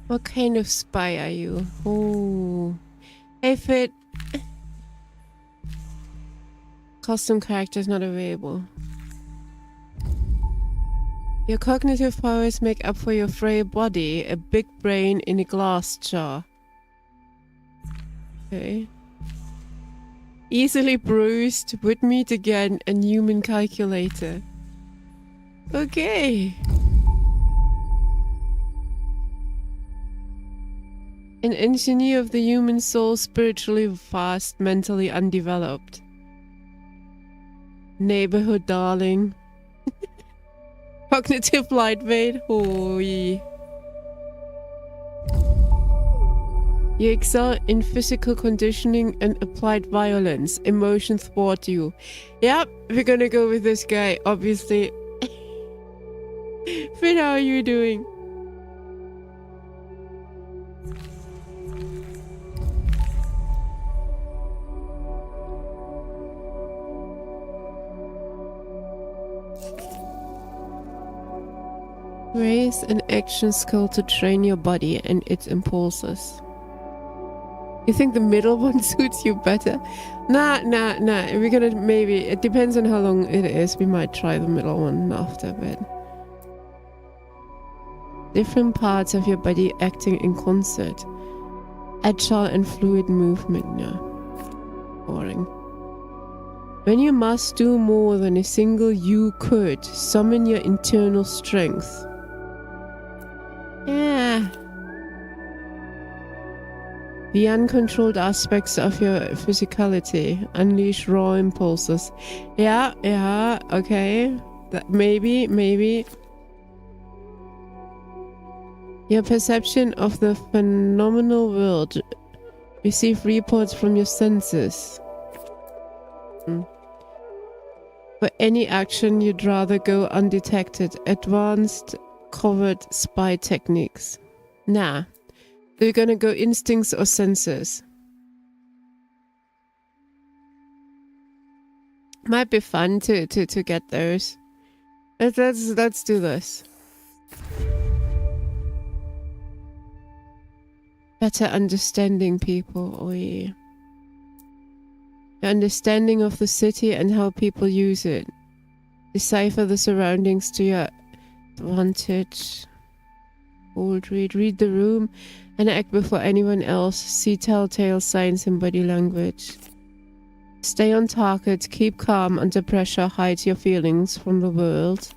What kind of spy are you? Oh. If it... Custom character is not available. Your cognitive powers make up for your frail body, a big brain in a glass jar. Okay. Easily bruised, would meet again, a human calculator. Okay. An engineer of the human soul, spiritually vast, mentally undeveloped. Neighborhood darling. Cognitive lightweight. Hoy. You excel in physical conditioning and applied violence. Emotion thwart you. Yep, we're gonna go with this guy, obviously. Finn, how are you doing? Raise an action skill to train your body and its impulses. You think the middle one suits you better? Nah. We're gonna maybe... It depends on how long it is. We might try the middle one after, but... Different parts of your body acting in concert. Agile and fluid movement. No. Boring. When you must do more than a single you could, summon your internal strength. Yeah. The uncontrolled aspects of your physicality. Unleash raw impulses. Yeah, okay. That maybe. Your perception of the phenomenal world. Receive reports from your senses. For any action, you'd rather go undetected. Advanced covert spy techniques. Nah. They're gonna go instincts or senses. Might be fun to get those. Let's do this. Better understanding people. Oh yeah. Your understanding of the city and how people use it. Decipher the surroundings to your advantage. Bold read the room and act before anyone else. See telltale signs in body language. Stay on target, keep calm under pressure, hide your feelings from the world.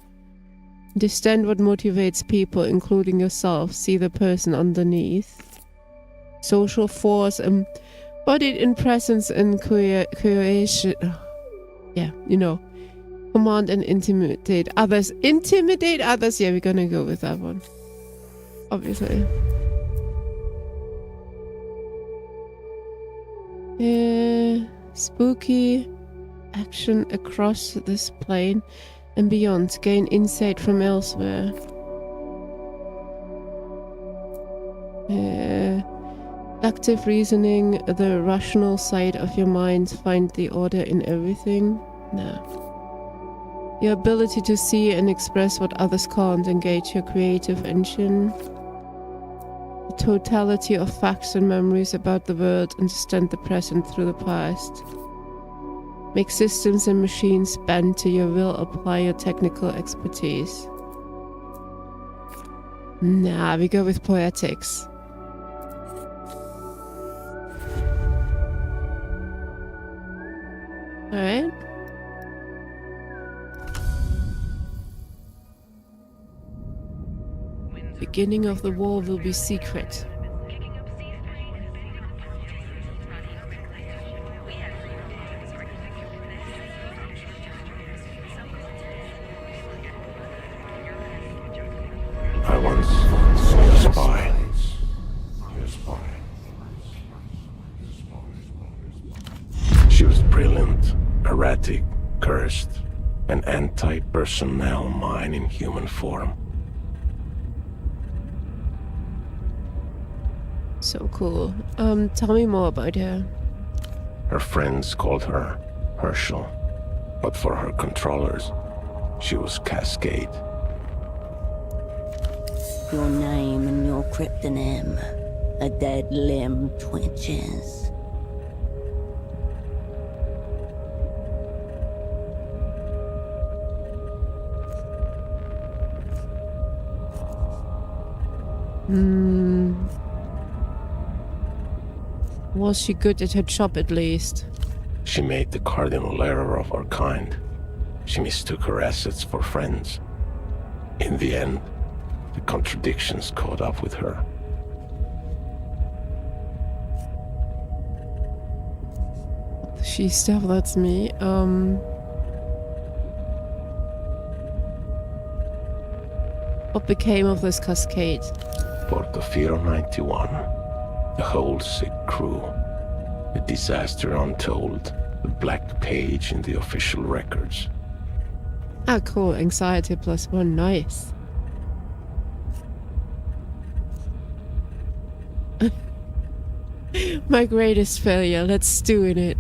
Understand what motivates people, including yourself. See the person underneath. Social force embodied in presence and creation. Yeah, you know. Command and intimidate others. Intimidate others. Yeah, we're gonna go with that one. Obviously. Spooky action across this plane and beyond. Gain insight from elsewhere. Active reasoning, the rational side of your mind. Find the order in everything. No. Your ability to see and express what others can't. Engage your creative engine. The totality of facts and memories about the world. Understand the present through the past. Make systems and machines bend to your will. Apply your technical expertise. Nah, we go with poetics. Alright. Beginning of the war will be secret. I once saw a spy. She was brilliant, erratic, cursed, an anti-personnel mind in human form. So cool. Tell me more about her. Her friends called her Herschel, but for her controllers, she was Cascade. Your name and your cryptonym. A dead limb twitches. Was she good at her job at least? She made the cardinal error of her kind. She mistook her assets for friends. In the end, the contradictions caught up with her. She stuff, that's me. What became of this cascade? Portofino 91. The whole sick crew. A disaster untold. The black page in the official records. Ah, cool. Anxiety +1. Nice. My greatest failure. Let's stew in it.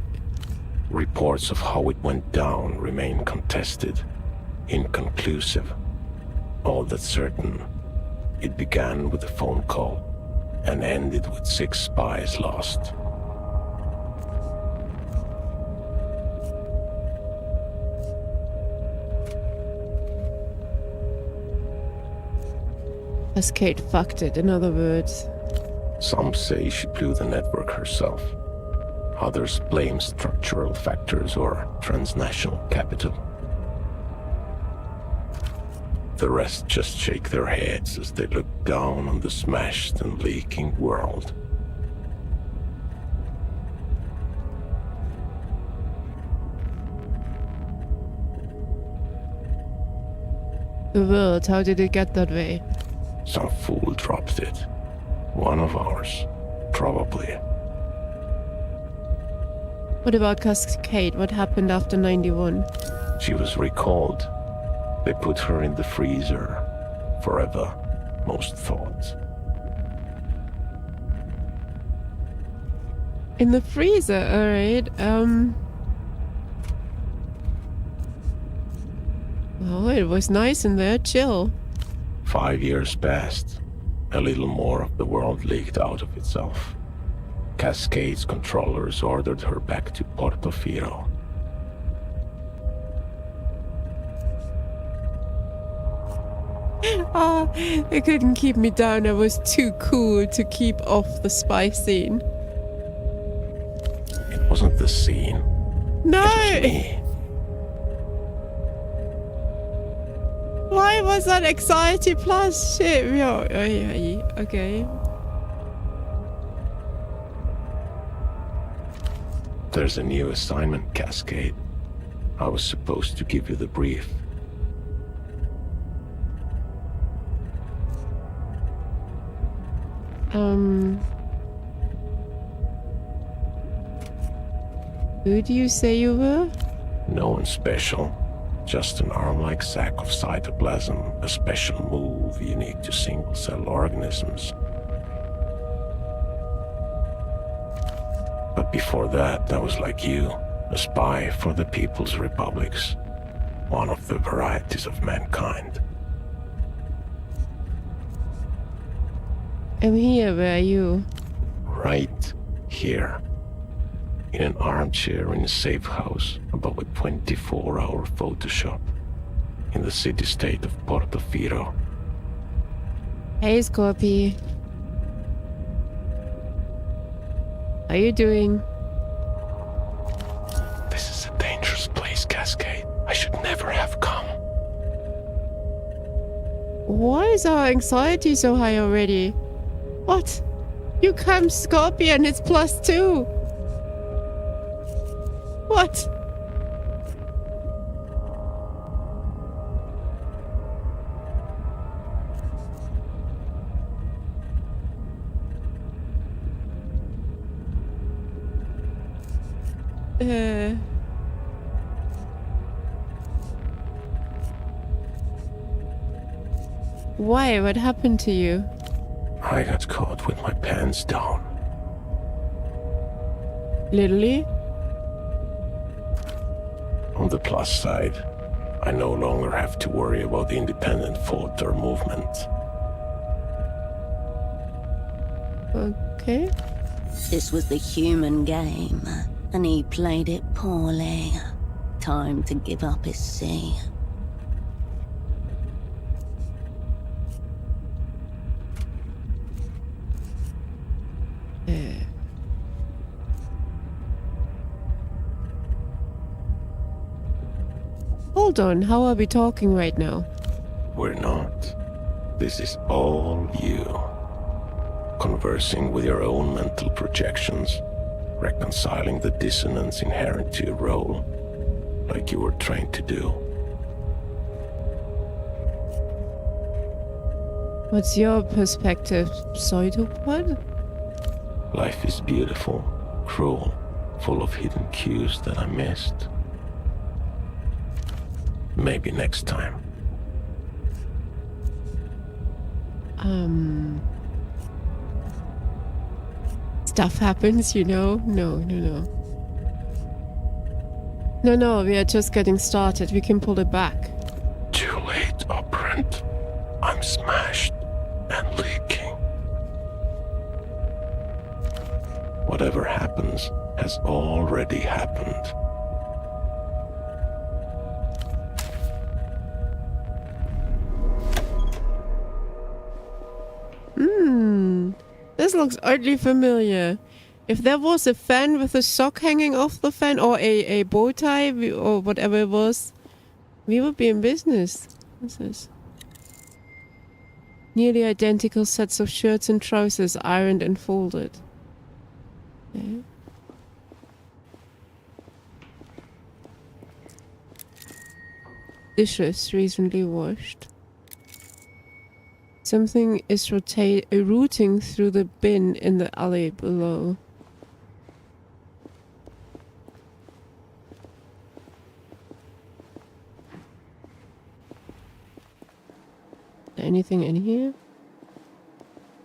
Reports of how it went down remain contested, inconclusive. All that's certain, it began with a phone call and ended with 6 spies lost. Cascade fucked it, in other words. Some say she blew the network herself. Others blame structural factors or transnational capital. The rest just shake their heads as they look down on the smashed and leaking world. The world, how did it get that way? Some fool dropped it. One of ours, probably. What about Cascade? What happened after 91? She was recalled. They put her in the freezer. Forever, most thought. In the freezer, alright. Oh, it was nice in there, chill. 5 years passed. A little more of the world leaked out of itself. Cascade's controllers ordered her back to Portofino. Ah, they couldn't keep me down. I was too cool to keep off the spy scene. It wasn't the scene. No! It was me. Why was that anxiety plus shit? Yo, okay. There's a new assignment, Cascade. I was supposed to give you the brief. Who do you say you were? No one special. Just an arm-like sack of cytoplasm, a special move unique to single-cell organisms. But before that, I was like you, a spy for the People's Republics. One of the varieties of mankind. I'm here, where are you? Right here. In an armchair in a safe house above a 24-hour Photoshop. In the city-state of Portofino. Hey, Scorpy. How you doing? This is a dangerous place, Cascade. I should never have come. Why is our anxiety so high already? What? You come Scorpion, it's +2. What? Why? What happened to you? I got caught with my pants down. Literally? On the plus side, I no longer have to worry about independent thought or movement. Okay. This was the human game, and he played it poorly. Time to give up his seat. Hold on, how are we talking right now? We're not. This is all you. Conversing with your own mental projections, reconciling the dissonance inherent to your role, like you were trained to do. What's your perspective, pseudopod? Life is beautiful, cruel, full of hidden cues that I missed. Maybe next time. Stuff happens, you know? No. No, we are just getting started. We can pull it back. Too late, operant. I'm smashed and leaking. Whatever happens has already happened. This looks oddly familiar. If there was a fan with a sock hanging off the fan, or a bow tie, or whatever it was, we would be in business. What's this? Nearly identical sets of shirts and trousers, ironed and folded. Okay. Dishes recently washed. Something is rooting through the bin in the alley below. Anything in here?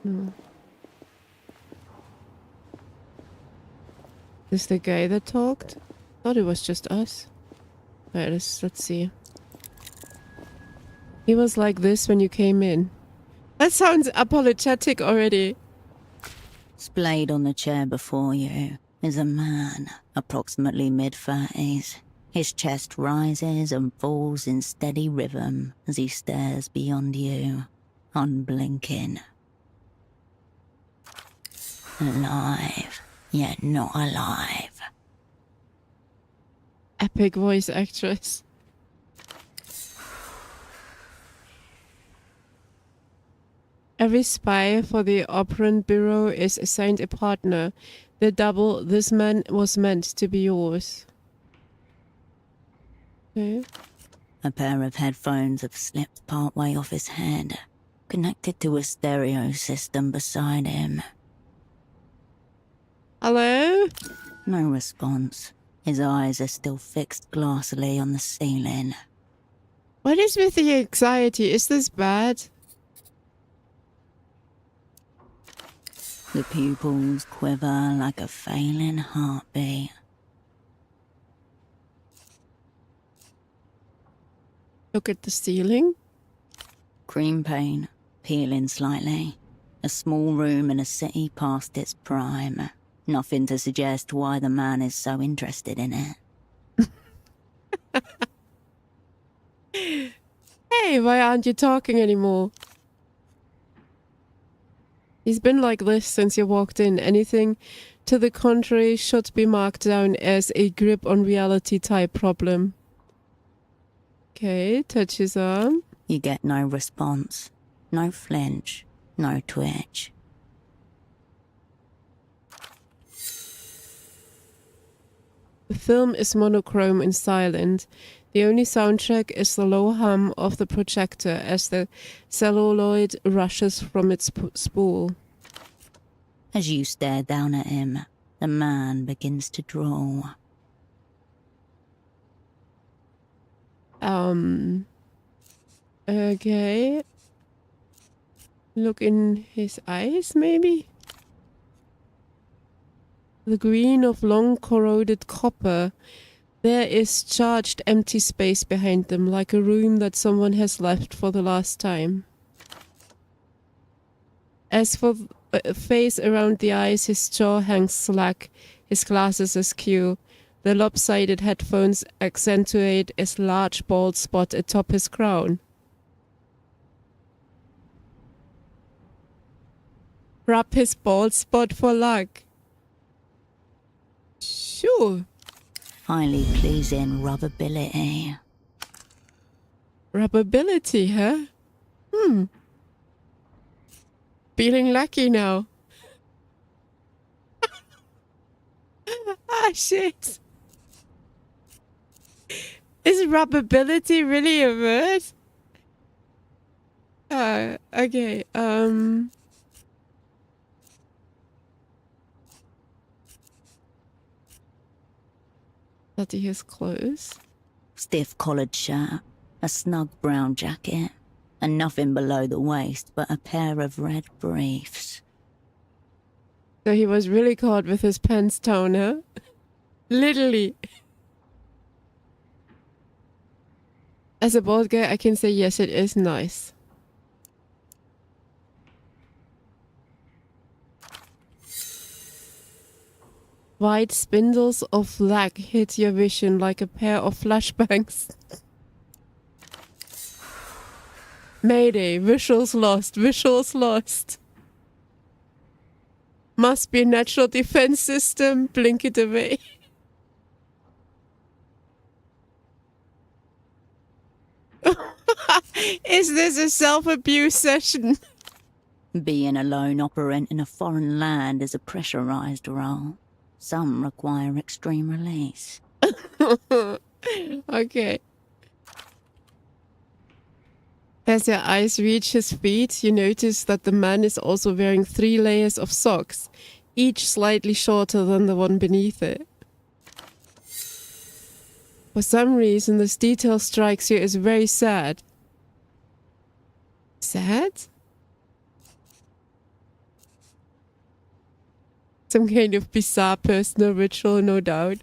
No. Is the guy that talked? Thought it was just us. Alright, let's see. He was like this when you came in. That sounds apologetic already. Splayed on the chair before you is a man, approximately mid-30s. His chest rises and falls in steady rhythm as he stares beyond you, unblinking. Alive, yet not alive. Epic voice actress. Every spy for the Operant Bureau is assigned a partner. The double, this man was meant to be yours. Okay. A pair of headphones have slipped partway off his head, connected to a stereo system beside him. Hello? No response. His eyes are still fixed glassily on the ceiling. What is with the anxiety? Is this bad? The pupils quiver like a failing heartbeat. Look at the ceiling. Cream paint, peeling slightly. A small room in a city past its prime. Nothing to suggest why the man is so interested in it. Hey, why aren't you talking anymore? He's been like this since you walked in. Anything to the contrary should be marked down as a grip on reality type problem. Okay, touch his arm. You get no response. No flinch. No twitch. The film is monochrome and silent. The only soundtrack is the low hum of the projector as the celluloid rushes from its spool. As you stare down at him, the man begins to draw. Okay. Look in his eyes, maybe? The green of long corroded copper. There is charged empty space behind them, like a room that someone has left for the last time. As for face around the eyes, his jaw hangs slack, his glasses askew. The lopsided headphones accentuate a large bald spot atop his crown. Rub his bald spot for luck. Sure. Highly pleasing rubbability. Rubbability, huh? Feeling lucky now. Ah, shit. Is rubbability really a word? Okay, Study his clothes. Stiff collared shirt, a snug brown jacket, and nothing below the waist but a pair of red briefs. So he was really caught with his pants down, huh? Literally. As a bald guy, I can say yes, it is nice. White spindles of lag hit your vision like a pair of flashbangs. Mayday, visuals lost, visuals lost. Must be a natural defense system, blink it away. Is this a self-abuse session? Being a lone operant in a foreign land is a pressurized role. Some require extreme release. Okay. As your eyes reach his feet, you notice that the man is also wearing 3 layers of socks, each slightly shorter than the one beneath it. For some reason, this detail strikes you as very sad. Sad? Some kind of bizarre personal ritual, no doubt.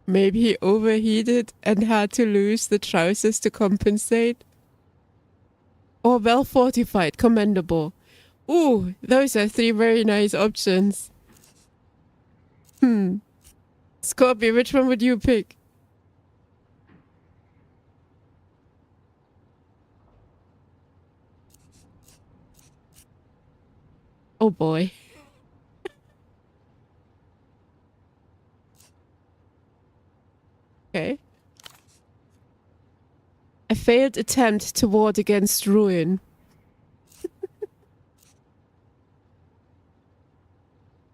Maybe he overheated and had to lose the trousers to compensate. Or well fortified, commendable. Ooh, those are 3 very nice options. Scorpio, which one would you pick? Oh boy. Okay. A failed attempt to ward against ruin.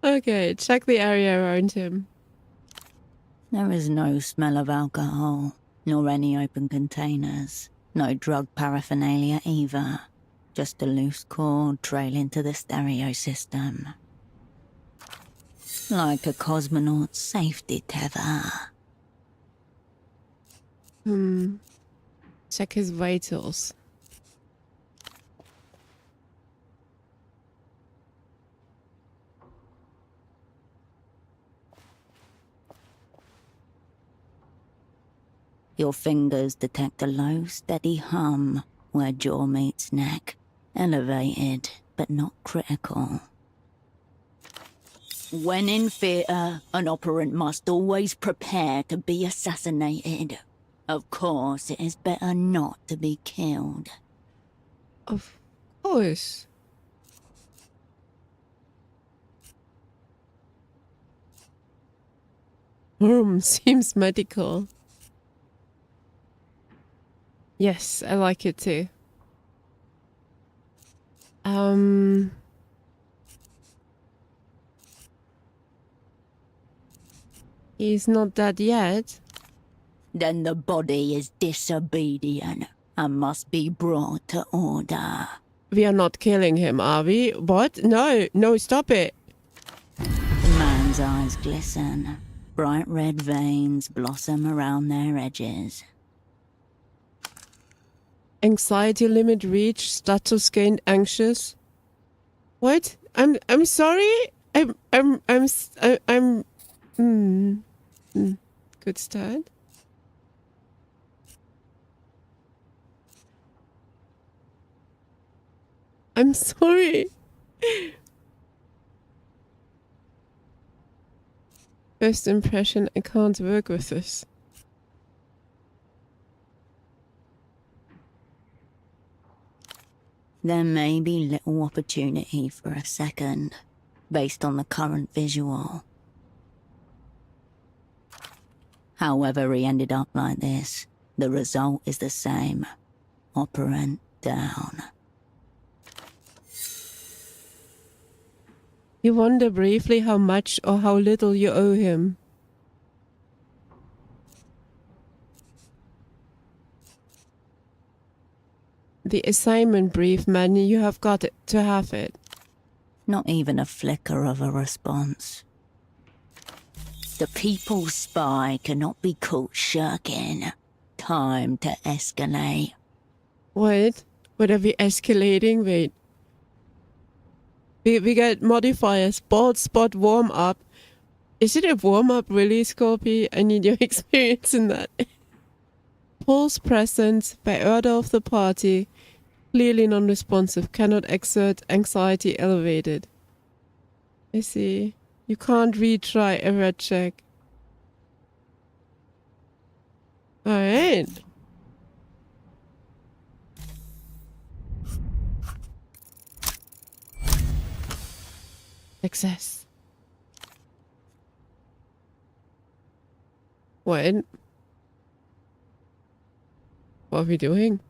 Okay, check the area around him. There is no smell of alcohol, nor any open containers. No drug paraphernalia either. Just a loose cord trailing to the stereo system. Like a cosmonaut's safety tether. Check his vitals. Your fingers detect a low, steady hum where jaw meets neck. Elevated, but not critical. When in theatre, an operant must always prepare to be assassinated. Of course, it is better not to be killed. Of course. Seems medical. Yes, I like it too. He's not dead yet. Then the body is disobedient and must be brought to order. We are not killing him, are we? What? No, no, stop it. The man's eyes glisten. Bright red veins blossom around their edges. Anxiety limit reached, status gained anxious. What? I'm sorry? Good start. I'm sorry. First impression, I can't work with this. There may be little opportunity for a second, based on the current visual. However he ended up like this, the result is the same. Operant down. You wonder briefly how much or how little you owe him. The assignment brief, man, you have got it to have it. Not even a flicker of a response. The people's spy cannot be caught shirking. Time to escalate. What? What are we escalating? Wait. We got modifiers. Bald spot warm up. Is it a warm up really, Scorpy? I need your experience in that. Paul's presence by order of the party. Clearly non-responsive. Cannot exert anxiety elevated. I see. You can't retry a red check. Alright. Success. What? What are we doing?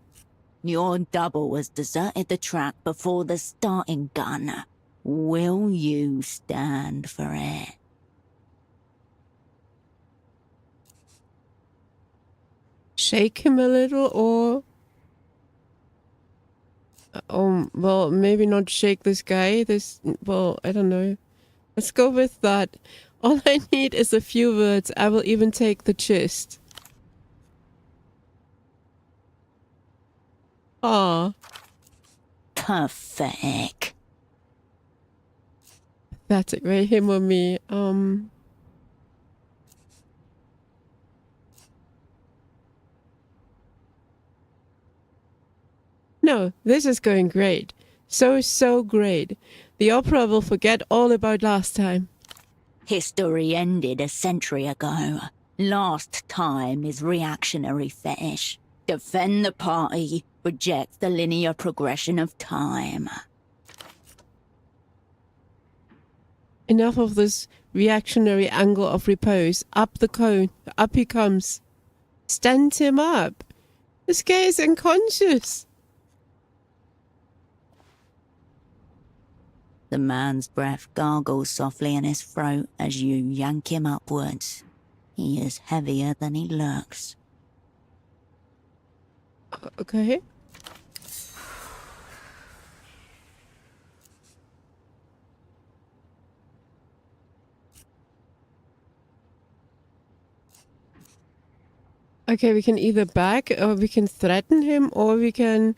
Your double has deserted the track before the starting gun. Will you stand for it? Shake him a little or... well, maybe not shake this guy. Well, I don't know. Let's go with that. All I need is a few words. I will even take the gist. Ah, Pathetic. that's it, right? Him or me. No, this is going great. So great. The opera will forget all about last time. History ended a century ago. Last time is reactionary fetish. Defend the party, reject the linear progression of time. Enough of this reactionary angle of repose. Up the cone. Up he comes. Stand him up. This guy is unconscious. The man's breath gargles softly in his throat as you yank him upwards. He is heavier than he looks. Okay. Okay, we can either back or we can threaten him or we can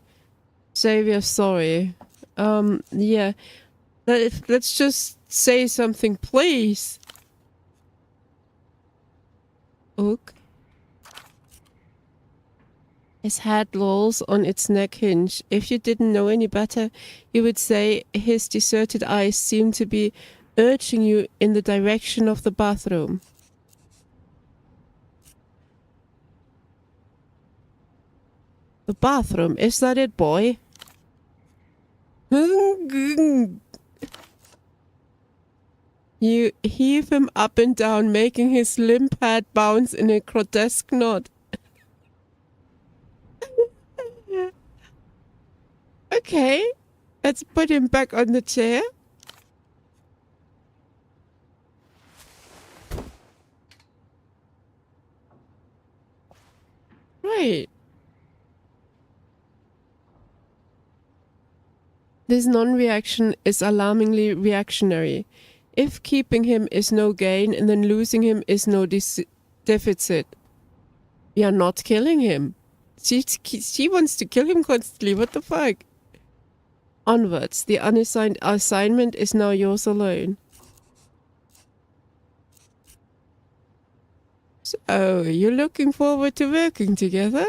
say we are sorry. Yeah. Let's just say something, please. Ook. His head lolls on its neck hinge. If you didn't know any better, you would say his deserted eyes seem to be urging you in the direction of the bathroom. The bathroom, is that it, boy? You heave him up and down, making his limp head bounce in a grotesque knot. Okay, let's put him back on the chair. Right. This non-reaction is alarmingly reactionary. If keeping him is no gain, and then losing him is no deficit. We are not killing him. She wants to kill him constantly. What the fuck? Onwards. The unassigned assignment is now yours alone. So, you're looking forward to working together?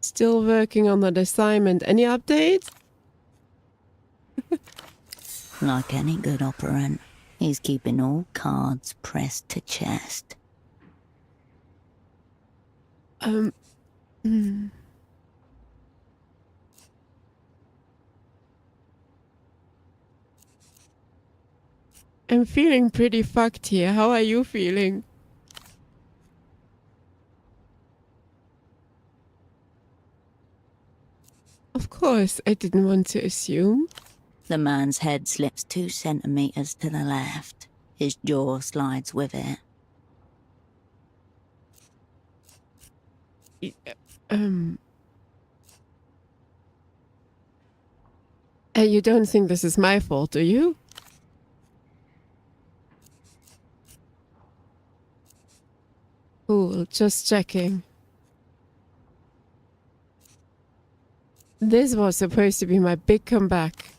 Still working on that assignment. Any updates? Like any good operant, he's keeping all cards pressed to chest. Hmm. I'm feeling pretty fucked here. How are you feeling? Of course, I didn't want to assume. The man's head slips 2 centimeters to the left. His jaw slides with it. You don't think this is my fault, do you? Cool, just checking. This was supposed to be my big comeback.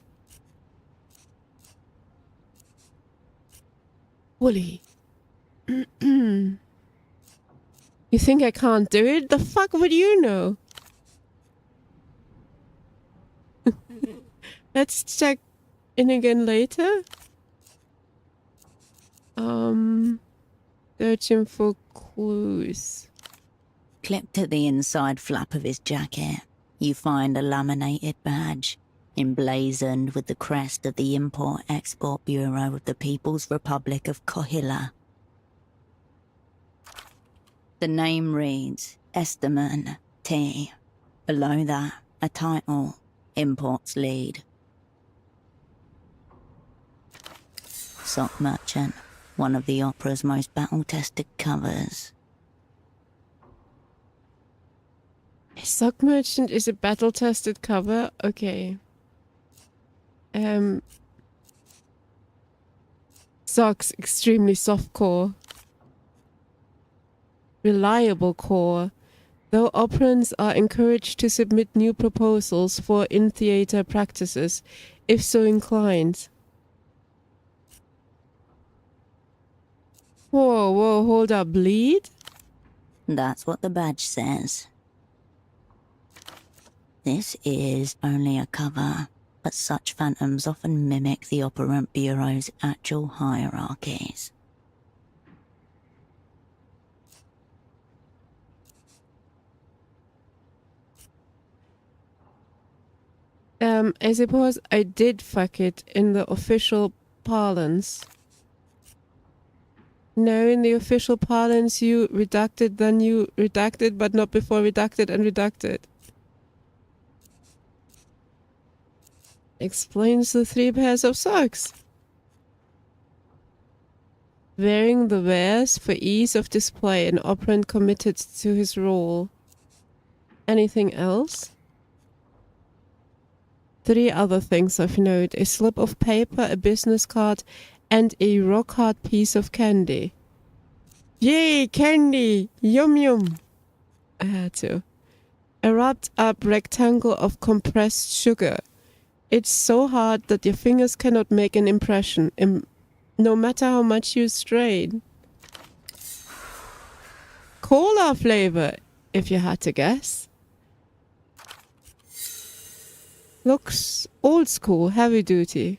Wooly. You think I can't do it? The fuck would you know? Let's check in again later. Searching for clues. Clipped to the inside flap of his jacket, you find a laminated badge, emblazoned with the crest of the Import-Export Bureau of the People's Republic of Kohila. The name reads Esteman T. Below that, a title, Imports Lead. Sock Merchant, one of the opera's most battle-tested covers. Sock Merchant is a battle-tested cover? Okay. Socks, extremely soft core. Reliable core. Though operants are encouraged to submit new proposals for in-theater practices, if so inclined. Whoa, hold up, bleed? That's what the badge says. This is only a cover, but such phantoms often mimic the Operant Bureau's actual hierarchies. I suppose I did fuck it in the official parlance. No, in the official parlance you redacted, then you redacted, but not before redacted and redacted. Explains the 3 pairs of socks. Wearing the wares for ease of display, an operant committed to his role. Anything else? 3 other things of note. A slip of paper, a business card, and a rock-hard piece of candy. Yay, candy! Yum yum! I had to. A wrapped-up rectangle of compressed sugar. It's so hard that your fingers cannot make an impression, no matter how much you strain. Cola flavor, if you had to guess. Looks old school, heavy duty.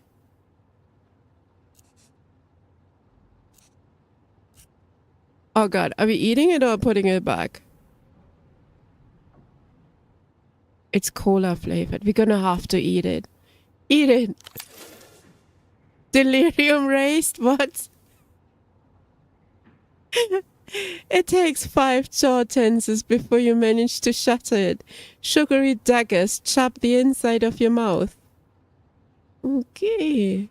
Oh god, are we eating it or putting it back? It's cola flavored. We're gonna have to eat it. Eat it! Delirium raised? What? It takes 5 jaw tenses before you manage to shatter it. Sugary daggers chop the inside of your mouth. Okay.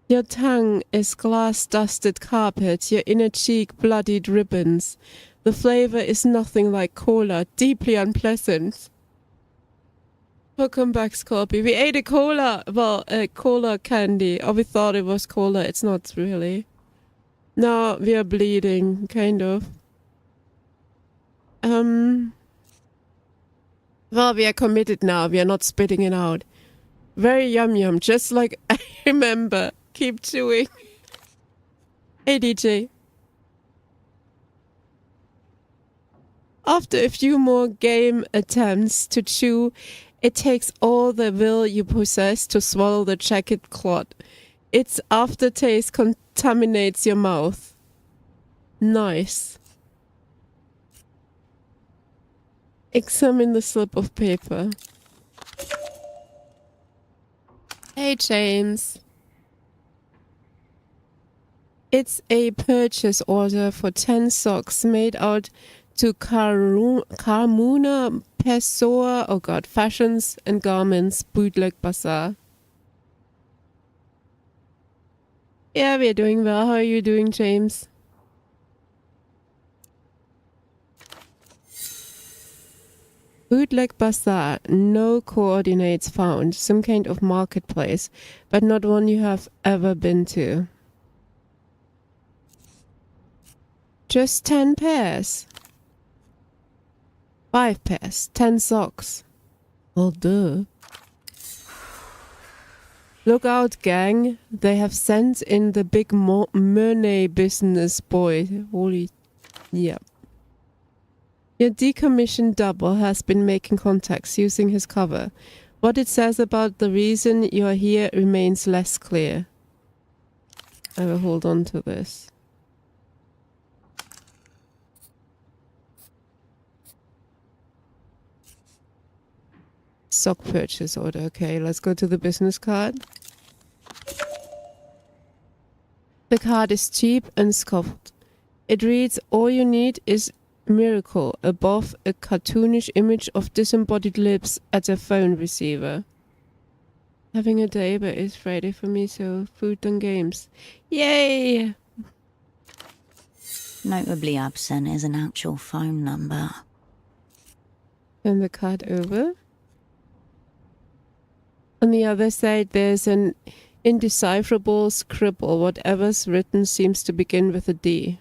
Your tongue is glass-dusted carpet, your inner cheek bloodied ribbons. The flavor is nothing like cola, deeply unpleasant. Welcome back, Scorpy. We ate a cola, a cola candy. Or we thought it was cola. It's not really. No, we are bleeding, kind of. Well, we are committed now. We are not spitting it out. Very yum yum, just like I remember. Keep chewing. Hey, DJ. After a few more game attempts to chew, it takes all the will you possess to swallow the jagged clod. Its aftertaste contaminates your mouth. Nice. Examine the slip of paper. Hey, James. It's a purchase order for 10 socks made out to Carmuna Pessoa, oh god, Fashions and Garments, Bootleg Bazaar. Yeah, we're doing well. How are you doing, James? Bootleg Bazaar, no coordinates found. Some kind of marketplace, but not one you have ever been to. Just 10 pairs. 5 pairs, 10 socks. Well, duh. Look out, gang. They have sent in the big money business boy. Holy... yeah. Your decommissioned double has been making contacts using his cover. What it says about the reason you are here remains less clear. I will hold on to this. Sock purchase order. Okay, let's go to the business card. The card is cheap and scuffed. It reads, all you need is miracle, above a cartoonish image of disembodied lips at a phone receiver. Having a day, but it's Friday for me, so food and games. Yay! Notably absent is an actual phone number. Turn the card over. On the other side, there's an indecipherable scribble. Whatever's written seems to begin with a D.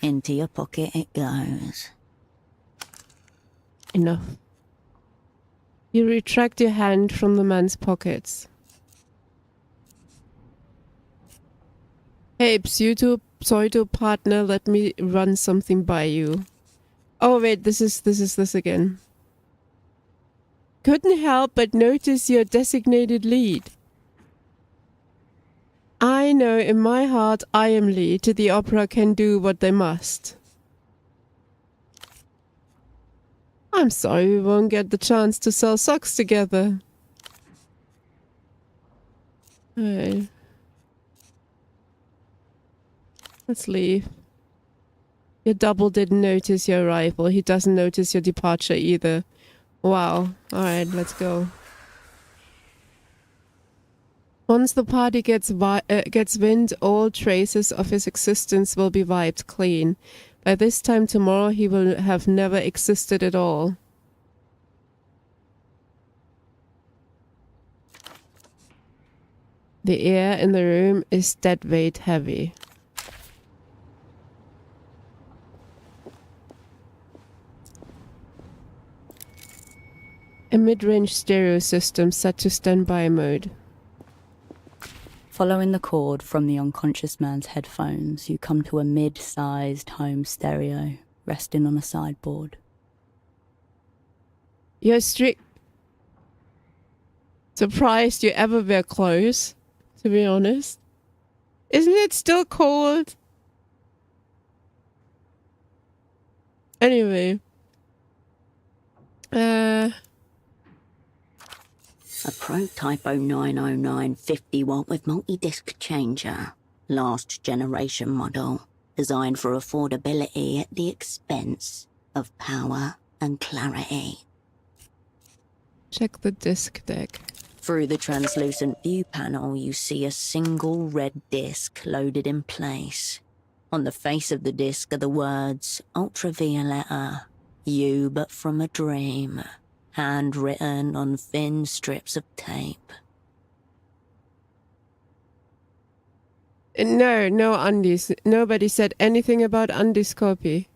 Into your pocket it goes. Enough. You retract your hand from the man's pockets. Hey, pseudo partner, let me run something by you. Oh wait, this is this again. Couldn't help but notice your designated lead. I know in my heart I am lead. The opera can do what they must. I'm sorry we won't get the chance to sell socks together. Alright. Let's leave. Your double didn't notice your arrival. He doesn't notice your departure either. Wow. Alright, let's go. Once the party gets wind, all traces of his existence will be wiped clean. By this time tomorrow, he will have never existed at all. The air in the room is dead weight heavy. A mid-range stereo system set to standby mode. Following the cord from the unconscious man's headphones, you come to a mid-sized home stereo resting on a sideboard. You're surprised you ever wear clothes, to be honest. Isn't it still cold? Anyway. A prototype 0909 50-watt with multi-disc changer. Last generation model. Designed for affordability at the expense of power and clarity. Check the disc deck. Through the translucent view panel, you see a single red disc loaded in place. On the face of the disc are the words, Ultravioletta, you but from a dream. Handwritten on thin strips of tape. No undies. Nobody said anything about undies copy.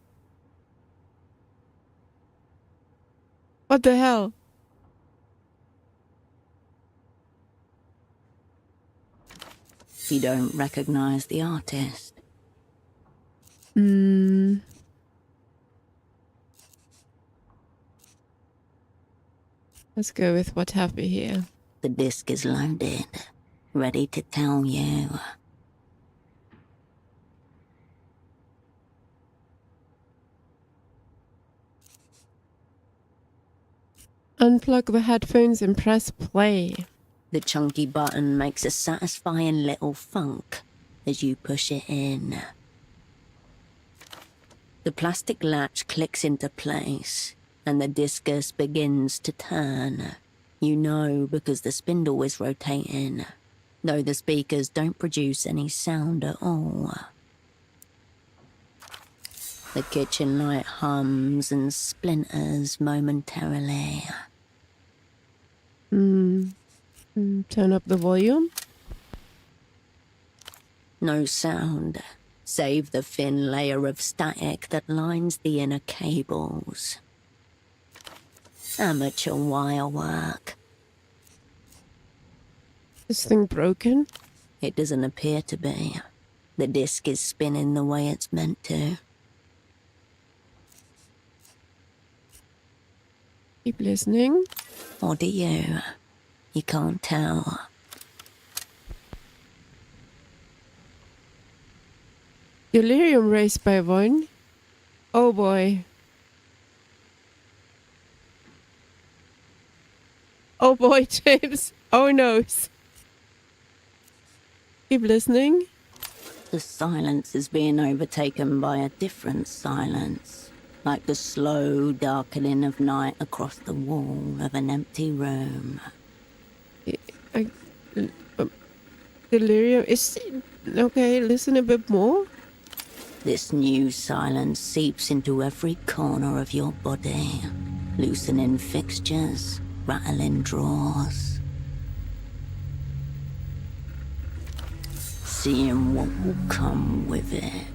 What the hell? You don't recognize the artist. Let's go with what have we here. The disc is loaded, ready to tell you. Unplug the headphones and press play. The chunky button makes a satisfying little thunk as you push it in. The plastic latch clicks into place, and the discus begins to turn. You know because the spindle is rotating, though the speakers don't produce any sound at all. The kitchen light hums and splinters momentarily. Turn up the volume. No sound, save the thin layer of static that lines the inner cables. Amateur wire work. This thing broken? It doesn't appear to be. The disc is spinning the way it's meant to. Keep listening. Or do you? You can't tell. Delirium raised by 1. Oh boy. Oh boy, James. Oh no. Keep listening. The silence is being overtaken by a different silence, like the slow darkening of night across the wall of an empty room. Delirium is... Okay, listen a bit more. This new silence seeps into every corner of your body, loosening fixtures, rattling drawers. Seeing what will come with it.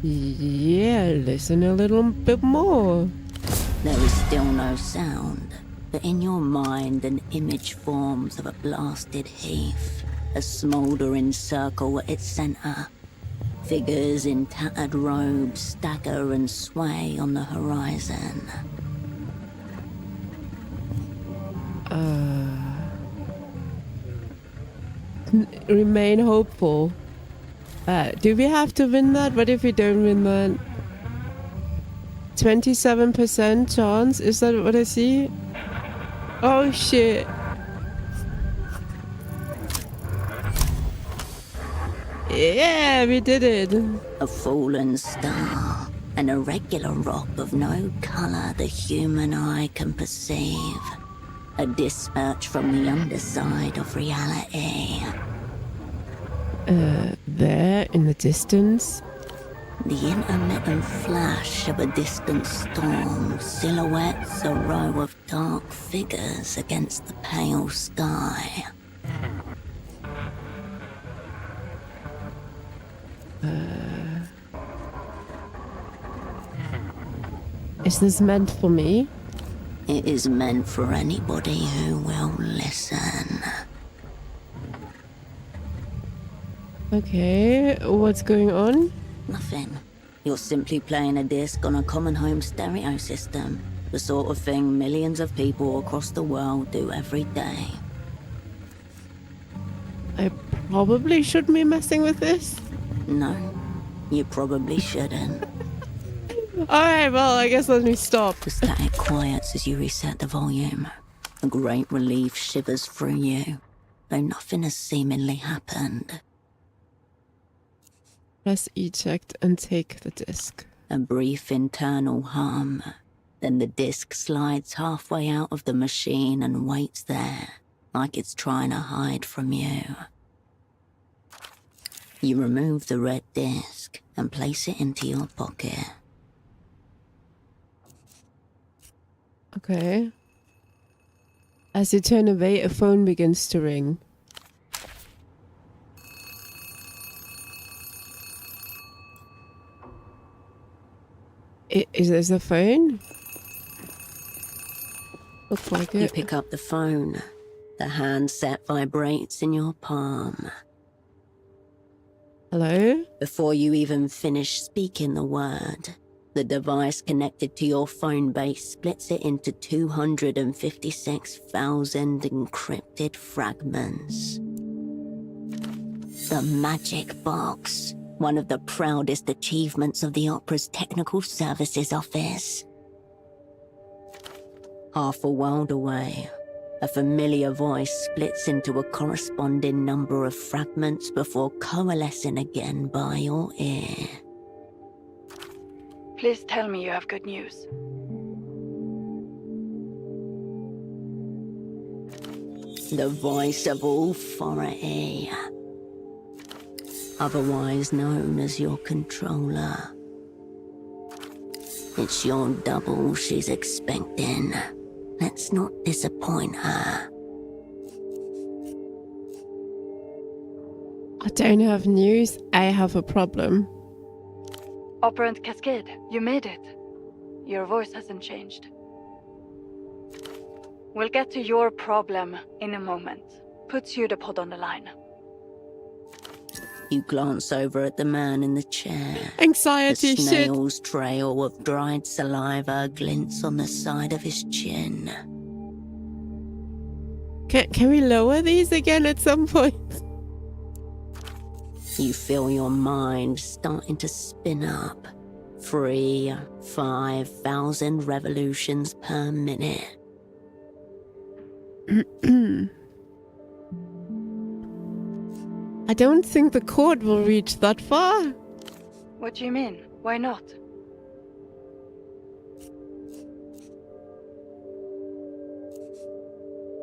Yeah, listen a little bit more. There is still no sound, but in your mind an image forms of a blasted heath, a smouldering circle at its center. Figures in tattered robes stagger and sway on the horizon. Remain hopeful. Do we have to win that? What if we don't win that? 27% chance? Is that what I see? Oh shit. Yeah, we did it. A fallen star, an irregular rock of no color the human eye can perceive. A dispatch from the underside of reality. There in the distance. The intermittent flash of a distant storm silhouettes a row of dark figures against the pale sky. Is this meant for me? It is meant for anybody who will listen. Okay, what's going on? Nothing. You're simply playing a disc on a common home stereo system. The sort of thing millions of people across the world do every day. I probably shouldn't be messing with this. No, you probably shouldn't. Alright, well, I guess let me stop. The static quiets as you reset the volume. A great relief shivers through you, though nothing has seemingly happened. Press eject and take the disc. A brief internal hum. Then the disc slides halfway out of the machine and waits there, like it's trying to hide from you. You remove the red disc and place it into your pocket. Okay. As you turn away, a phone begins to ring. Is this a phone? Looks like it. You pick up the phone. The handset vibrates in your palm. Hello? Before you even finish speaking the word, the device connected to your phone base splits it into 256,000 encrypted fragments. The magic box, one of the proudest achievements of the Opera's Technical Services Office. Half a world away, a familiar voice splits into a corresponding number of fragments before coalescing again by your ear. Please tell me you have good news. The voice of authority, otherwise known as your controller. It's your double she's expecting. Let's not disappoint her. I don't have news. I have a problem. Operant Cascade, you made it. Your voice hasn't changed. We'll get to your problem in a moment. Put pseudopod on the line. You glance over at the man in the chair. Anxiety The shit. snail's trail of dried saliva glints on the side of his chin. Can we lower these again at some point? You feel your mind starting to spin up. 5,000 revolutions per minute. I don't think the cord will reach that far. What do you mean? Why not?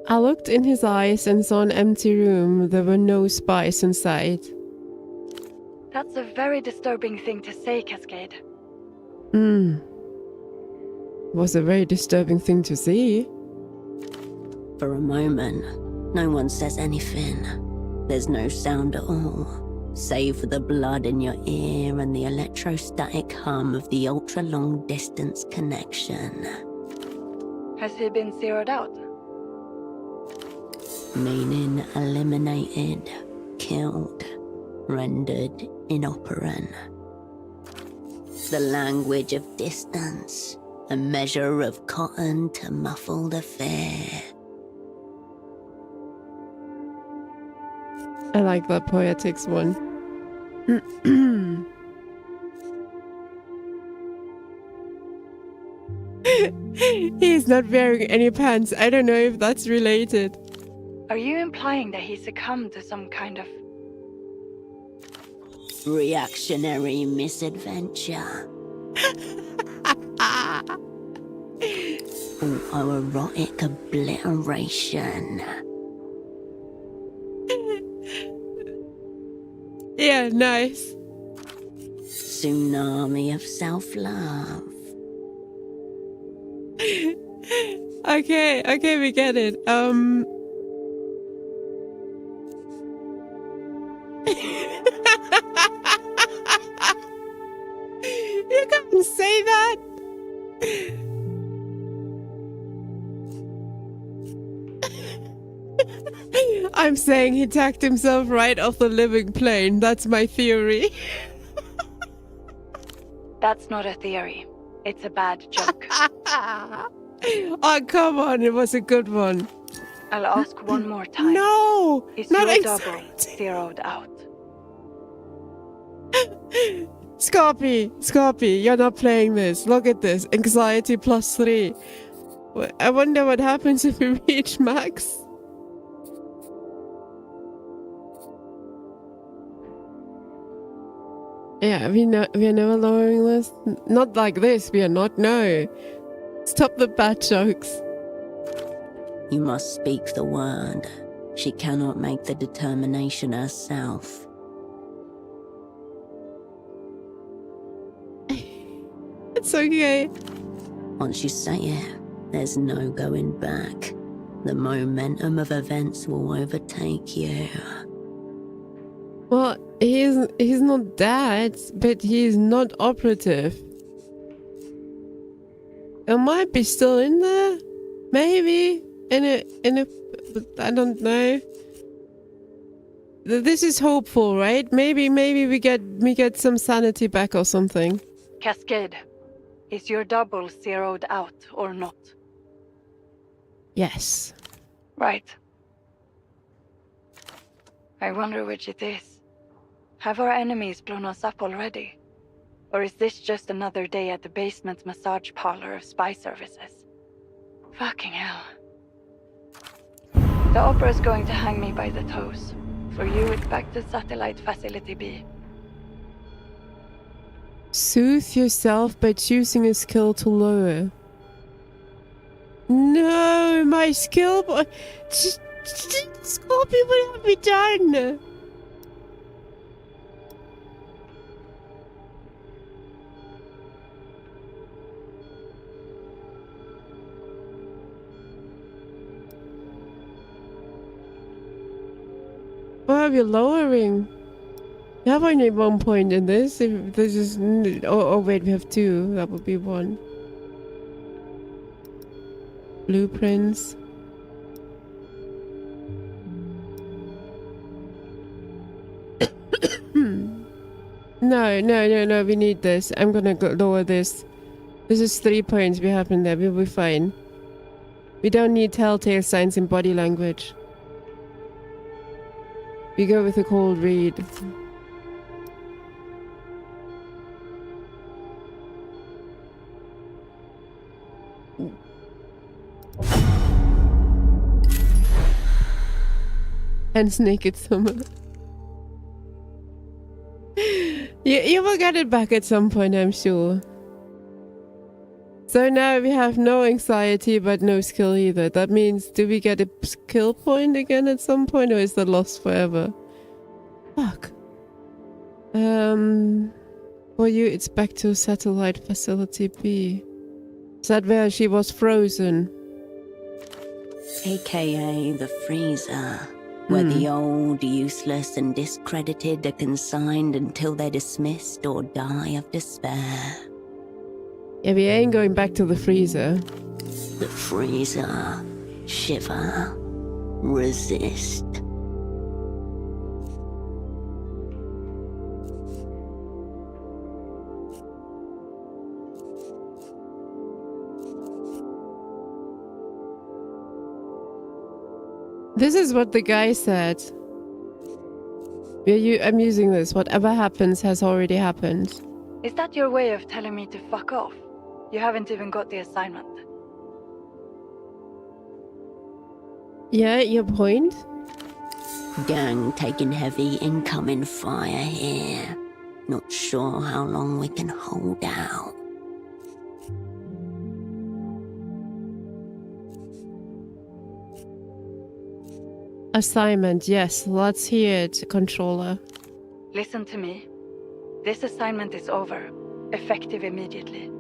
I looked in his eyes and saw an empty room. There were no spies inside. That's a very disturbing thing to say, Cascade. Was a very disturbing thing to see. For a moment, no one says anything. There's no sound at all, save for the blood in your ear and the electrostatic hum of the ultra-long distance connection. Has he been zeroed out? Meaning eliminated, killed, rendered inoperant. The language of distance, a measure of cotton to muffle the fear. I like that poetics one. He's not wearing any pants. I don't know if that's related. Are you implying that he succumbed to some kind of... Reactionary misadventure. Autoerotic obliteration. Yeah, nice. Tsunami of self-love. Okay, we get it. You can't say that. I'm saying he tacked himself right off the living plane. That's my theory. That's not a theory. It's a bad joke. Oh, come on. It was a good one. I'll ask one more time. No, Is not your double anxiety. zeroed out? Scorpy, you're not playing this. Look at this. Anxiety +3. I wonder what happens if we reach max. Yeah, we are never lowering this. Not like this. We are not. No. Stop the bad jokes. You must speak the word. She cannot make the determination herself. It's okay. Once you say it, there's no going back. The momentum of events will overtake you. Well, he's not dead, but he's not operative. It might be still in there. Maybe. In a but I don't know. This is hopeful, right? Maybe we get some sanity back or something. Cascade, is your double zeroed out or not? Yes. Right. I wonder which it is. Have our enemies blown us up already? Or is this just another day at the basement massage parlor of spy services? Fucking hell. The opera's going to hang me by the toes. For you, it's back to Satellite Facility B. Soothe yourself by choosing a skill to lower. No, my skill. Scorpion, what have we done? Why are we lowering? We have only 1 point in this. If this is, oh wait, we have 2. That would be 1. Blueprints. No. We need this. I'm gonna lower this. This is 3 points. We have in there. We'll be fine. We don't need telltale signs in body language. We go with a cold read. Hence naked summer. You will get it back at some point, I'm sure. So now we have no anxiety but no skill either. That means, do we get a skill point again at some point, or is that lost forever? Fuck. For you, it's back to Satellite Facility B. Is that where she was frozen? AKA the freezer, where the old, useless and discredited are consigned until they're dismissed or die of despair. Yeah, we ain't going back to the freezer. The freezer. Shiver. Resist. This is what the guy said. I'm using this. Whatever happens has already happened. Is that your way of telling me to fuck off? You haven't even got the assignment. Yeah, your point? Gang taking heavy incoming fire here. Not sure how long we can hold out. Assignment, yes. Let's hear it, controller. Listen to me. This assignment is over. Effective immediately.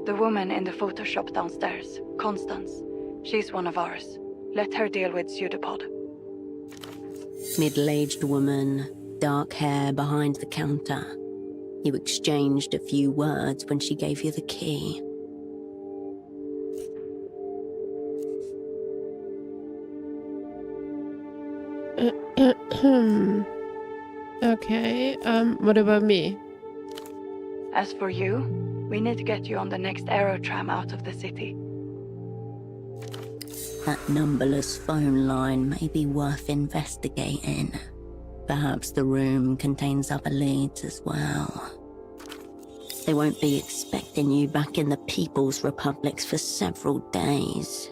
The woman in the Photoshop downstairs, Constance. She's one of ours. Let her deal with Pseudopod. Middle-aged woman, dark hair behind the counter. You exchanged a few words when she gave you the key. Okay, what about me? As for you, we need to get you on the next aerotram out of the city. That numberless phone line may be worth investigating. Perhaps the room contains other leads as well. They won't be expecting you back in the People's Republics for several days.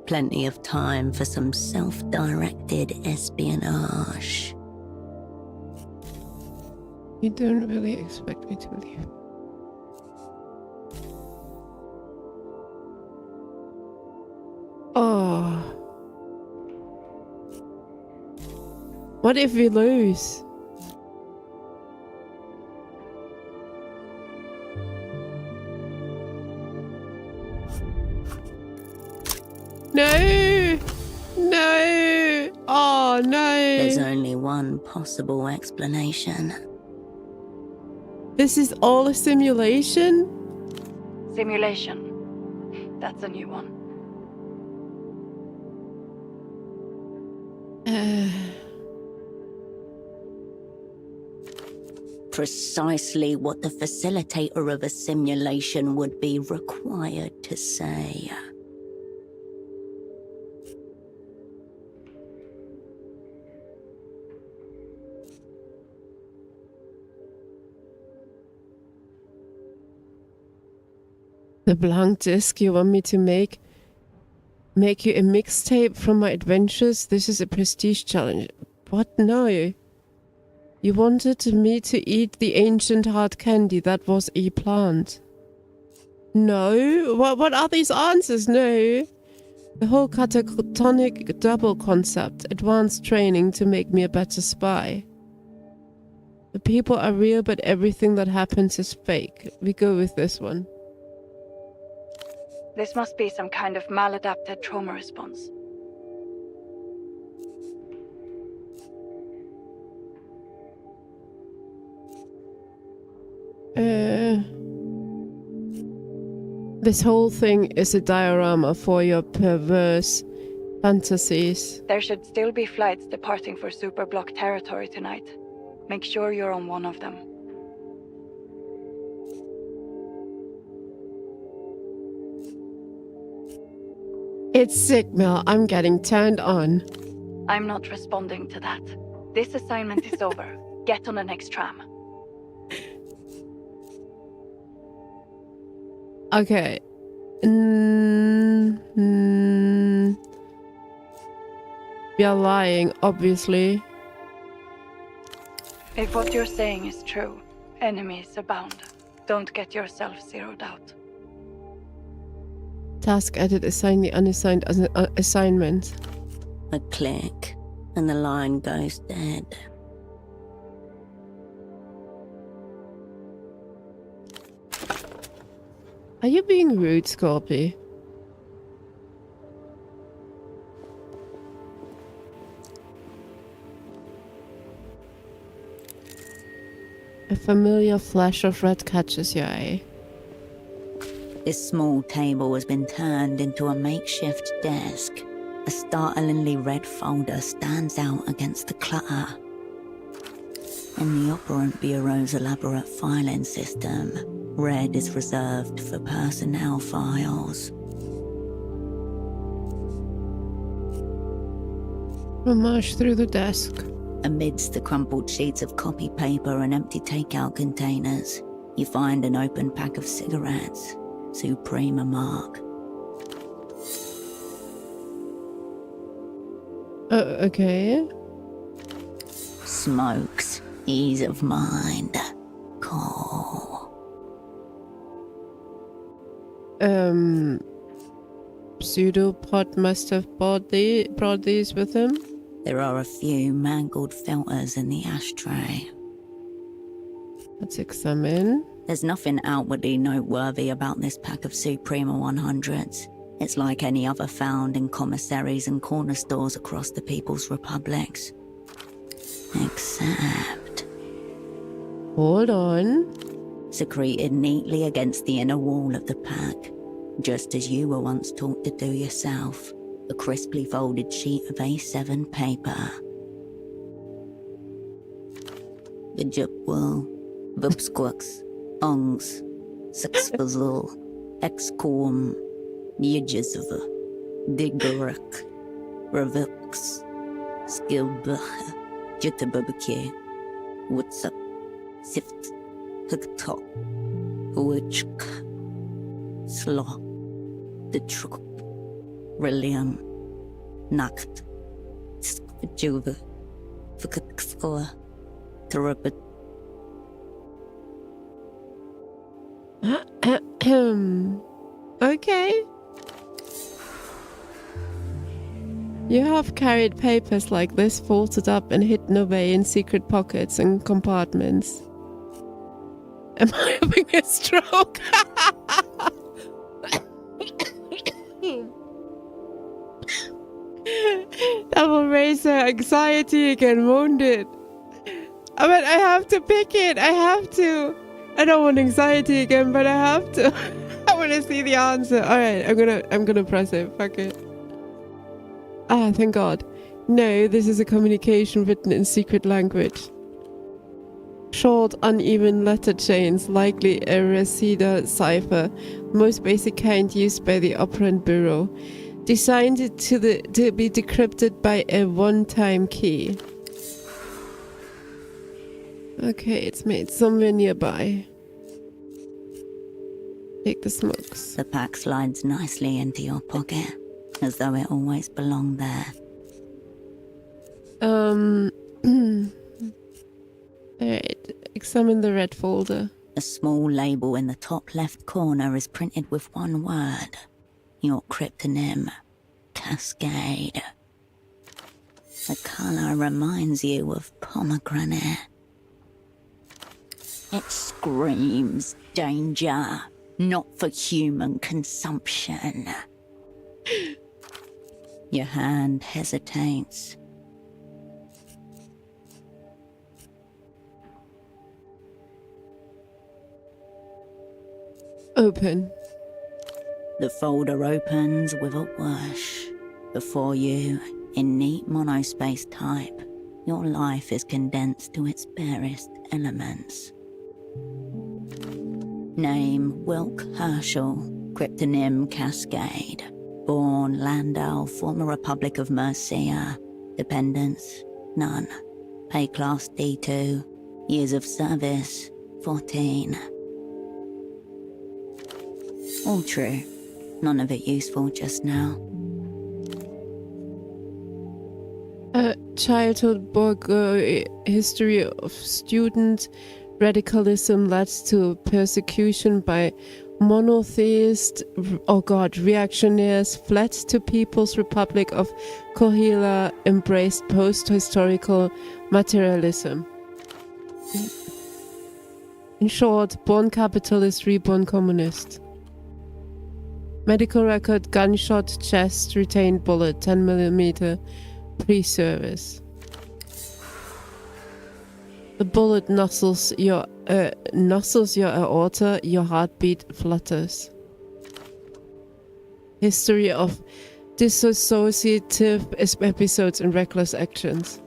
Plenty of time for some self-directed espionage. You don't really expect me to leave. Oh. What if we lose? No! No! Oh, no! There's only one possible explanation. This is all a simulation? Simulation. That's a new one. Precisely what the facilitator of a simulation would be required to say. The blank disc you want me to make you a mixtape from my adventures? This is a prestige challenge. What? No. You wanted me to eat the ancient hard candy that was a plant. No? What are these answers? No. The whole catatonic double concept. Advanced training to make me a better spy. The people are real, but everything that happens is fake. We go with this one. This must be some kind of maladapted trauma response. This whole thing is a diorama for your perverse fantasies. There should still be flights departing for Superblock territory tonight. Make sure you're on one of them. It's signal. I'm getting turned on. I'm not responding to that. This assignment is over. Get on the next tram. Okay. You're lying, obviously. If what you're saying is true, enemies abound. Don't get yourself zeroed out. Task edit, assign the unassigned assignment. A click, and the line goes dead. Are you being rude, Scorpy? A familiar flash of red catches your eye. This small table has been turned into a makeshift desk. A startlingly red folder stands out against the clutter. In the Operant Bureau's elaborate filing system, red is reserved for personnel files. We'll march through the desk. Amidst the crumpled sheets of copy paper and empty takeout containers, you find an open pack of cigarettes, Suprema mark. Okay. Smokes, ease of mind, cool. Pseudopod must have brought these with him. There are a few mangled filters in the ashtray. Let's examine. There's nothing outwardly noteworthy about this pack of Suprema 100s. It's like any other found in commissaries and corner stores across the People's Republics. Except... Hold on. secreted neatly against the inner wall of the pack, just as you were once taught to do yourself. A crisply folded sheet of A7 paper. Vijupwal, Vupsquux, Ongs, Sixfazul, Exquam, Yijizva, Digarak, Ravux, Skilbach, Jitababake, Whatsup, Sift, Hugtok, Huichk, Slaw, the Troop. Rillium, Nacht, Skvajuva, Fikatskla, Terabit. Okay. You have carried papers like this folded up and hidden away in secret pockets and compartments. Am I having a stroke? That will raise her anxiety again, won't it? I mean, I have to pick it. I have to. I don't want anxiety again, but I have to. I want to see the answer. All right, I'm gonna press it. Fuck it. Ah, thank God. No, this is a communication written in secret language. Short, uneven letter chains, likely a Reseda cipher, most basic kind used by the operand bureau. Designed to be decrypted by a one-time key. Okay, it's made somewhere nearby. Take the smokes. The pack slides nicely into your pocket, as though it always belonged there. Alright, examine the red folder. A small label in the top left corner is printed with one word. Your cryptonym, Cascade. The colour reminds you of pomegranate. It screams danger, not for human consumption. Your hand hesitates. Open. The folder opens with a whoosh. Before you, in neat monospace type, your life is condensed to its barest elements. Name Wilk Herschel, cryptonym Cascade. Born Landau, former Republic of Mercia. Dependents, none. Pay class D2. Years of service, 14. All true. None of it useful just now. Childhood book history of student radicalism led to persecution by monotheist, reactionaries, fled to People's Republic of Kohila, embraced post-historical materialism. In short, born capitalist, reborn communist. Medical record, gunshot, chest, retained bullet, 10mm, pre-service. The bullet nuzzles your aorta, your heartbeat flutters. History of dissociative episodes and reckless actions.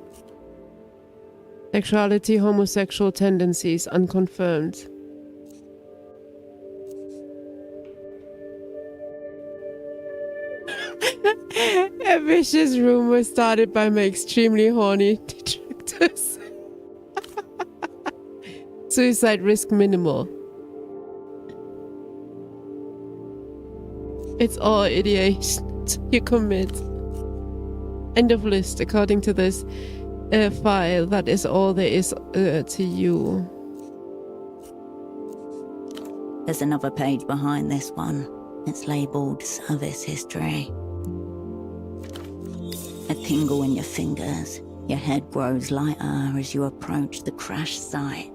Sexuality, homosexual tendencies, unconfirmed. A vicious rumor started by my extremely horny detractors. Suicide risk minimal. It's all ideation you commit. End of list. According to this file, that is all there is to you. There's another page behind this one. It's labelled Service History. A tingle in your fingers. Your head grows lighter as you approach the crash site.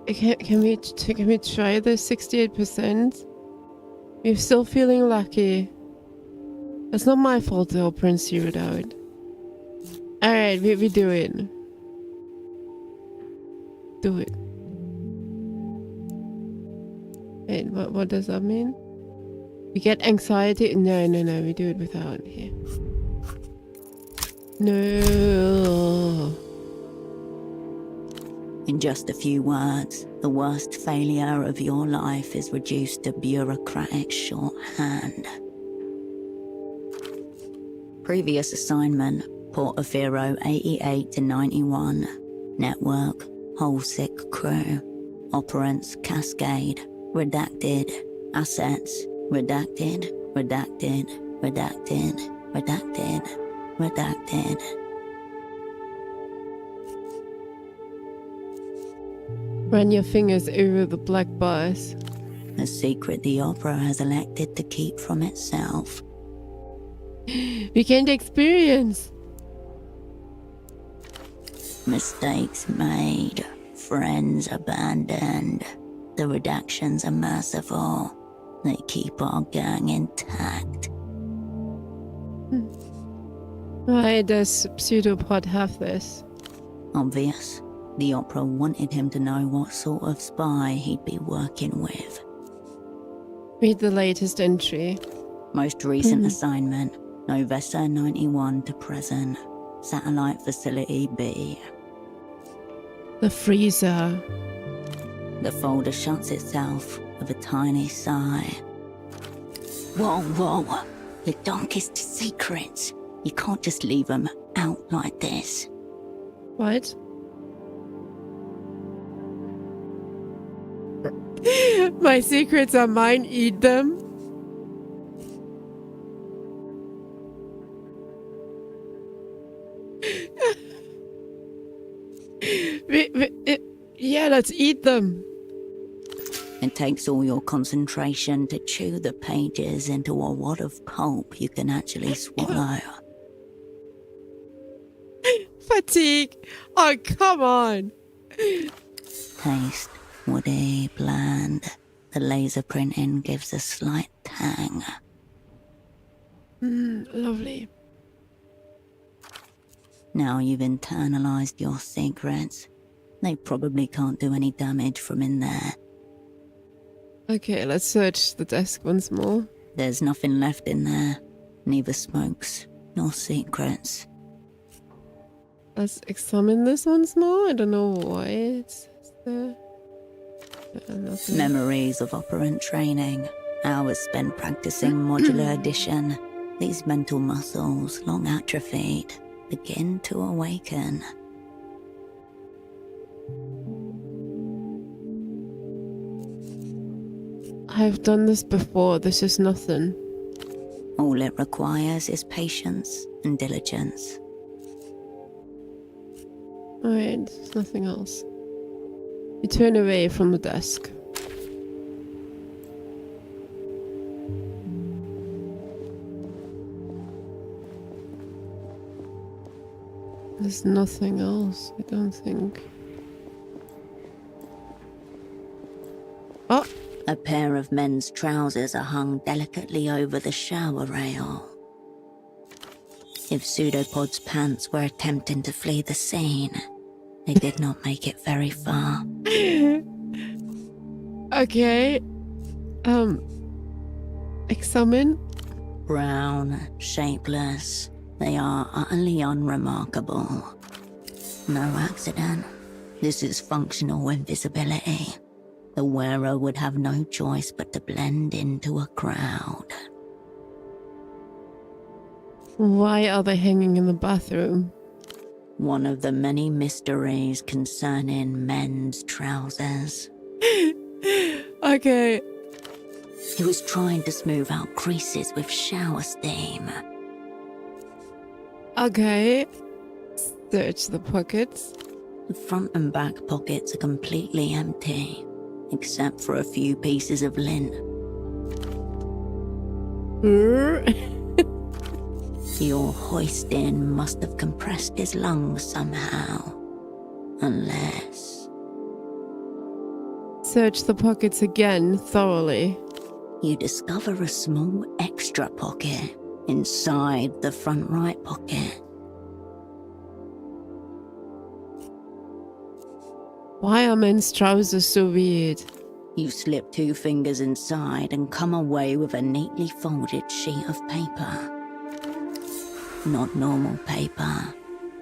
Can we try the 68%? We're still feeling lucky. It's not my fault the operand zeroed out. Alright, we do it. Do it. Wait, what does that mean? We get anxiety? No, we do it without here. No. In just a few words, the worst failure of your life is reduced to bureaucratic shorthand. Previous assignment, Portofino 88 to 91. Network, whole sick crew. Operants, Cascade. Redacted. Assets, redacted, redacted, redacted, redacted, redacted. Run your fingers over the black bars. A secret the opera has elected to keep from itself. We gained experience. Mistakes made, friends abandoned. The redactions are merciful. They keep our gang intact. Why does Pseudopod have this? Obvious. The opera wanted him to know what sort of spy he'd be working with. Read the latest entry. Most recent assignment, Novessa 91 to present. Satellite Facility B. The freezer. The folder shuts itself with a tiny sigh. Whoa, whoa. Your darkest secrets. You can't just leave them out like this. What? My secrets are mine, eat them. Yeah, let's eat them. It takes all your concentration to chew the pages into a wad of pulp you can actually swallow. Fatigue. Oh, come on. Taste woody, bland. The laser printing gives a slight tang. Lovely. Now you've internalized your secrets. They probably can't do any damage from in there. Okay, let's search the desk once more. There's nothing left in there. Neither smokes nor secrets. Let's examine this once more. I don't know why it's there. Nothing. Memories of operant training. Hours spent practicing modular addition. These mental muscles, long atrophied, begin to awaken. I've done this before. This is nothing. All it requires is patience and diligence. Alright, there's nothing else. You turn away from the desk. There's nothing else, I don't think. Oh! A pair of men's trousers are hung delicately over the shower rail. If Pseudopod's pants were attempting to flee the scene, they did not make it very far. Okay. Examine. Brown, shapeless, they are utterly unremarkable. No accident. This is functional invisibility. The wearer would have no choice but to blend into a crowd. Why are they hanging in the bathroom? One of the many mysteries concerning men's trousers. Okay. He was trying to smooth out creases with shower steam. Okay. Search the pockets. The front and back pockets are completely empty, except for a few pieces of lint. Your hoisting must have compressed his lungs somehow. Unless... Search the pockets again thoroughly. you discover a small extra pocket inside the front right pocket. Why are men's trousers so weird? You slip 2 fingers inside and come away with a neatly folded sheet of paper. Not normal paper.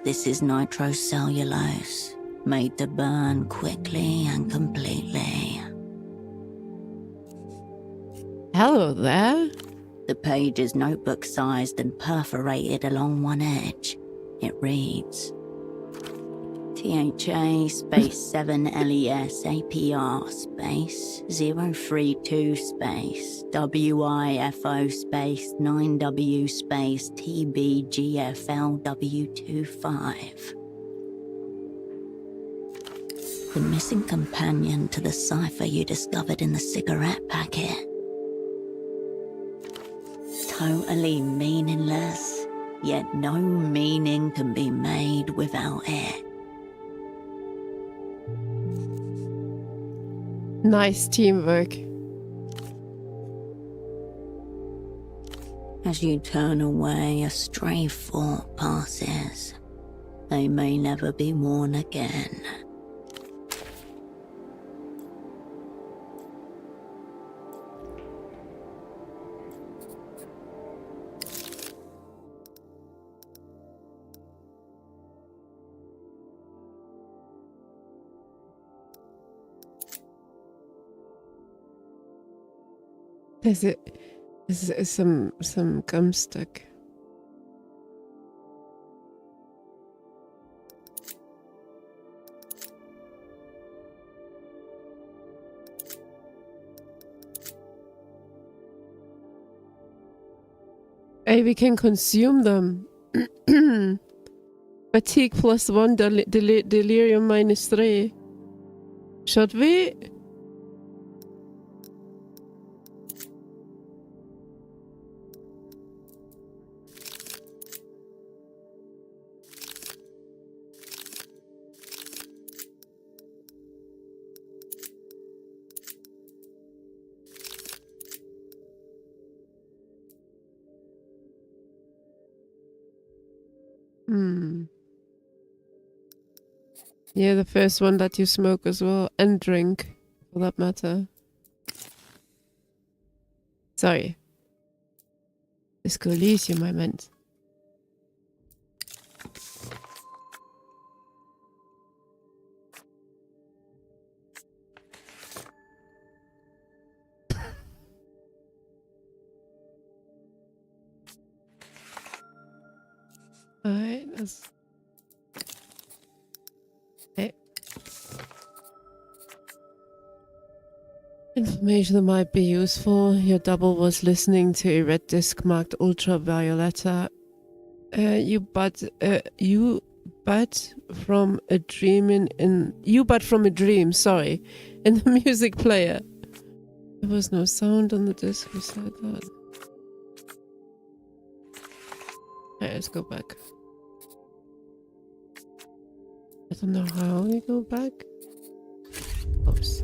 This is nitrocellulose, made to burn quickly and completely. Hello there. The page is notebook-sized and perforated along one edge. It reads, THA space 7 LES APR space 032 space WIFO space 9W space TBGFLW25. The missing companion to the cipher you discovered in the cigarette packet. Totally meaningless, yet no meaning can be made without it. Nice teamwork. As you turn away, a stray thought passes. They may never be worn again. There's some gum stuck. Hey, we can consume them. Fatigue +1, delirium -3. Should we? Yeah, the first one that you smoke as well, and drink, for that matter. Sorry. Discolesium, I meant. Alright, that's... Okay. Information that might be useful. Your double was listening to a red disc marked ultravioletta. You but from a dream, sorry, in the music player. There was no sound on the disc beside that. Alright, let's go back. I don't know how we go back. Oops.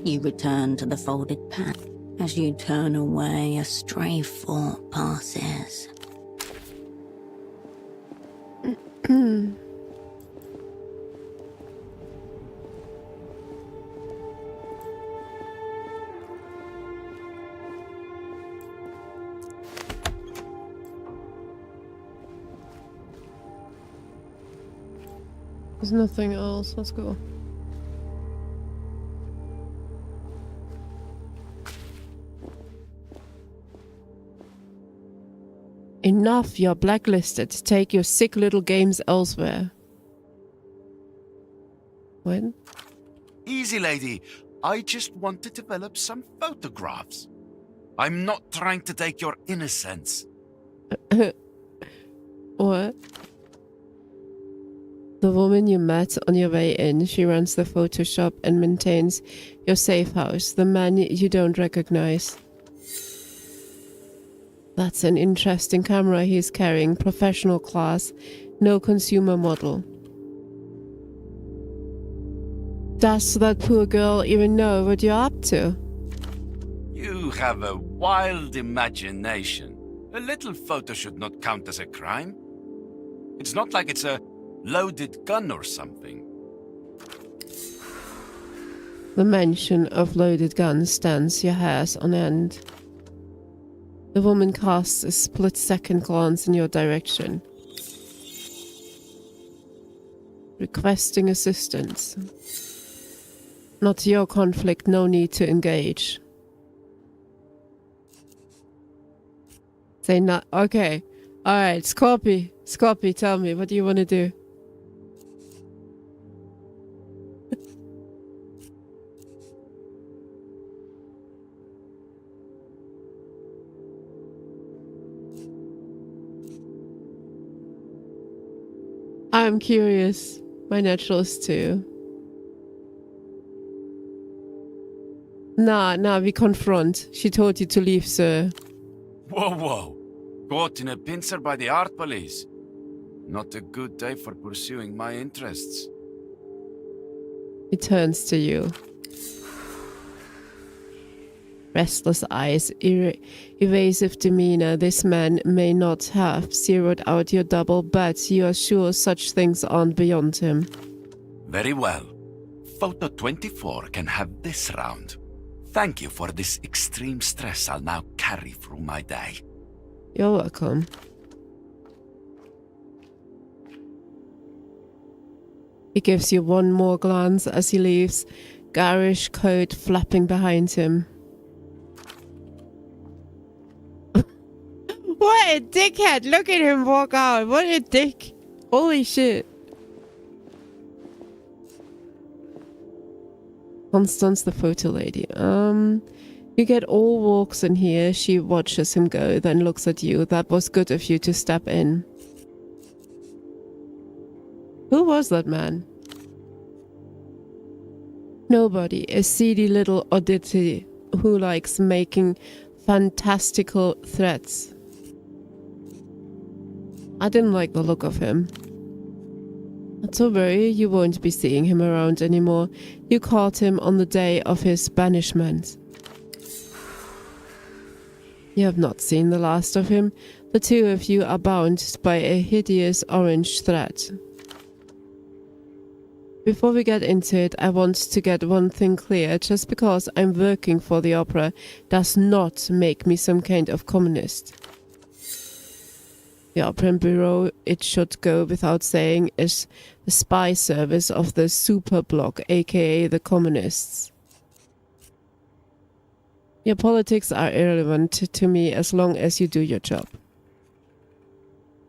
You return to the folded pack. As you turn away, a stray thought passes. There's nothing else. Let's go. Enough, you're blacklisted. Take your sick little games elsewhere. When? Easy, lady. I just want to develop some photographs. I'm not trying to take your innocence. What? The woman you met on your way in, she runs the photo shop and maintains your safe house. The man you don't recognize. That's an interesting camera he's carrying. Professional class. No consumer model. Does that poor girl even know what you're up to? You have a wild imagination. A little photo should not count as a crime. It's not like it's a loaded gun or something. The mention of loaded guns stands your hairs on end. The woman casts a split-second glance in your direction. Requesting assistance. Not your conflict, no need to engage. Say not. Okay. Alright, Scorpy. Scorpy, tell me, what do you want to do? I'm curious. My naturals too. Nah, we confront. She told you to leave, sir. Whoa. Caught in a pincer by the art police. Not a good day for pursuing my interests. He turns to you. Restless eyes, evasive demeanor. This man may not have zeroed out your double, but you are sure such things aren't beyond him. Very well. Photo 24 can have this round. Thank you for this extreme stress I'll now carry through my day. You're welcome. He gives you one more glance as he leaves, garish coat flapping behind him. What a dickhead! Look at him walk out. What a dick. Holy shit. Constance, the photo lady. You get all walks in here. She watches him go, then looks at you. That was good of you to step in. Who was that man? Nobody. A seedy little oddity who likes making fantastical threats. I didn't like the look of him. Not to worry, you won't be seeing him around anymore. You caught him on the day of his banishment. You have not seen the last of him. The two of you are bound by a hideous orange thread. Before we get into it, I want to get one thing clear. Just because I'm working for the opera does not make me some kind of communist. The Opera Bureau, it should go without saying, is the spy service of the super bloc, aka the communists. Your politics are irrelevant to me as long as you do your job.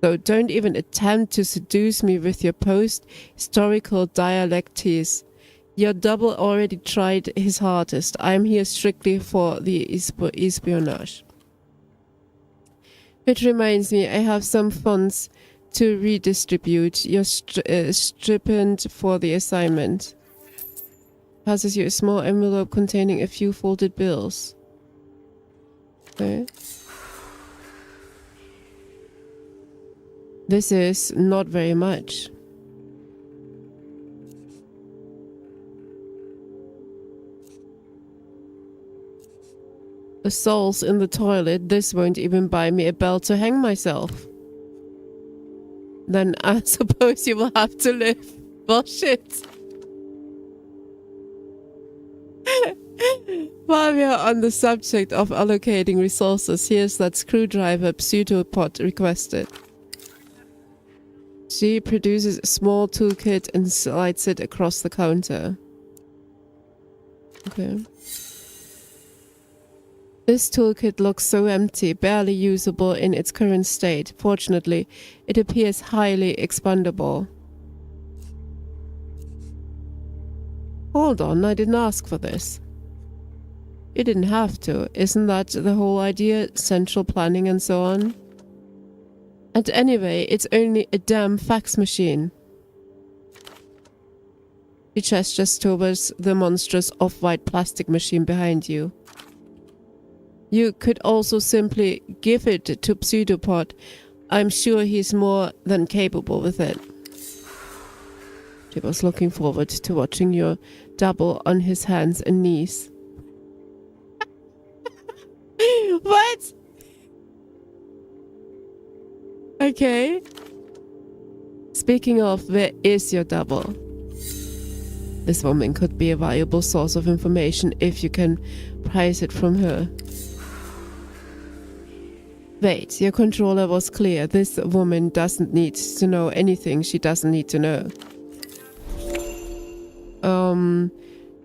So don't even attempt to seduce me with your post-historical dialectes. Your double already tried his hardest. I'm here strictly for the espionage. Which reminds me, I have some funds to redistribute. Your stipend for the assignment. Passes you a small envelope containing a few folded bills. Okay. This is not very much. The souls in the toilet, this won't even buy me a belt to hang myself. Then I suppose you will have to live. Bullshit. While we are on the subject of allocating resources, here's that screwdriver pseudopod requested. She produces a small toolkit and slides it across the counter. Okay. This toolkit looks so empty, barely usable in its current state. Fortunately, it appears highly expandable. Hold on, I didn't ask for this. You didn't have to. Isn't that the whole idea? Central planning and so on? And anyway, it's only a damn fax machine. He gestures towards the monstrous off-white plastic machine behind you. You could also simply give it to Pseudopod. I'm sure he's more than capable with it. He was looking forward to watching your double on his hands and knees. What? Okay. Speaking of, where is your double? This woman could be a valuable source of information if you can prise it from her. Wait, your controller was clear. This woman doesn't need to know anything she doesn't need to know.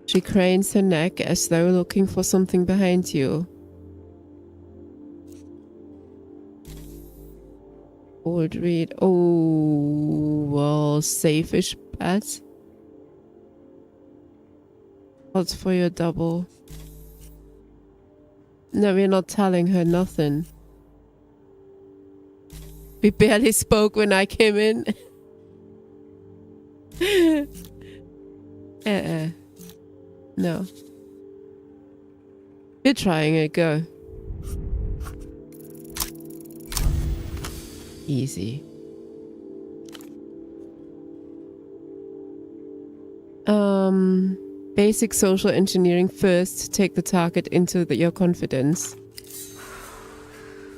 She cranes her neck as though looking for something behind you. Would read. Oh, well, safe-ish bet. What's for your double? No, we're not telling her nothing. We barely spoke when I came in. No. You're trying it, go. Easy. Basic social engineering first. Take the target into your confidence.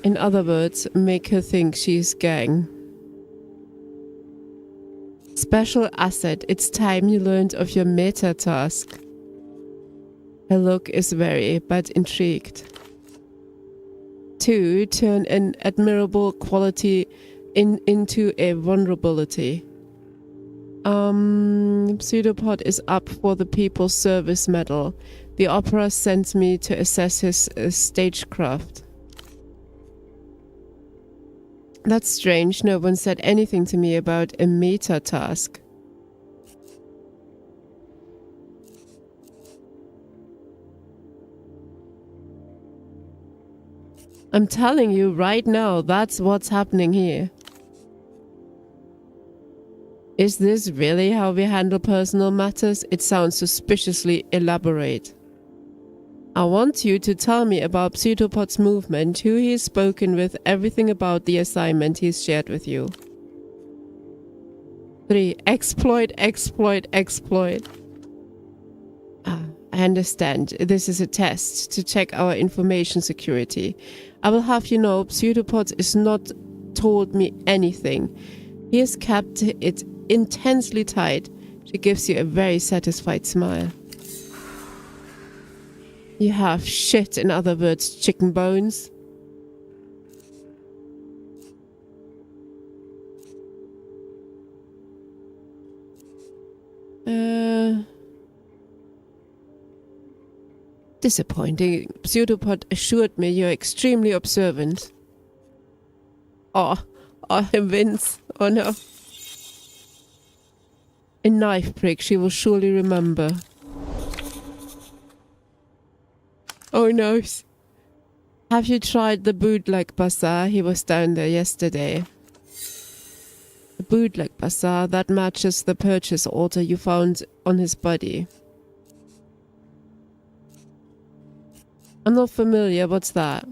In other words, make her think she's gang. Special asset. It's time you learned of your meta task. Her look is wary but intrigued. 2. Turn an admirable quality into a vulnerability. Pseudopod is up for the People's Service Medal. The opera sent me to assess his stagecraft. That's strange. No one said anything to me about a meta task. I'm telling you right now, that's what's happening here. Is this really how we handle personal matters? It sounds suspiciously elaborate. I want you to tell me about Pseudopod's movement, who he's spoken with, everything about the assignment he's shared with you. 3. Exploit, exploit, exploit. I understand. This is a test to check our information security. I will have you know, Pseudopod is not told me anything. He has kept it intensely tight. She gives you a very satisfied smile. You have shit, in other words, chicken bones. Disappointing. Pseudopod assured me you're extremely observant. Oh, Vince. Oh no. A knife prick she will surely remember. Oh no. Have you tried the bootleg bazaar? He was down there yesterday. The bootleg bazaar, that matches the purchase order you found on his body. I'm not familiar, what's that?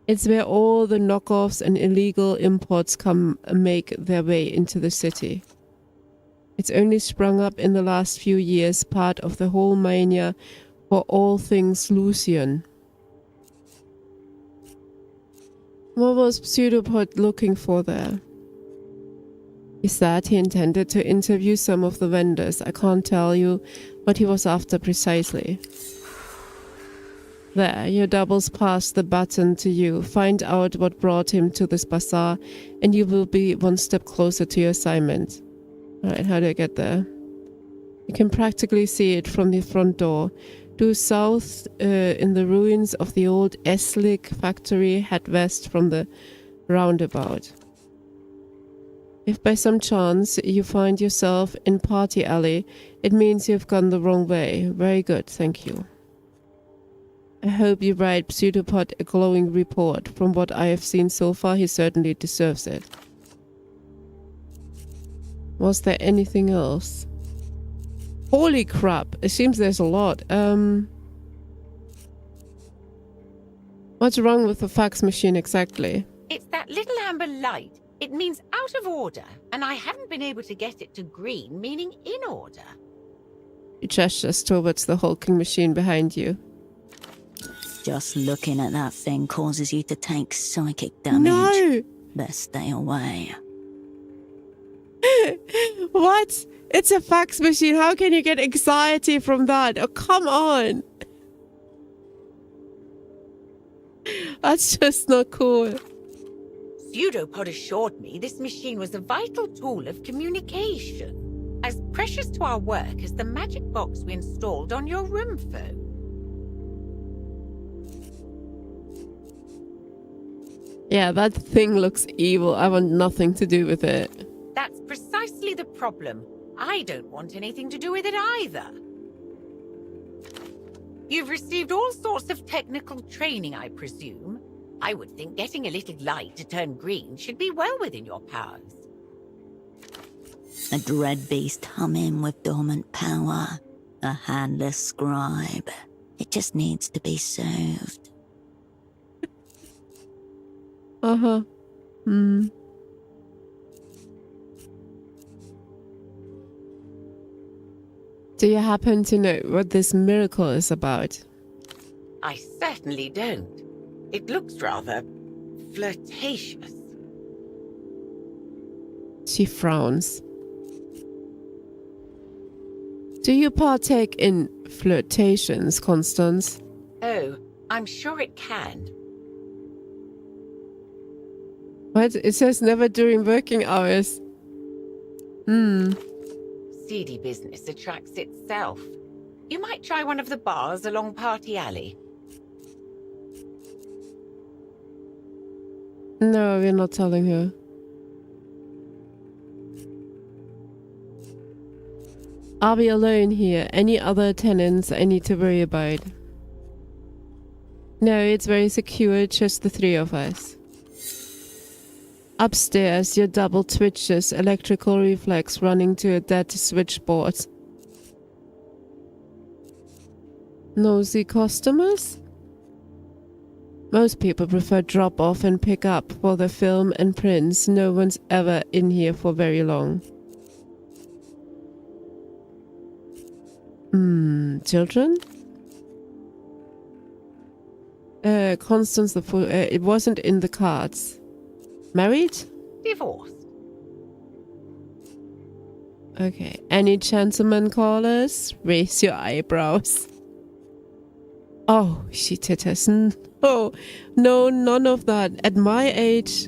It's where all the knockoffs and illegal imports come and make their way into the city. It's only sprung up in the last few years, part of the whole mania for all things Lucian. What was Pseudopod looking for there? He said he intended to interview some of the vendors. I can't tell you what he was after precisely. There, your doubles pass the baton to you. Find out what brought him to this bazaar, and you will be one step closer to your assignment. Alright, how do I get there? You can practically see it from the front door. Due south in the ruins of the old Eslik factory, head west from the roundabout. If by some chance you find yourself in Party Alley, it means you've gone the wrong way. Very good, thank you. I hope you write Pseudopod a glowing report. From what I have seen so far, he certainly deserves it. Was there anything else? Holy crap, it seems there's a lot. What's wrong with the fax machine exactly? It's that little amber light. It means out of order, and I haven't been able to get it to green, meaning in order. He gestures towards the hulking machine behind you. Just looking at that thing causes you to take psychic damage. No! Best stay away. What? It's a fax machine. How can you get anxiety from that? Oh, come on. That's just not cool. Pseudopod assured me this machine was a vital tool of communication, as precious to our work as the magic box we installed on your room phone. Yeah, that thing looks evil. I want nothing to do with it. That's precisely the problem. I don't want anything to do with it either. You've received all sorts of technical training, I presume. I would think getting a little light to turn green should be well within your powers. A dread beast humming with dormant power. A handless scribe. It just needs to be soothed. Uh-huh. Do you happen to know what this miracle is about? I certainly don't. It looks rather flirtatious. She frowns. Do you partake in flirtations, Constance? Oh, I'm sure it can. What? It says never during working hours. Seedy business attracts itself. You might try one of the bars along Party Alley. No, we're not telling her. Are we alone here? Any other tenants I need to worry about? No, it's very secure, just the three of us. Upstairs, your double twitches, electrical reflex running to a dead switchboard. Nosy customers? Most people prefer drop off and pick up for the film and prints. No one's ever in here for very long. Children? Constance the Fool, it wasn't in the cards. Married? Divorced. Okay. Any gentleman callers? Raise your eyebrows. Oh, she titters. No, none of that. At my age.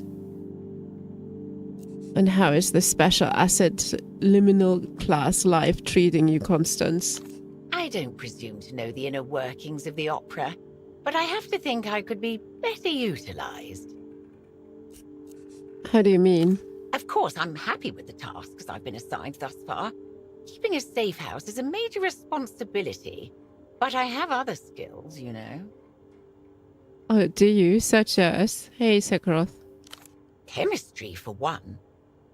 And how is the special asset liminal class life treating you, Constance? I don't presume to know the inner workings of the opera, but I have to think I could be better utilized. How do you mean? Of course, I'm happy with the tasks I've been assigned thus far. Keeping a safe house is a major responsibility, but I have other skills, you know. Oh, do you? Such as? Hey, Sekroth. Chemistry, for one.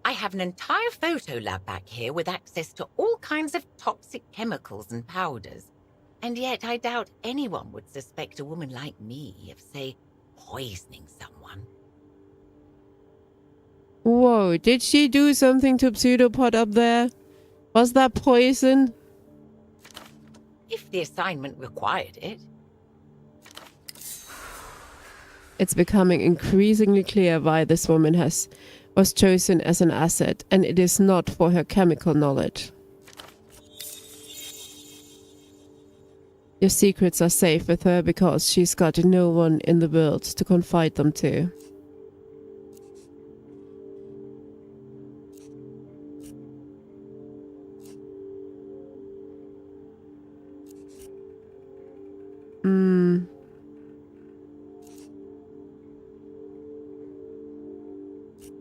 I have an entire photo lab back here with access to all kinds of toxic chemicals and powders. And yet I doubt anyone would suspect a woman like me of, say, poisoning someone. Whoa, did she do something to Pseudopod up there? Was that poison? If the assignment required it. It's becoming increasingly clear why this woman was chosen as an asset, and it is not for her chemical knowledge. Your secrets are safe with her because she's got no one in the world to confide them to.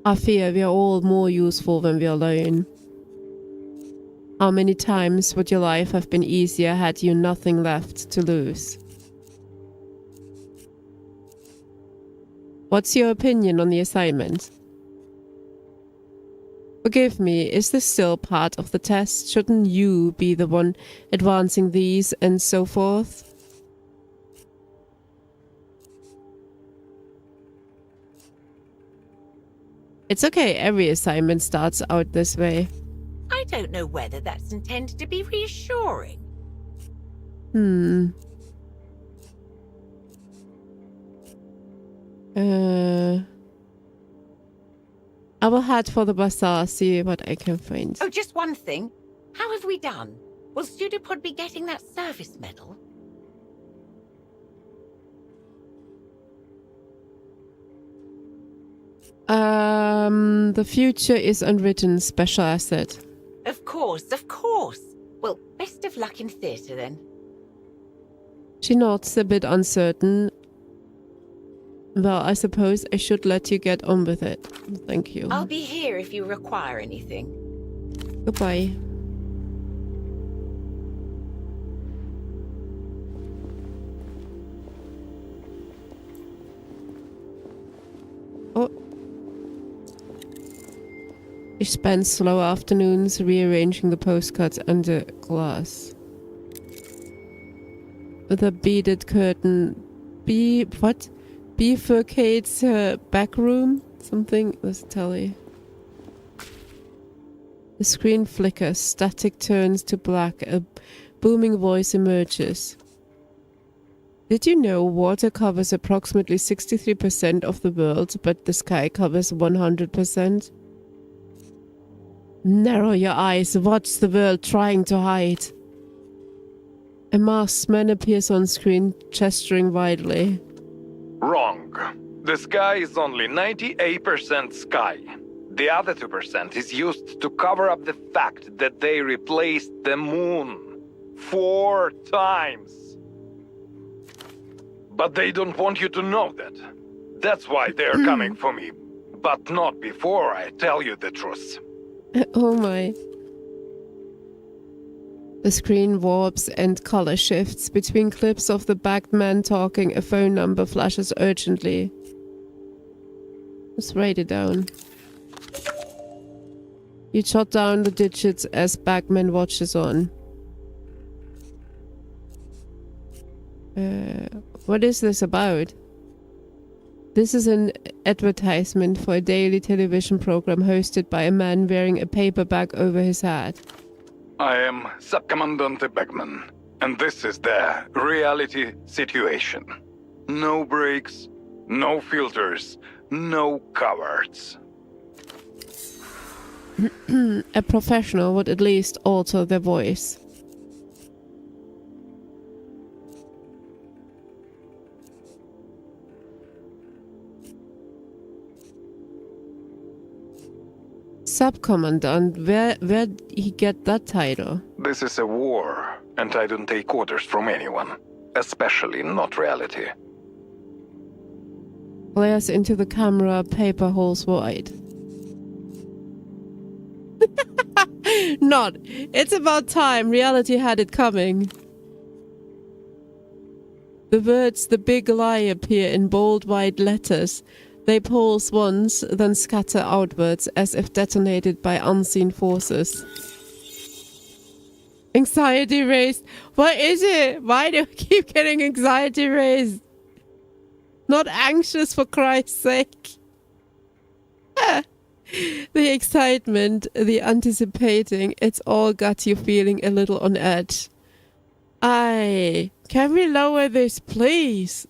I fear we are all more useful when we are alone. How many times would your life have been easier had you nothing left to lose? What's your opinion on the assignment? Forgive me, is this still part of the test? Shouldn't you be the one advancing these and so forth? It's okay, every assignment starts out this way. I don't know whether that's intended to be reassuring. I will head for the bazaar, see what I can find. Oh, just one thing. How have we done? Will Pseudopod be getting that service medal? The future is unwritten, special asset. Of course, of course. Well, best of luck in theatre then. She nods, a bit uncertain. Well, I suppose I should let you get on with it. Thank you. I'll be here if you require anything. Goodbye. Oh. She spends slow afternoons rearranging the postcards under glass. With a beaded curtain bifurcates her back room? Something? Let's tell you. The screen flickers, static turns to black, a booming voice emerges. Did you know water covers approximately 63% of the world, but the sky covers 100%? Narrow your eyes, watch the world trying to hide. A masked man appears on screen, gesturing wildly. Wrong. The sky is only 98% sky. The other 2% is used to cover up the fact that they replaced the moon 4 times. But they don't want you to know that. That's why they're coming for me. But not before I tell you the truth. Oh my. The screen warps and color shifts. Between clips of the backed man talking, a phone number flashes urgently. Let's write it down. You jot down the digits as Bagman watches on. What is this about? This is an advertisement for a daily television program hosted by a man wearing a paper bag over his head. I am Subcommandante Beckman, and this is the reality situation. No breaks, no filters, no cowards. A professional would at least alter their voice. Subcommandant, where'd he get that title? This is a war, and I don't take orders from anyone, especially not reality. Glares into the camera, paper holes wide. Not. It's about time. Reality had it coming. The words "the big lie" appear in bold white letters. They pulse once, then scatter outwards as if detonated by unseen forces. Anxiety raised. What is it? Why do I keep getting anxiety raised? Not anxious, for Christ's sake. The excitement, the anticipating, it's all got you feeling a little on edge. Can we lower this, please?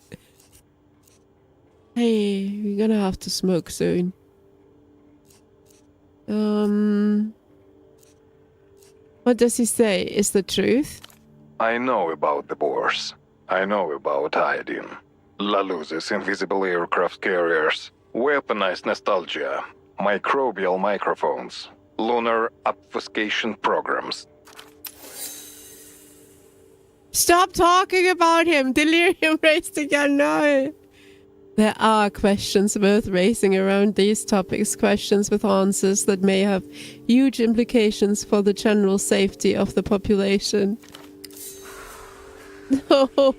Hey, we're gonna have to smoke soon. What does he say? Is the truth? I know about the Boers. I know about iodine. La Luz's invisible aircraft carriers. Weaponized nostalgia. Microbial microphones. Lunar obfuscation programs. Stop talking about him! Delirium raised again, no! There are questions worth raising around these topics, questions with answers that may have huge implications for the general safety of the population. No.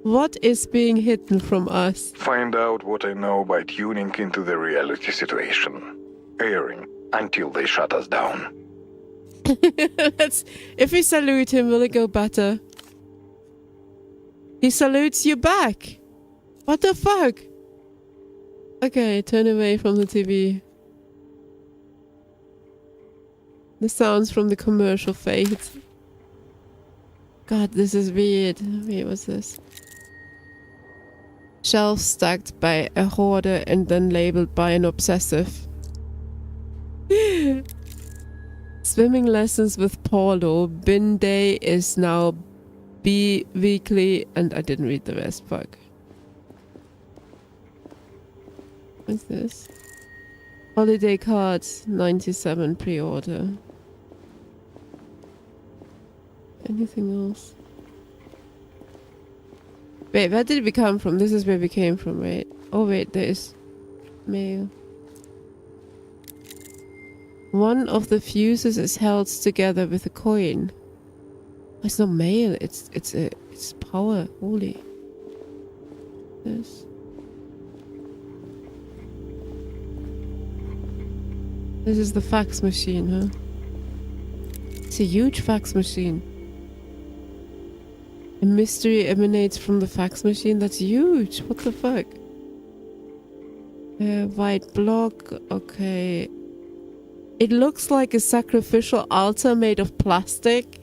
What is being hidden from us? Find out what I know by tuning into the reality situation. Airing until they shut us down. If we salute him, will it go better? He salutes you back. What the fuck? Okay, turn away from the TV. The sounds from the commercial fade. God, this is weird. Wait, what's this? Shelves stacked by a hoarder and then labeled by an obsessive. Swimming lessons with Paulo. Bin day is now bi-weekly, and I didn't read the rest. Fuck. What's this? Holiday cards, 97 pre-order. Anything else? Wait, where did we come from? This is where we came from, right? Oh wait, there is mail. One of the fuses is held together with a coin. It's not mail, it's power. Holy. This is the fax machine, huh? It's a huge fax machine. A mystery emanates from the fax machine. That's huge. What the fuck? White block. Okay. It looks like a sacrificial altar made of plastic.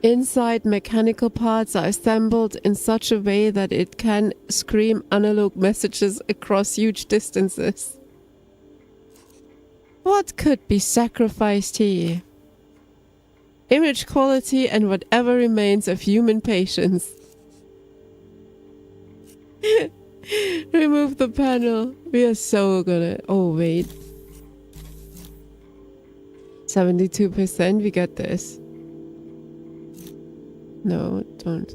Inside, mechanical parts are assembled in such a way that it can scream analog messages across huge distances. What could be sacrificed here? Image quality and whatever remains of human patience. Remove the panel. We are so gonna. Oh, wait. 72%. We got this. No, don't.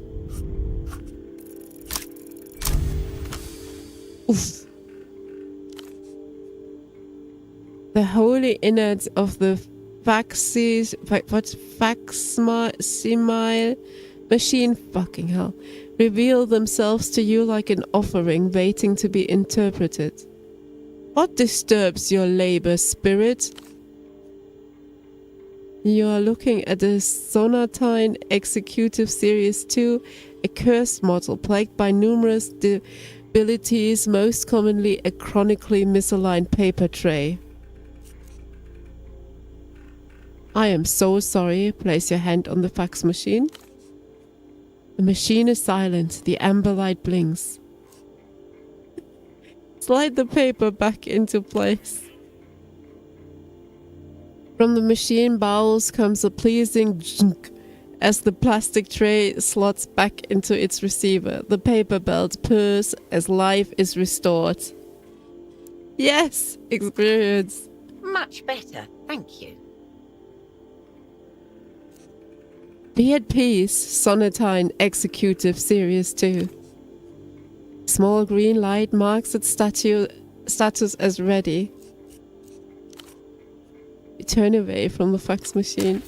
Oof. The holy innards of the facsimile machine, fucking hell, reveal themselves to you like an offering waiting to be interpreted. What disturbs your labor, spirit? You are looking at a Sonatine Executive Series 2, a cursed model plagued by numerous debilities, most commonly a chronically misaligned paper tray. I am so sorry. Place your hand on the fax machine. The machine is silent. The amber light blinks. Slide the paper back into place. From the machine bowels comes a pleasing junk as the plastic tray slots back into its receiver. The paper belt purrs as life is restored. Yes! Experience! Much better, thank you. Be at peace, Sonatine Executive Series 2. Small green light marks its status as ready. You turn away from the fax machine.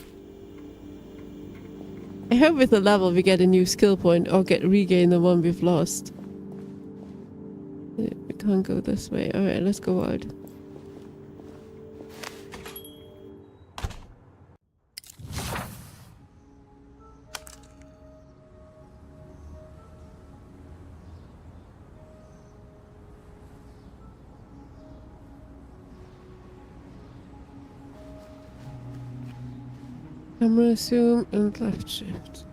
I hope with the level we get a new skill point or regain the one we've lost. We can't go this way. Alright, let's go out. Camera zoom and left shift.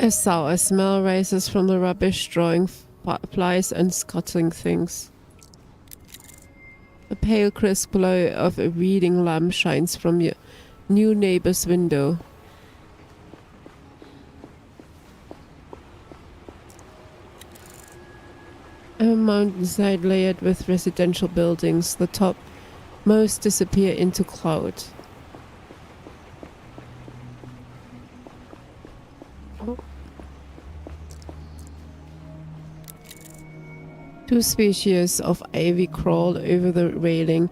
A sour smell rises from the rubbish, drawing flies and scuttling things. A pale crisp glow of a reading lamp shines from your new neighbor's window. A mountainside layered with residential buildings, the top most disappear into cloud. Two species of ivy crawl over the railing.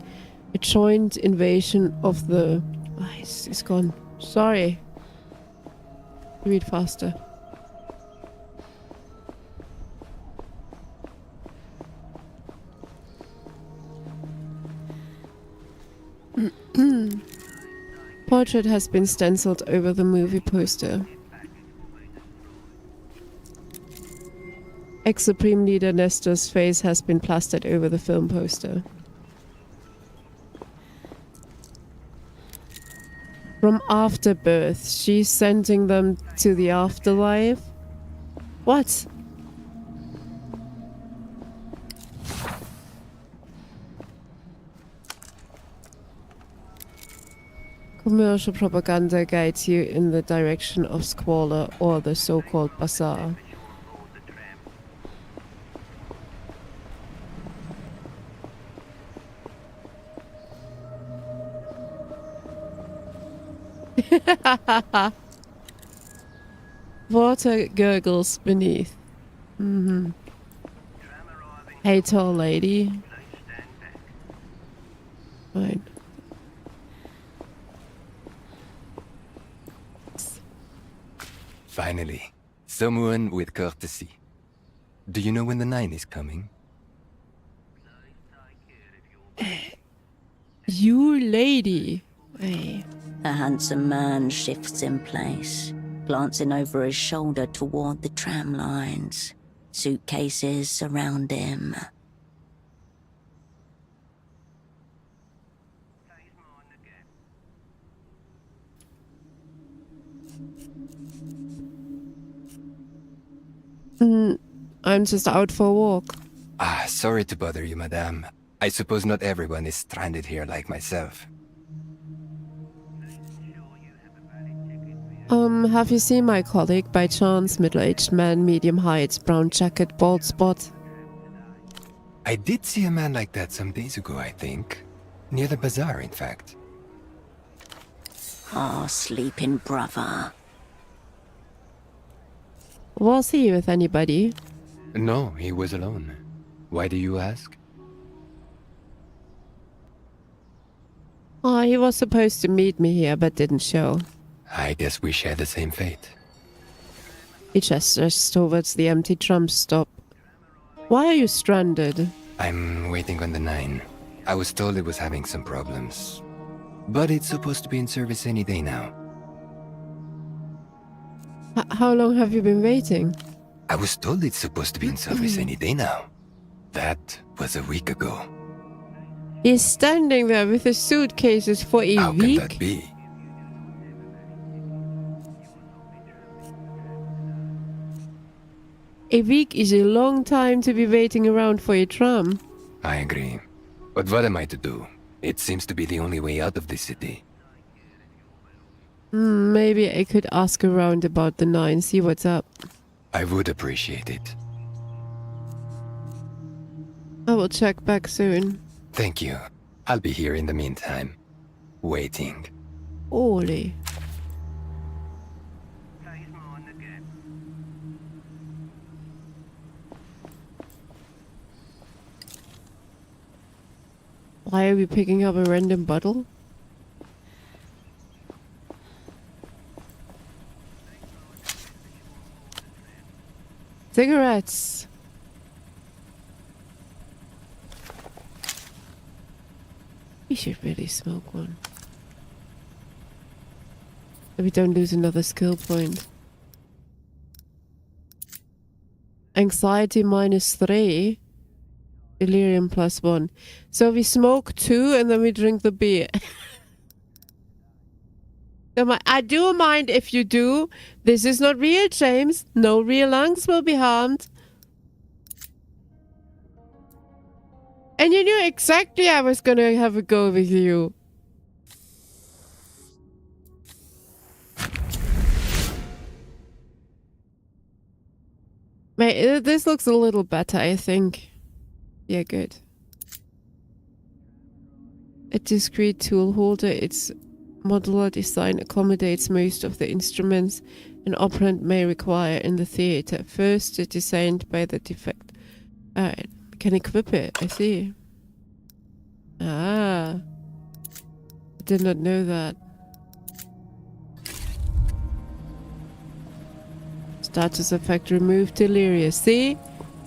A joint invasion of the... Oh, it's gone. Sorry. Read faster. Portrait has been stenciled over the movie poster. Ex-Supreme Leader Nestor's face has been plastered over the film poster. From Afterbirth, she's sending them to the afterlife? What? Commercial propaganda guides you in the direction of squalor or the so-called bazaar. Water gurgles beneath. Hey, tall lady. Fine. Finally, someone with courtesy. Do you know when the 9 is coming? You lady. Hey. A handsome man shifts in place, glancing over his shoulder toward the tram lines. Suitcases surround him. I'm just out for a walk. Ah, sorry to bother you, madame. I suppose not everyone is stranded here like myself. Have you seen my colleague by chance? Middle-aged man, medium height, brown jacket, bald spot. I did see a man like that some days ago, I think. Near the bazaar, in fact. Oh, sleeping brother. Was he with anybody? No, he was alone. Why do you ask? Oh, he was supposed to meet me here, but didn't show. I guess we share the same fate. He gestures towards the empty tram stop. Why are you stranded? I'm waiting on the 9. I was told it was having some problems. But it's supposed to be in service any day now. How long have you been waiting? I was told it's supposed to be in service any day now. That was a week ago. He's standing there with his suitcases for a How week? can that be? A week is a long time to be waiting around for a tram. I agree. But what am I to do? It seems to be the only way out of this city. Maybe I could ask around about the 9, see what's up. I would appreciate it. I will check back soon. Thank you. I'll be here in the meantime. Waiting. Holy. Why are we picking up a random bottle? Cigarettes. We should really smoke one. So we don't lose another skill point. Anxiety -3. Delirium +1. So we smoke 2 and then we drink the beer. I do mind if you do. This is not real, James. No real lungs will be harmed. And you knew exactly I was gonna have a go with you. Mate, this looks a little better, I think. Yeah, good. A discrete tool holder. Its modular design accommodates most of the instruments an operand may require in the theater. First, it's designed by the defect. Alright, can equip it. I see. Ah. I did not know that. Status effect removed delirious. See?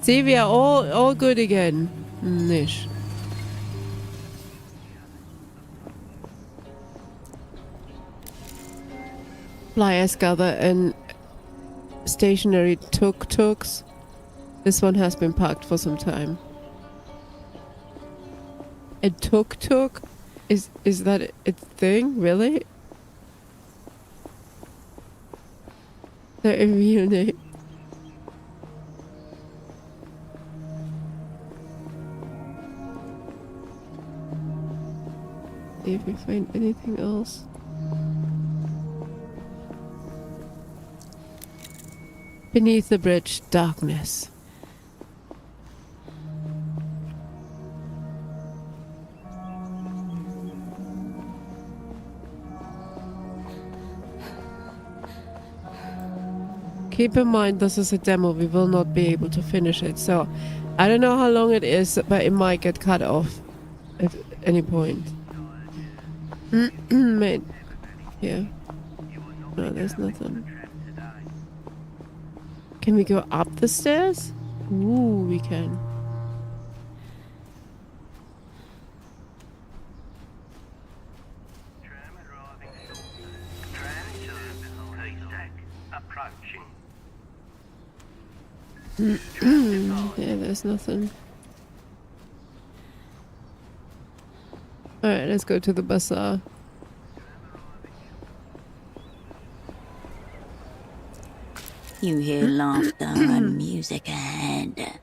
See, we are all good again. Nish. Flyers gather and stationary tuk-tuks. This one has been parked for some time. A tuk-tuk? Is that a thing? Really? Their real name. See if we find anything else. Beneath the bridge, darkness. Keep in mind this is a demo, we will not be able to finish it, so I don't know how long it is, but it might get cut off at any point. Mate. Yeah. No, there's nothing. Can we go up the stairs? Ooh, we can. Yeah, there's nothing. Alright, let's go to the bazaar. You hear laughter and music ahead.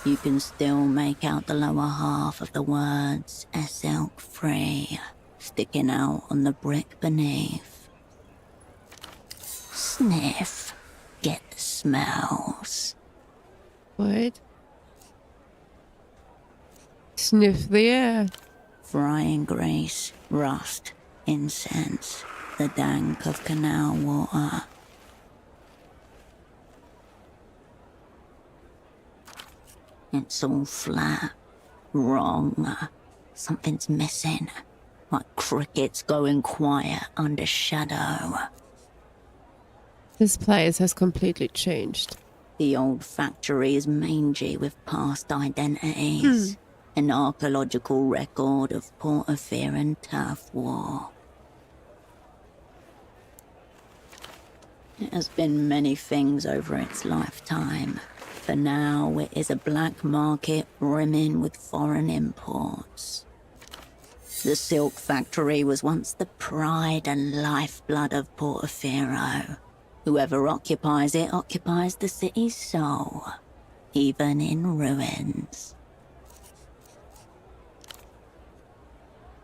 You can still make out the lower half of the words "Silk Free" sticking out on the brick beneath. Sniff. Get the smells. What? Sniff the air. Frying grease, rust, incense, the dank of canal water. It's all flat, wrong. Something's missing, like crickets going quiet under shadow. This place has completely changed. The old factory is mangy with past identities. An archaeological record of Portofear turf war. It has been many things over its lifetime. For now, it is a black market brimming with foreign imports. The silk factory was once the pride and lifeblood of Portofear. Whoever occupies it occupies the city's soul, even in ruins.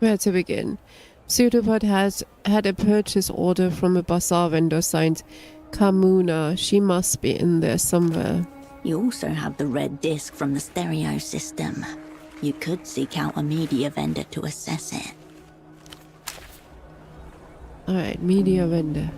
Where to begin? Pseudopod has had a purchase order from a bazaar vendor signed Kamuna. She must be in there somewhere. You also have the red disc from the stereo system. You could seek out a media vendor to assess it. Alright, media vendor.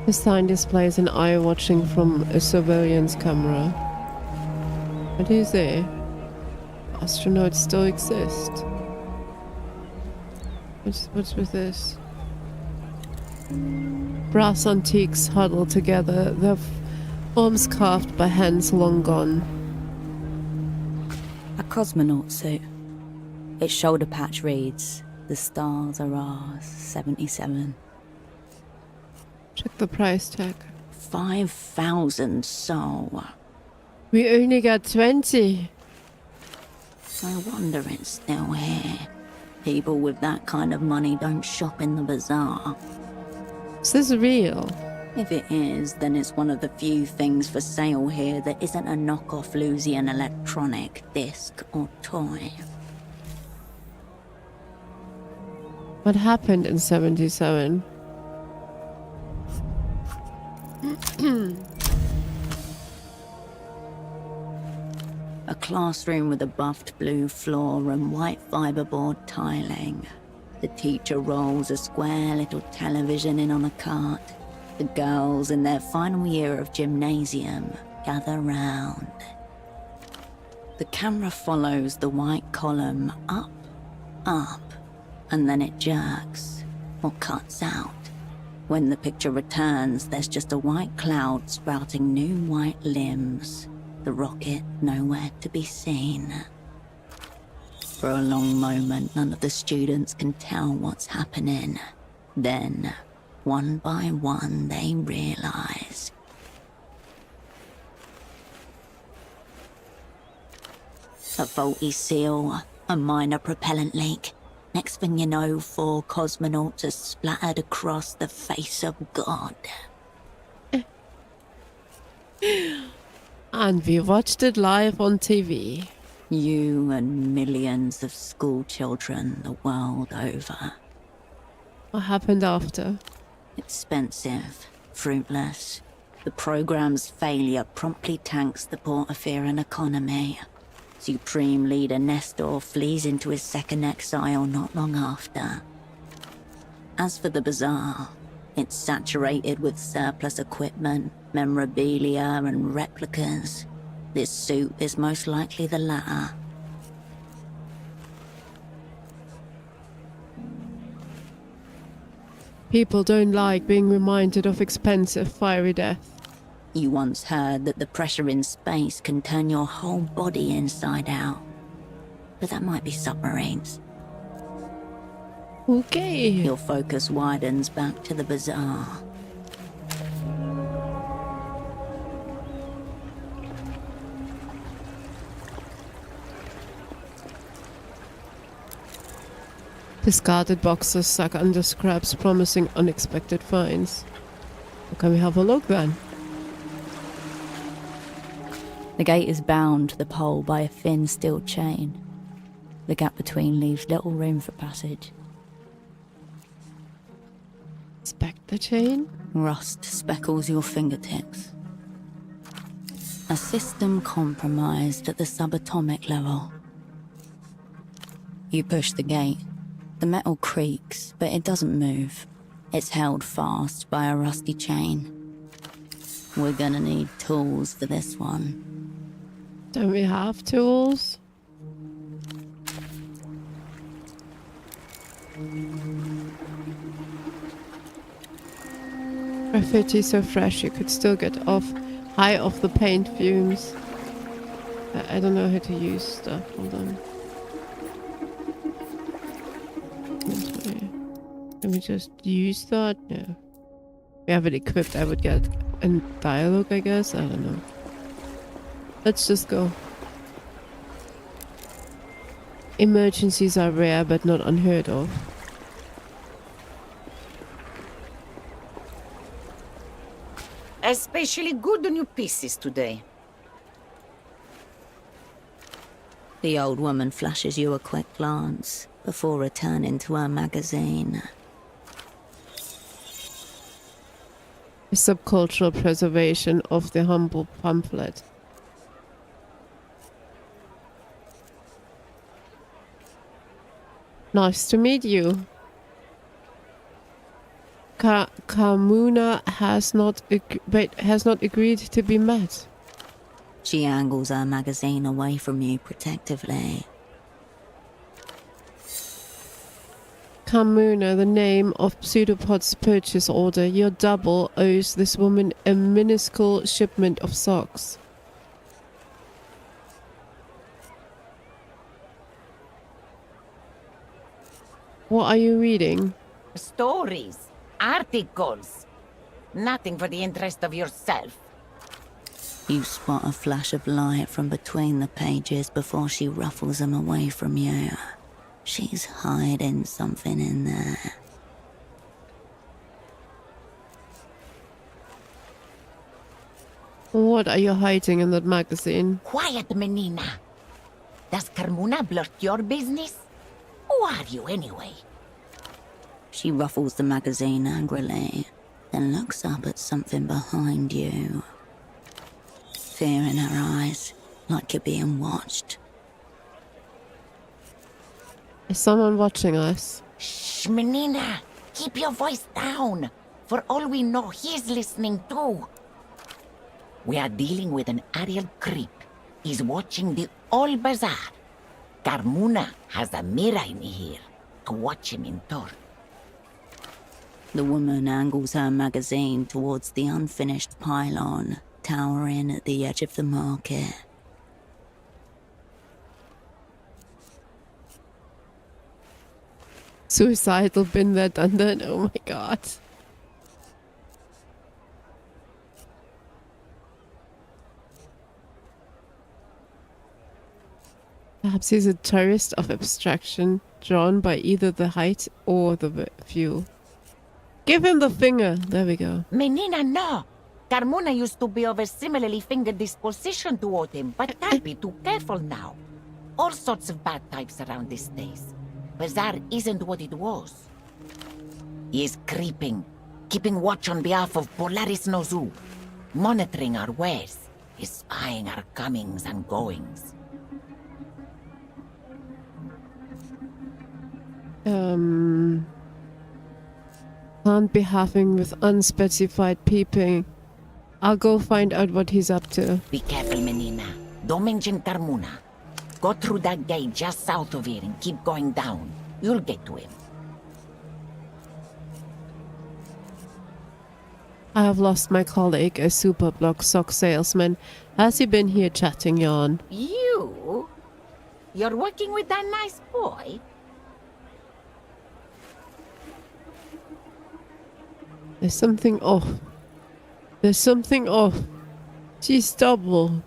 The sign displays an eye watching from a surveillance camera. What is it? Astronauts still exist. What's with this? Brass antiques huddled together, their forms carved by hands long gone. A cosmonaut suit. Its shoulder patch reads, "The stars are ours, 77. Check the price tag. 5,000 sol. We only got 20. I wonder it's still here. People with that kind of money don't shop in the bazaar. Is this real? If it is, then it's one of the few things for sale here that isn't a knockoff Lusian electronic, disc, or toy. What happened in 77? A classroom with a buffed blue floor and white fiberboard tiling. The teacher rolls a square little television in on a cart. The girls in their final year of gymnasium gather round. The camera follows the white column up, and then it jerks or cuts out. When the picture returns, there's just a white cloud sprouting new white limbs. The rocket nowhere to be seen. For a long moment, none of the students can tell what's happening. Then, one by one, they realize. A faulty seal, a minor propellant leak. Next thing you know, 4 cosmonauts are splattered across the face of God. And we watched it live on TV. You and millions of school children the world over. What happened after? Expensive, fruitless. The program's failure promptly tanks the Portofear economy. Supreme Leader Nestor flees into his second exile not long after. As for the bazaar, it's saturated with surplus equipment, memorabilia, and replicas. This suit is most likely the latter. People don't like being reminded of expensive, fiery death. You once heard that the pressure in space can turn your whole body inside out. But that might be submarines. Okay. Your focus widens back to the bazaar. Discarded boxes suck under scraps, promising unexpected finds. Well, can we have a look then? The gate is bound to the pole by a thin steel chain. The gap between leaves little room for passage. Inspect the chain. Rust speckles your fingertips. A system compromised at the subatomic level. You push the gate. The metal creaks, but it doesn't move. It's held fast by a rusty chain. We're gonna need tools for this one. Don't we have tools? Graffiti so fresh you could still get high off the paint fumes. I don't know how to use stuff. Hold on. Can we just use that? No. We have it equipped. I would get in dialogue, I guess. I don't know. Let's just go. Emergencies are rare but not unheard of. Especially good new pieces today. The old woman flashes you a quick glance before returning to her magazine. The subcultural preservation of the humble pamphlet. Nice to meet you. Kamuna has not agreed to be met. She angles her magazine away from you protectively. Kamuna, the name of Pseudopod's purchase order. Your double owes this woman a minuscule shipment of socks. What are you reading? Stories, articles. Nothing for the interest of yourself. You spot a flash of light from between the pages before she ruffles them away from you. She's hiding something in there. What are you hiding in that magazine? Quiet, Menina. Does Carmuna blurt your business? Who are you, anyway? She ruffles the magazine angrily, then looks up at something behind you. Fear in her eyes, like you're being watched. Is someone watching us? Shh, Menina. Keep your voice down. For all we know, he's listening too. We are dealing with an Ariel creep. He's watching the all bazaar. Carmuna has a Miraini here to watch him in turn. The woman angles her magazine towards the unfinished pylon, towering at the edge of the market. Suicidal, been there, done that. Oh my god. Perhaps he's a tourist of abstraction, drawn by either the height or the view. Give him the finger. There we go. Menina, no. Carmuna used to be of a similarly fingered disposition toward him, but can't be too careful now. All sorts of bad types around these days. Bazaar isn't what it was. He is creeping, keeping watch on behalf of Polaris Nozu, monitoring our wares, spying our comings and goings. Can't be having with unspecified peeping. I'll go find out what he's up to. Be careful, Menina. Don't mention Carmuna. Go through that gate just south of here and keep going down. You'll get to him. I have lost my colleague, a superblock sock salesman. Has he been here chatting yarn? You? You're working with that nice boy? There's something off. There's something off. She's double.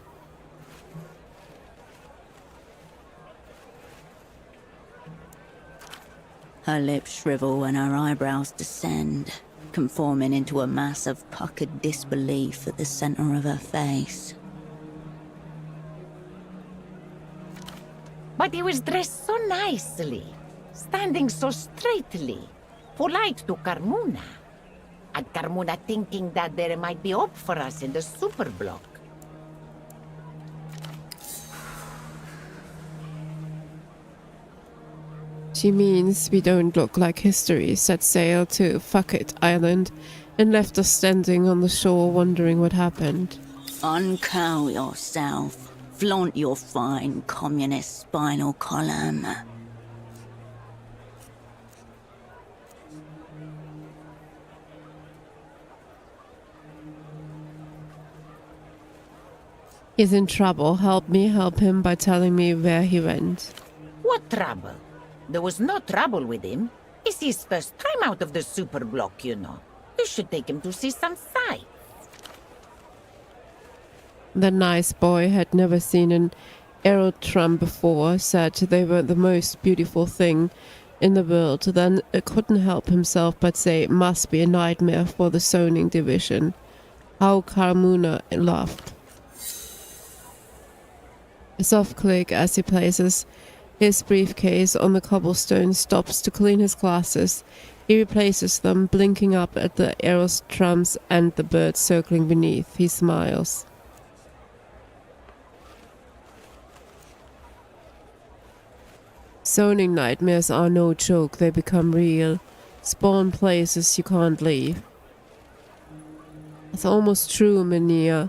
Her lips shrivel and her eyebrows descend, conforming into a mass of puckered disbelief at the center of her face. But he was dressed so nicely, standing so straightly, polite to Carmuna. And Carmuna thinking that there might be hope for us in the superblock. She means we don't look like history set sail to Fuck It Island and left us standing on the shore wondering what happened. Uncurl yourself. Flaunt your fine communist spinal column. He's in trouble. Help me help him by telling me where he went. What trouble? There was no trouble with him. It's his first time out of the superblock, you know. You should take him to see some sights. The nice boy had never seen an aerodrome before, said they were the most beautiful thing in the world, then couldn't help himself but say it must be a nightmare for the zoning division. How Carmuna laughed. A soft click as he places his briefcase on the cobblestone, stops to clean his glasses. He replaces them, blinking up at the aerodromes and the birds circling beneath. He smiles. Zoning nightmares are no joke, they become real. Spawn places you can't leave. It's almost true, Menina,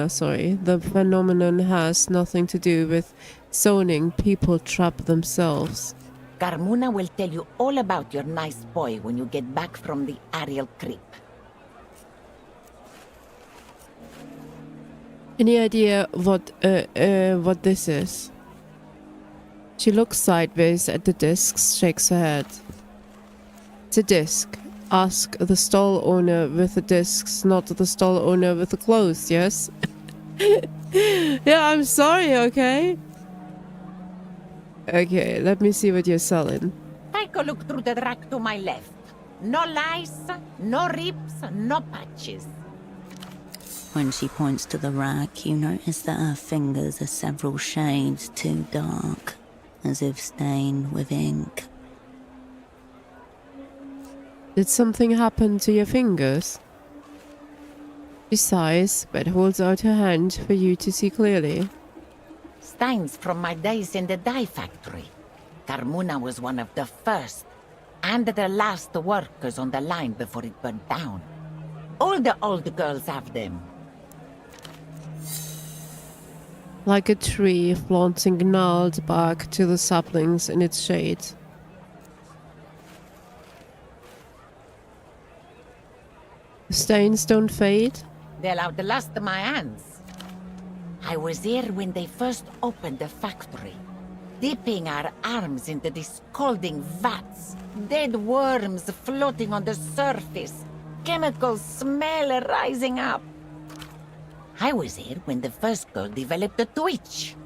sorry. The phenomenon has nothing to do with zoning. People trap themselves. Carmuna will tell you all about your nice boy when you get back from the Ariel Creep. Any idea what this is? She looks sideways at the discs, shakes her head. It's a disc. Ask the stall owner with the discs, not the stall owner with the clothes, yes? Yeah, I'm sorry, okay? Okay, let me see what you're selling. Take a look through the rack to my left. No lice, no rips, no patches. When she points to the rack, you notice that her fingers are several shades too dark, as if stained with ink. Did something happen to your fingers? She sighs, but holds out her hand for you to see clearly. Stains from my days in the dye factory. Carmuna was one of the first and the last workers on the line before it burned down. All the old girls have them. Like a tree flaunting gnarled bark to the saplings in its shade. The stains don't fade? They'll outlast my hands. I was here when they first opened the factory, dipping our arms into the scalding vats, dead worms floating on the surface, chemical smell rising up. I was here when the first girl developed a twitch.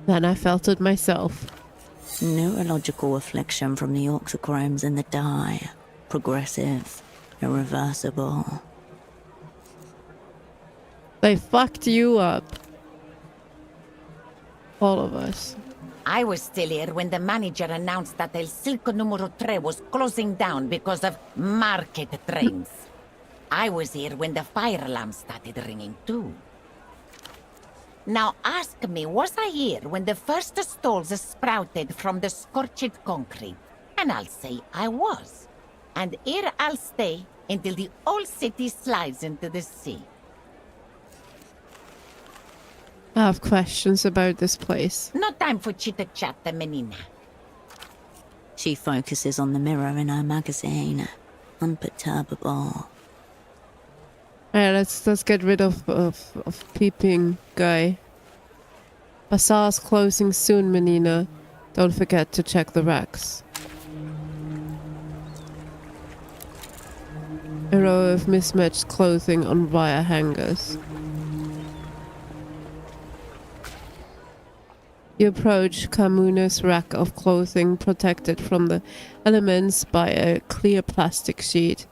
Then I felt it myself. Neurological affliction from the oxychromes in the dye. Progressive, irreversible. They fucked you up. All of us. I was still here when the manager announced that El Circo Número 3 was closing down because of market trains. I was here when the fire alarm started ringing too. Now ask me, was I here when the first stalls sprouted from the scorched concrete? And I'll say I was. And here I'll stay until the whole city slides into the sea. I have questions about this place. No time for chitter-chatter, Menina. She focuses on the mirror in her magazine, unperturbable. Alright, let's get rid of peeping guy. Bazaar's closing soon, Menina. Don't forget to check the racks. A row of mismatched clothing on wire hangers. You approach Kamuna's rack of clothing protected from the elements by a clear plastic sheet.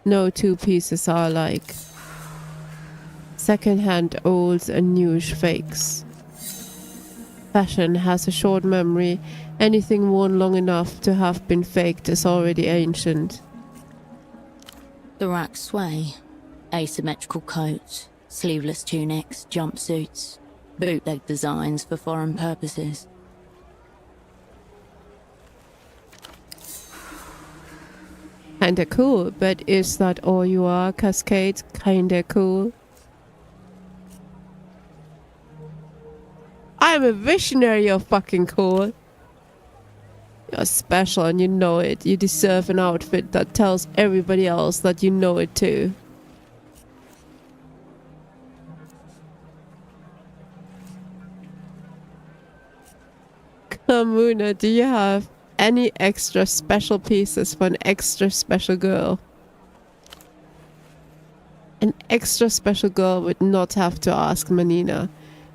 No two pieces are alike. Second-hand old and newish fakes. Fashion has a short memory. Anything worn long enough to have been faked is already ancient. The racks sway. Asymmetrical coats, sleeveless tunics, jumpsuits, bootleg designs for foreign purposes. Kinda cool, but is that all you are, Cascade? Kinda cool. I'm a visionary of fucking cool. You're special and you know it. You deserve an outfit that tells everybody else that you know it too. Kamuna, do you have any extra special pieces for an extra special girl? An extra special girl would not have to ask Manina.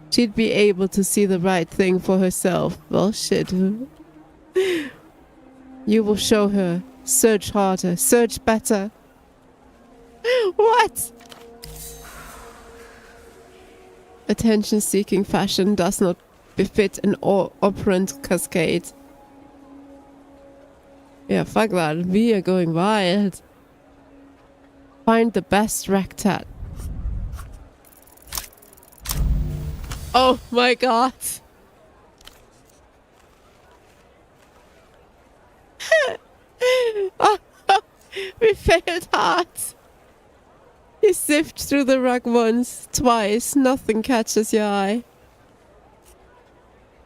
She'd be able to see the right thing for herself. Well, shit. You will show her. Search harder. Search better. What? Attention-seeking fashion does not befit an operant Cascade. Yeah, fuck that. We are going wild. Find the best rectat. Oh my god. Oh, we failed hard. You sift through the rug once, twice, nothing catches your eye.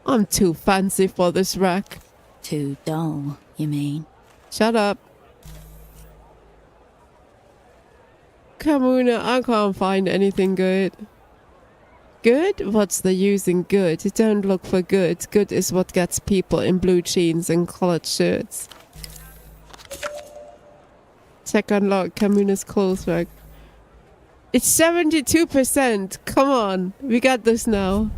I'm too fancy for this rack. Too dull, you mean? Shut up. Kamuna, I can't find anything good. Good? What's the use in good? Don't look for good. Good is what gets people in blue jeans and collared shirts. Check unlock Kamuna's clothes rack. It's 72%. Come on. We got this now.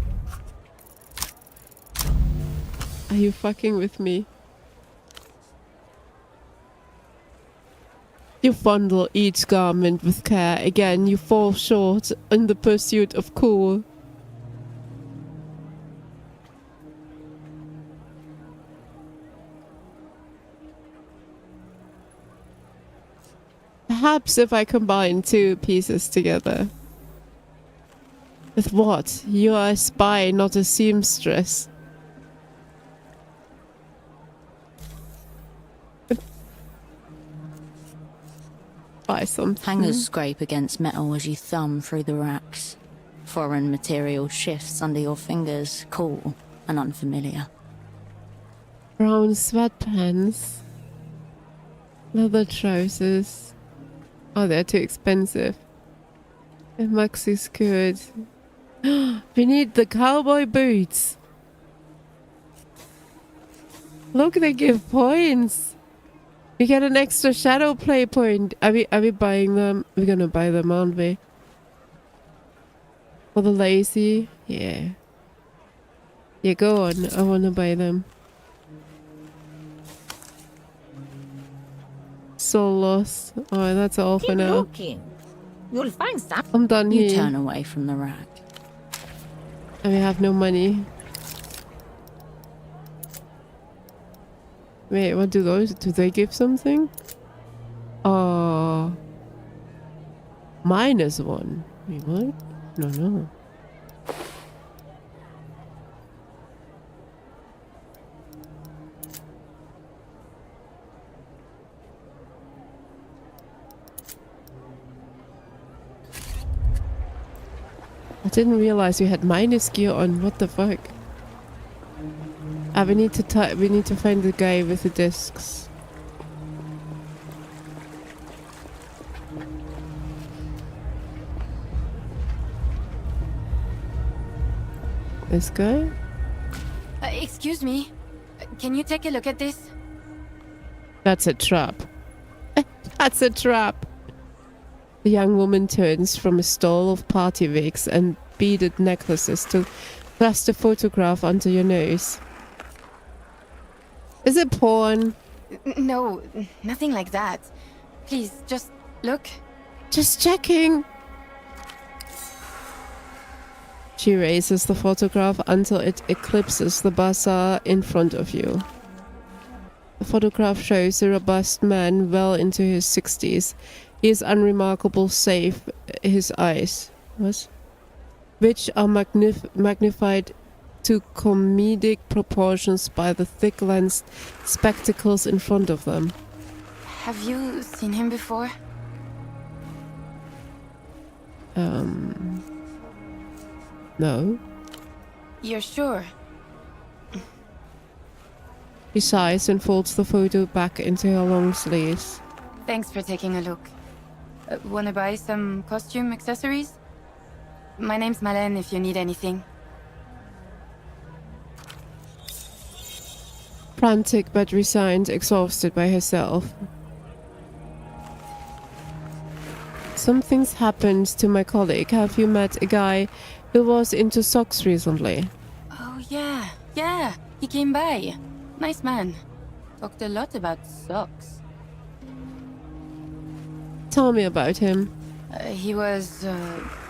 Are you fucking with me? You fondle each garment with care. Again, you fall short in the pursuit of cool. Perhaps if I combine two pieces together. With what? You are a spy, not a seamstress. Buy something. Hangers scrape against metal as you thumb through the racks. Foreign material shifts under your fingers, cool and unfamiliar. Brown sweatpants. Leather trousers. Oh, they're too expensive. A maxi skirt. We need the cowboy boots. Look, they give points. We get an extra shadow play point. Are we buying them? We're gonna buy them, aren't we? For the lazy? Yeah. Yeah, go on. I wanna buy them. So lost. Oh, that's all for Keep now. looking. You'll find some. I'm done You here. turn away from the rack. And we have no money. Wait, what do those... Do they give something? Oh. -1. Wait, what? No. I didn't realize we had minus gear on. What the fuck? We need to find the guy with the discs. This guy? Excuse me. Can you take a look at this? That's a trap. That's a trap. The young woman turns from a stall of party wigs and beaded necklaces to thrust a photograph onto your nose. Is it porn? No, nothing like that. Please, just look. Just checking. She raises the photograph until it eclipses the bazaar in front of you. The photograph shows a robust man well into his 60s. He is unremarkable save his eyes, which are magnified to comedic proportions by the thick-lensed spectacles in front of them. Have you seen him before? No. You're sure? She sighs and folds the photo back into her long sleeves. Thanks for taking a look. Wanna buy some costume accessories? My name's Malène if you need anything. Frantic but resigned, exhausted by herself. Something's happened to my colleague. Have you met a guy who was into socks recently? Oh yeah, he came by. Nice man. Talked a lot about socks. Tell me about him. He was,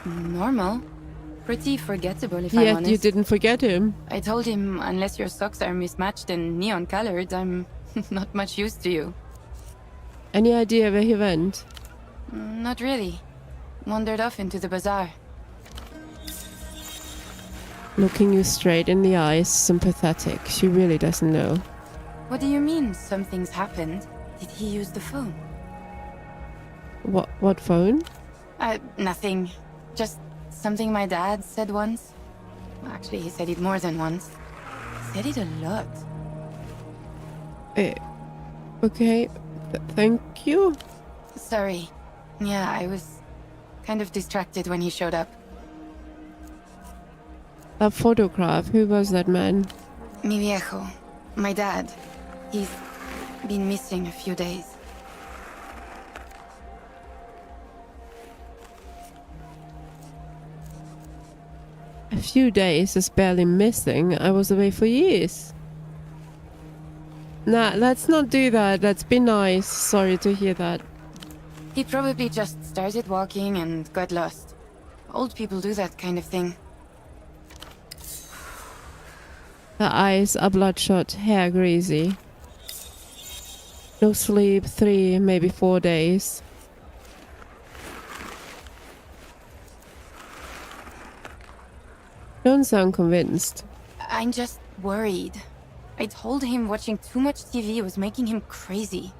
normal. Pretty forgettable if I'm Yet honest. you didn't forget him. I told him, unless your socks are mismatched and neon colored, I'm not much use to you. Any idea where he went? Not really. Wandered off into the bazaar. Looking you straight in the eyes, sympathetic. She really doesn't know. What do you mean something's happened? Did he use the phone? What phone? Nothing. Just something my dad said once. Actually, he said it more than once. He said it a lot. Okay. Thank you. Sorry. Yeah, I was kind of distracted when he showed up. That photograph, who was that man? Mi viejo. My dad. He's been missing a few days. A few days is barely missing. I was away for years. Nah, let's not do that. Let's be nice. Sorry to hear that. He probably just started walking and got lost. Old people do that kind of thing. Her eyes are bloodshot, hair greasy. No sleep, 3, maybe 4 days. Don't sound convinced. I'm just worried. I told him watching too much TV was making him crazy.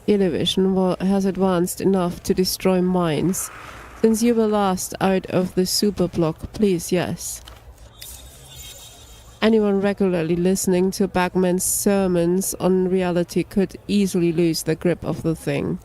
Television has advanced enough to destroy minds. Since you were last out of the superblock, please, yes. Anyone regularly listening to Bagman's sermons on reality could easily lose the grip of the thing.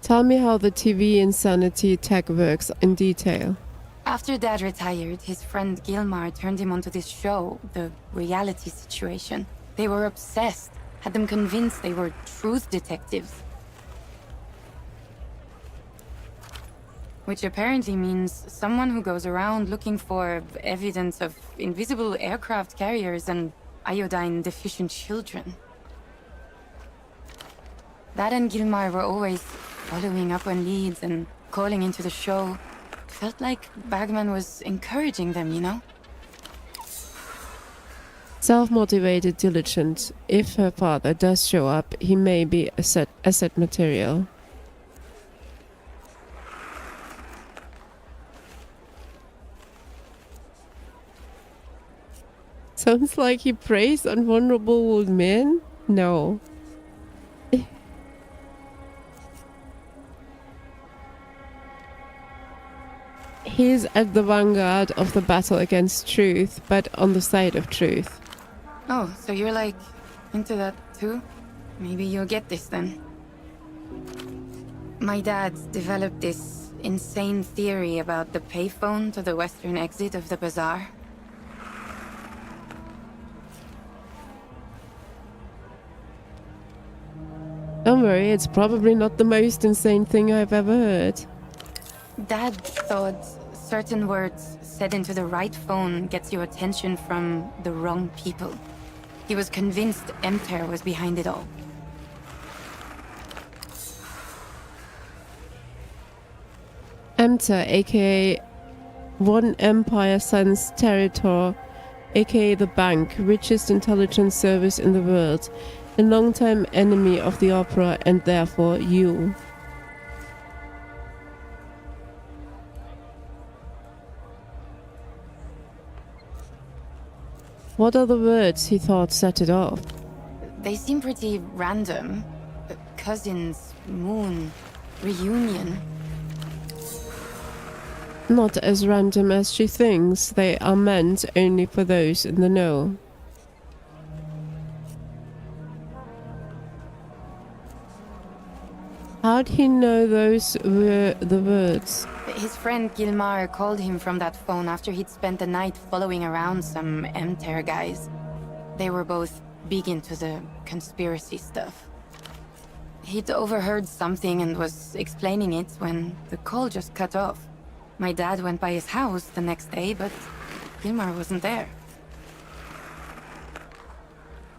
Tell me how the TV insanity tech works in detail. After Dad retired, his friend Gilmar turned him onto this show, the reality situation. They were obsessed, had them convinced they were truth detectives. Which apparently means someone who goes around looking for evidence of invisible aircraft carriers and iodine-deficient children. Dad and Gilmar were always following up on leads and calling into the show. Felt like Bagman was encouraging them, you know? Self-motivated, diligent. If her father does show up, he may be asset material. Sounds like he preys on vulnerable men? No. He's at the vanguard of the battle against truth, but on the side of truth. Oh, so you're like into that too? Maybe you'll get this then. My dad developed this insane theory about the payphone to the western exit of the bazaar. worry, it's probably not the most insane thing I've ever heard. Dad thought certain words said into the right phone gets your attention from the wrong people. He was convinced Emter was behind it all. Emter, aka One Empire Sans Territor, aka the Bank, richest intelligence service in the world, a long-time enemy of the opera and therefore you. What are the words he thought set it off? They seem pretty random. Cousins, moon, reunion. Not as random as she thinks. They are meant only for those in the know. How'd he know those were the words? His friend Gilmar called him from that phone after he'd spent the night following around some Emter guys. They were both big into the conspiracy stuff. He'd overheard something and was explaining it when the call just cut off. My dad went by his house the next day, but Gilmar wasn't there.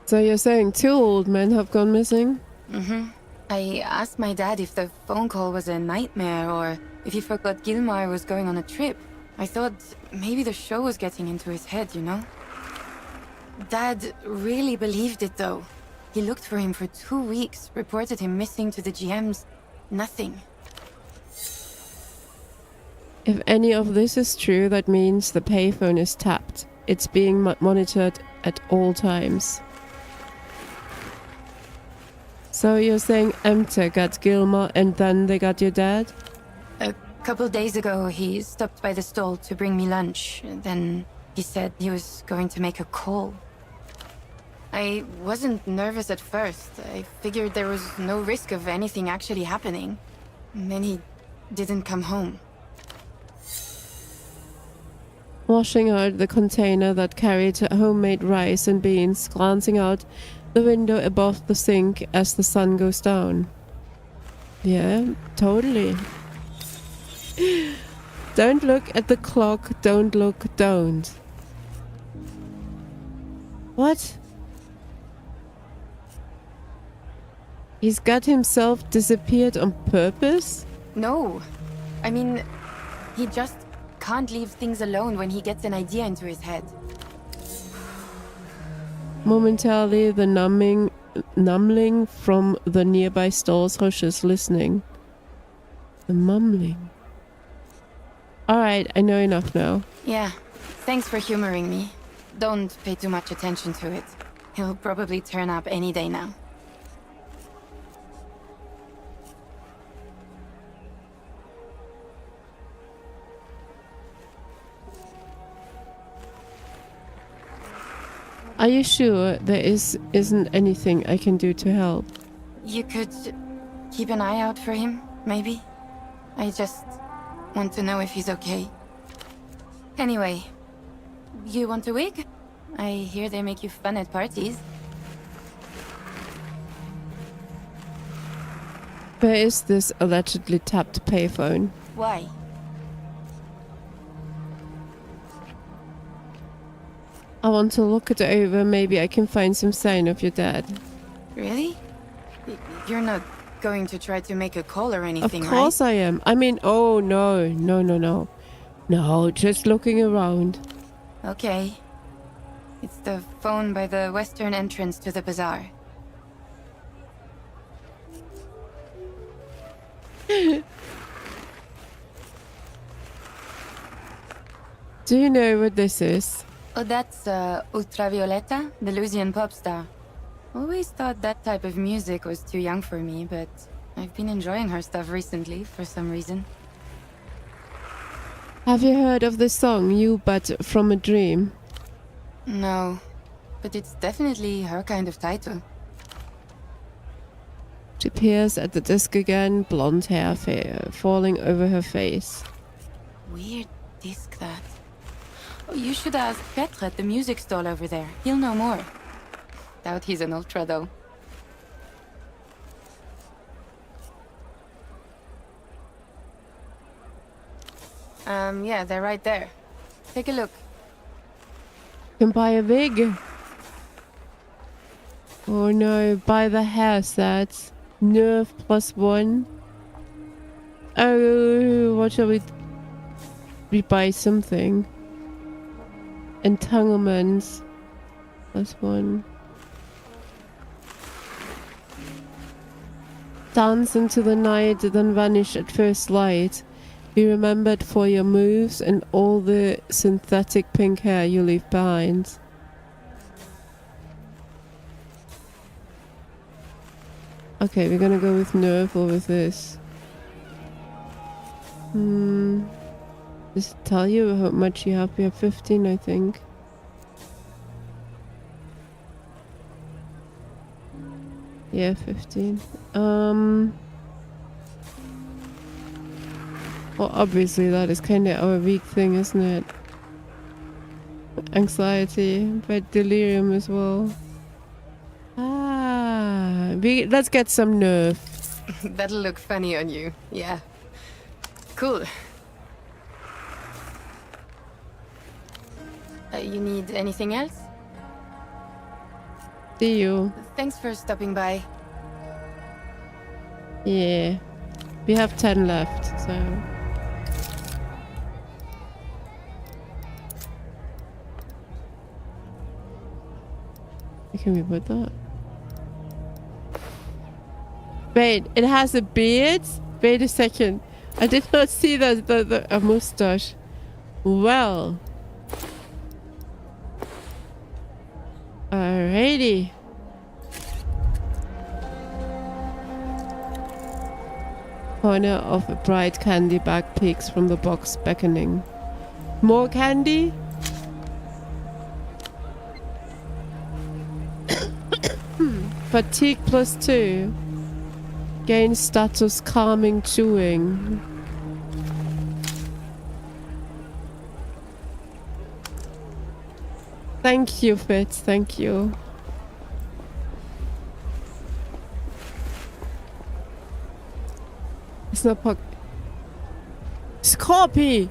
So you're saying 2 old men have gone missing? Mm-hmm. I asked my dad if the phone call was a nightmare or if he forgot Gilmar was going on a trip. I thought maybe the show was getting into his head, you know? Dad really believed it though. He looked for him for 2 weeks, reported him missing to the GMs. Nothing. If any of this is true, that means the payphone is tapped. It's being monitored at all times. So you're saying Emter got Gilmar and then they got your dad? A couple days ago, he stopped by the stall to bring me lunch. Then he said he was going to make a call. I wasn't nervous at first. I figured there was no risk of anything actually happening. And then he didn't come home. Washing out the container that carried homemade rice and beans, glancing out the window above the sink as the sun goes down. Yeah, totally. Don't look at the clock, don't look, don't. What? He's got himself disappeared on purpose? No. I mean, he just can't leave things alone when he gets an idea into his head. Momentarily, the numbling from the nearby stalls hushes, listening. The mumbling. Alright, I know enough now. Yeah, thanks for humoring me. Don't pay too much attention to it. He'll probably turn up any day now. Are you sure there isn't anything I can do to help? You could keep an eye out for him, maybe? I just want to know if he's okay. Anyway, you want a wig? I hear they make you fun at parties. Where is this allegedly tapped payphone? Why? I want to look it over. Maybe I can find some sign of your dad. Really? You're not going to try to make a call or anything, Of course right? I am. I mean, oh no. No, just looking around. Okay. It's the phone by the western entrance to the bazaar. Do you know what this is? Oh, that's Ultravioleta, the Lusian pop star. Always thought that type of music was too young for me, but I've been enjoying her stuff recently for some reason. Have you heard of the song You But From a Dream? No, but it's definitely her kind of title. She peers at the disc again, blonde hair falling over her face. Weird disc, that. Oh, you should ask Petre at the music stall over there. He'll know more. Doubt he's an ultra, though. Yeah, they're right there. Take a look. You can buy a wig. Oh no, buy the hairsets. Nerve +1. Oh, what shall we buy something? Entanglements +1. Dance into the night, then vanish at first light. Be remembered for your moves and all the synthetic pink hair you leave behind. Okay, we're gonna go with nerve or with this. Does it tell you how much you have? We have 15, I think. Yeah, 15. Well, obviously that is kind of our weak thing, isn't it? Anxiety, but delirium as well. Let's get some nerve. That'll look funny on you. Yeah. Cool. You need anything else? See you. Thanks for stopping by. Yeah. We have 10 left, so... Where can we put that? Wait, it has a beard? Wait a second. I did not see a mustache. Well. Alrighty. Corner of a bright candy bag peeks from the box, beckoning. More candy? Fatigue +2. Gain status calming chewing. Thank you, Fitz. Thank you. It's not Scorpy!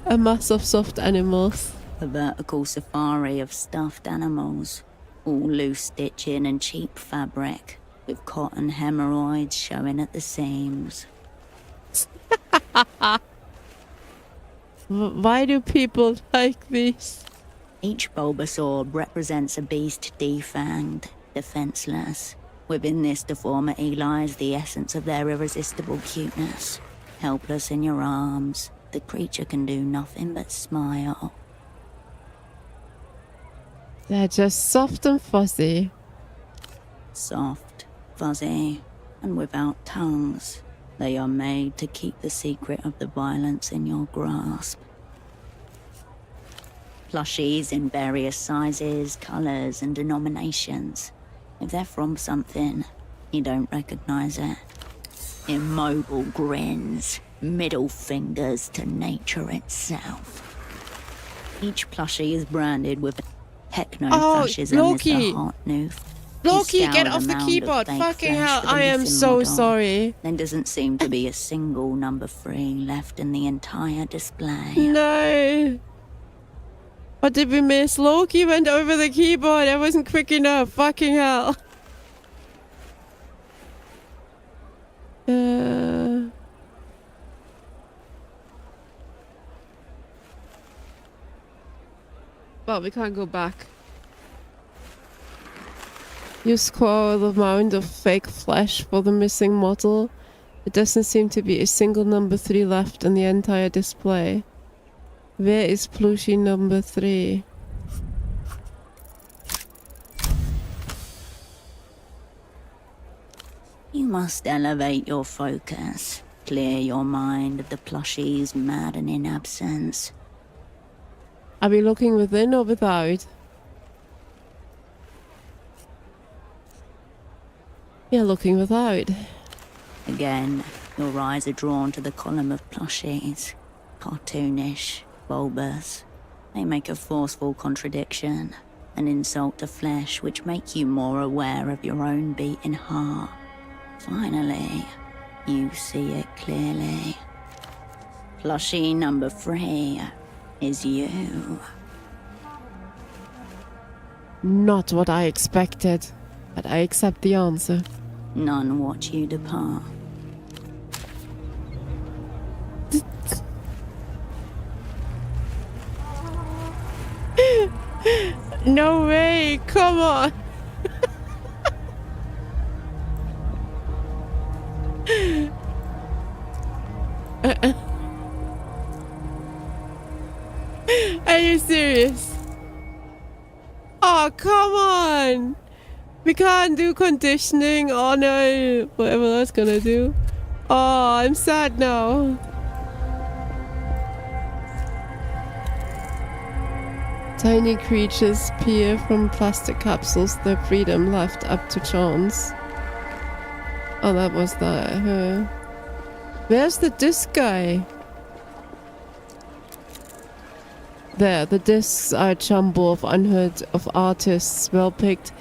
A mass of soft animals. A vertical safari of stuffed animals. All loose stitching and cheap fabric, with cotton hemorrhoids showing at the seams. Why do people like these? Each Bulbasaur represents a beast defanged, defenseless. Within this deformity lies the essence of their irresistible cuteness. Helpless in your arms, the creature can do nothing but smile. They're just soft and fuzzy. Soft, fuzzy, and without tongues. They are made to keep the secret of the violence in your grasp. Plushies in various sizes, colours, and denominations. If they're from something, you don't recognize it. Immobile grins, middle fingers to nature itself. Each plushie is branded with techno-fascism as the hot new. Loki, get off the keyboard! Fucking hell, I am so sorry. There doesn't seem to be a single number 3 left in the entire display. No. What did we miss? Loki went over the keyboard. I wasn't quick enough. Fucking hell. Well, we can't go back. You score the amount of fake flesh for the missing model. It doesn't seem to be a single number 3 left in the entire display. Where is plushie number 3? You must elevate your focus, clear your mind of the plushie's maddening absence. Are we looking within or without? Yeah, looking without. Again, your eyes are drawn to the column of plushies. Cartoonish, bulbous. They make a forceful contradiction, an insult to flesh which make you more aware of your own beating heart. Finally, you see it clearly. Plushie number 3 is you. Not what I expected, but I accept the answer. None watch you depart. No way, come on. Are you serious? Oh, come on. We can't do conditioning. Oh no, whatever that's gonna do. Oh, I'm sad now. Tiny creatures peer from plastic capsules, their freedom left up to chance. Oh, that was that. Where's the disc guy? There, the discs are a jumble of unheard of artists, well picked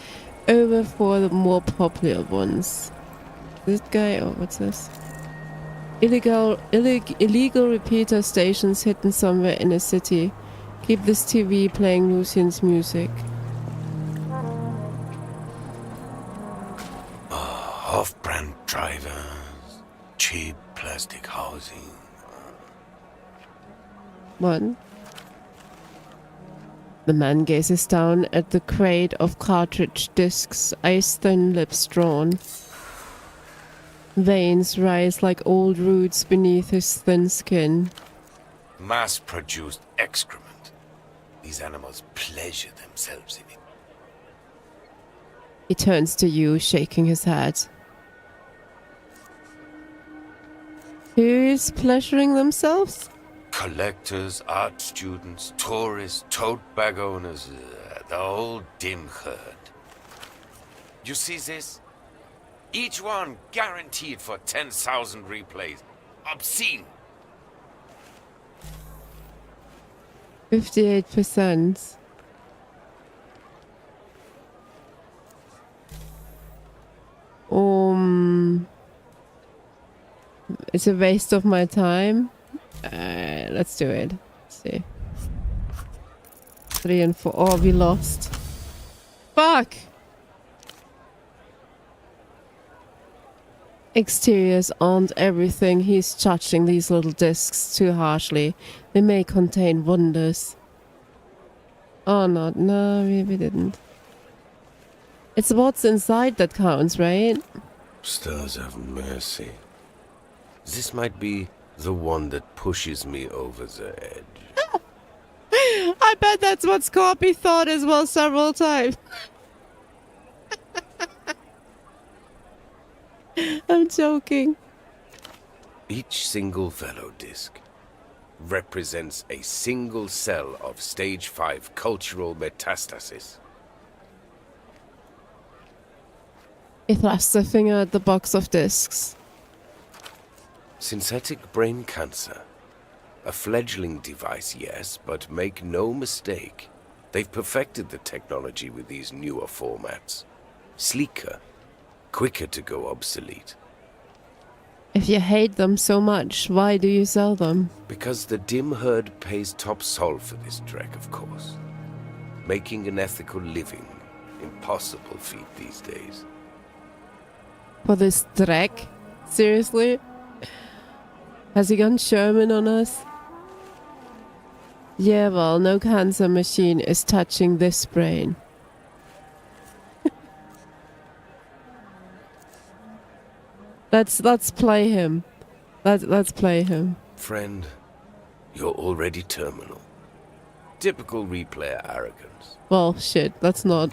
over for the more popular ones. This guy, oh, what's this? Illegal repeater stations hidden somewhere in a city. Keep this TV playing Lucian's music. Off-brand drivers, cheap plastic housing. One. The man gazes down at the crate of cartridge discs, ice-thin lips drawn. Veins rise like old roots beneath his thin skin. Mass-produced excrement. These animals pleasure themselves in it. He turns to you, shaking his head. Who is pleasuring themselves? Collectors, art students, tourists, tote bag owners, the whole dim herd. You see this? Each one guaranteed for 10,000 replays. Obscene. 58%. It's a waste of my time. Let's do it. Let's see. 3 and 4. Oh, we lost. Fuck! Exteriors aren't everything. He's judging these little discs too harshly. They may contain wonders. Oh, not. No, we didn't. It's what's inside that counts, right? Stars have mercy. This might be the one that pushes me over the edge. I bet that's what Scorpy thought as well several times. I'm joking. Each single fellow disc represents a single cell of stage 5 cultural metastasis. He thrusts a finger at the box of discs. Synthetic brain cancer. A fledgling device, yes, but make no mistake. They've perfected the technology with these newer formats. Sleeker, quicker to go obsolete. If you hate them so much, why do you sell them? Because the dim herd pays top sol for this dreck, of course. Making an ethical living, impossible feat these days. For this dreck? Seriously? Has he gone Sherman on us? Yeah, well, no cancer machine is touching this brain. Let's play him. Let's play him. Friend, you're already terminal. Typical replayer arrogance. Well, shit, that's not.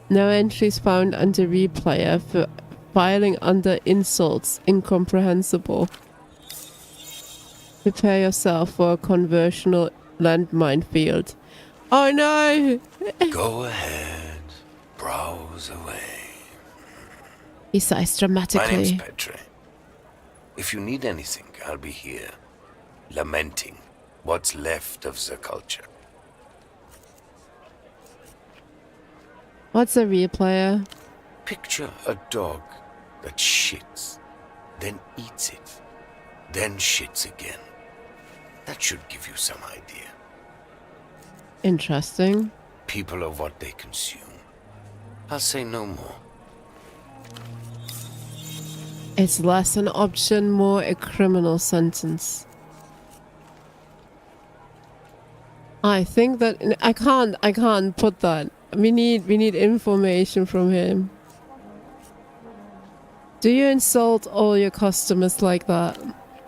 No entries found under replayer for filing under insults. Incomprehensible. Prepare yourself for a conversional landmine field. Oh no! Go ahead. Browse away. He sighs My name's dramatically. Petre. If you need anything, I'll be here. Lamenting what's left of the culture. What's a replayer? Picture a dog that shits, then eats it, then shits again. That should give you some idea. Interesting. People are what they consume. I'll say no more. It's less an option, more a criminal sentence. I think that I can't put that. We need information from him. Do you insult all your customers like that?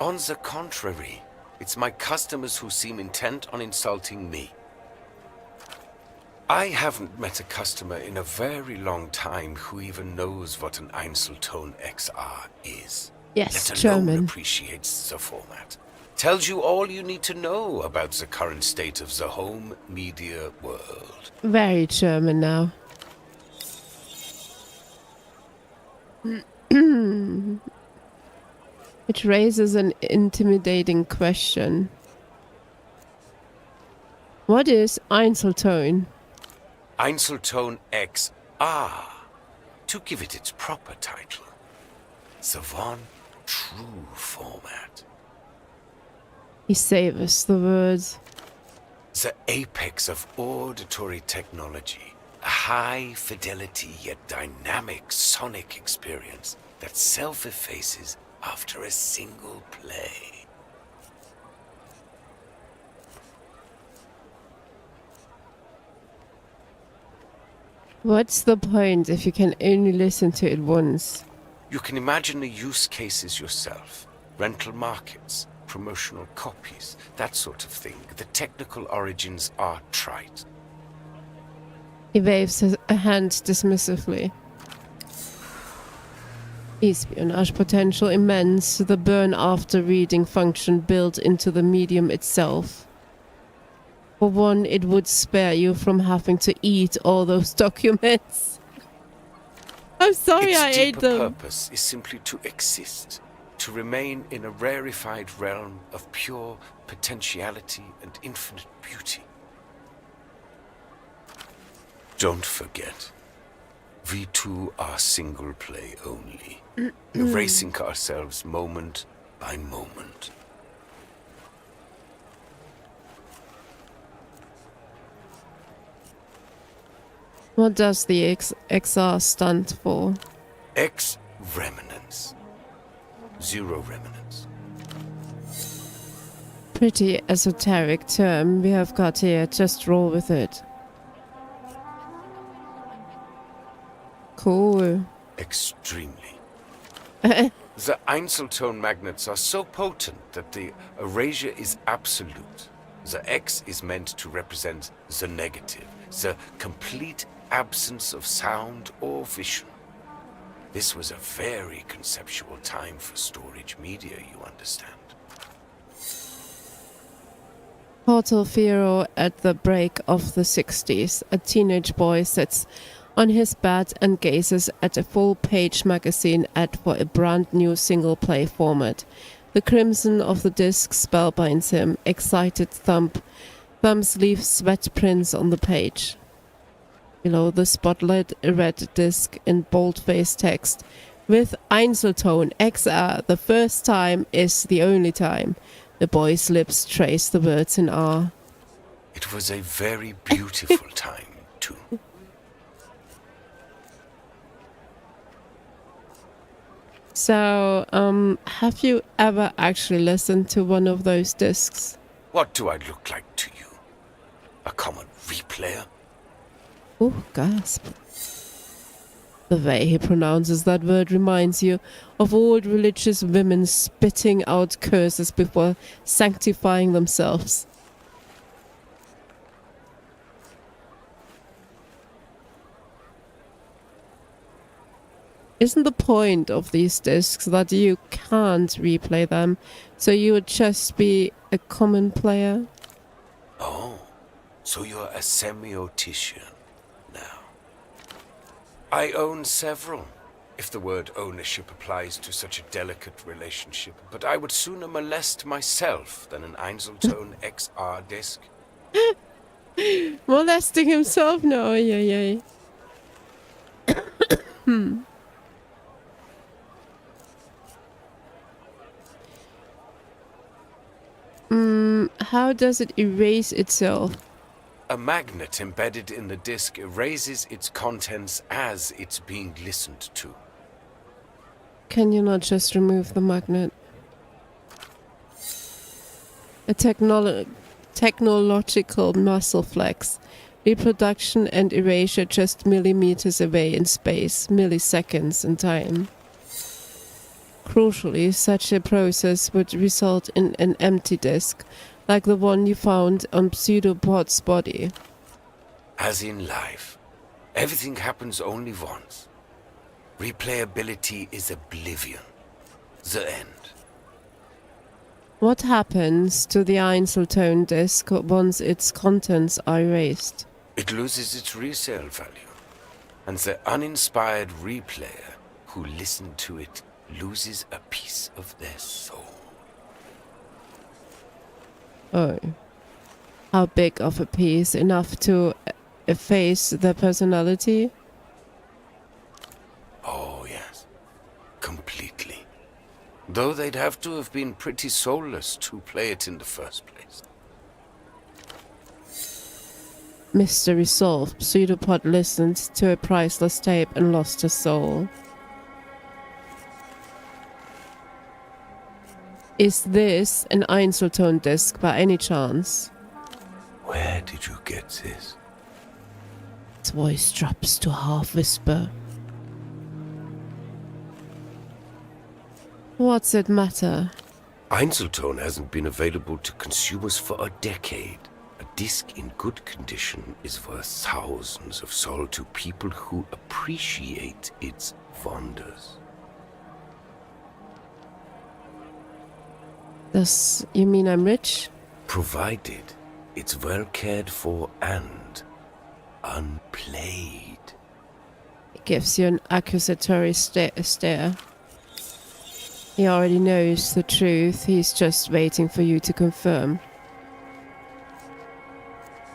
On the contrary, it's my customers who seem intent on insulting me. I haven't met a customer in a very long time who even knows what an Einzelton XR is. Yes, let alone German. appreciates the format. Tells you all you need to know about the current state of the home media world. Very German now. It raises an intimidating question. What is Einzelton? Einzelton XR, to give it its proper title. The one true format. He savors the words. The apex of auditory technology. A high fidelity yet dynamic sonic experience that self-effaces after a single play. What's the point if you can only listen to it once? You can imagine the use cases yourself. Rental markets, promotional copies, that sort of thing. The technical origins are trite. He waves a hand dismissively. Espionage potential immense, the burn after reading function built into the medium itself. For one, it would spare you from having to eat all those documents. I'm sorry I ate them. Its deeper purpose is simply to exist, to remain in a rarefied realm of pure potentiality and infinite beauty. Don't forget, we too are single play only, erasing ourselves moment by moment. What does the XR stand for? X remnants. Zero remnants. Pretty esoteric term we have got here, just roll with it. Cool. Extremely. The Einzelton magnets are so potent that the erasure is absolute. The X is meant to represent the negative, the complete absence of sound or vision. This was a very conceptual time for storage media, you understand. Portal Firo at the break of the 60s. A teenage boy sits on his bed and gazes at a full-page magazine ad for a brand new single-play format. The crimson of the disc spellbinds him. Excited thumbs leave sweat prints on the page. Below the spotlight, a red disc in bold-faced text. With Einzelton XR, the first time is the only time. The boy's lips trace the words in R. It was a very beautiful time, too. So, have you ever actually listened to one of those discs? What do I look like to you? A common replayer? Oh, gasp. The way he pronounces that word reminds you of old religious women spitting out curses before sanctifying themselves. Isn't the point of these discs that you can't replay them, so you would just be a common player? Oh, so you're a semiotician now. I own several, if the word ownership applies to such a delicate relationship, but I would sooner molest myself than an Einzelton XR disc. Molesting himself? No, yeah. How does it erase itself? A magnet embedded in the disc erases its contents as it's being listened to. Can you not just remove the magnet? A technological muscle flex. Reproduction and erasure just millimeters away in space, milliseconds in time. Crucially, such a process would result in an empty disk, like the one you found on Pseudopod's body. As in life, everything happens only once. Replayability is oblivion. The end. What happens to the Einzeltone disk once its contents are erased? It loses its resale value, and the uninspired replayer who listened to it loses a piece of their soul. Oh. How big of a piece? Enough to efface their personality? Oh, yes. Completely. Though they'd have to have been pretty soulless to play it in the first place. Mystery solved. Pseudopod listened to a priceless tape and lost his soul. Is this an Einzeltone disc by any chance? Where did you get this? His voice drops to a half whisper. What's it matter? Einzeltone hasn't been available to consumers for a decade. A disc in good condition is worth thousands of sol to people who appreciate its wonders. Does you mean I'm rich? Provided it's well cared for and unplayed. He gives you an accusatory stare. He already knows the truth. He's just waiting for you to confirm.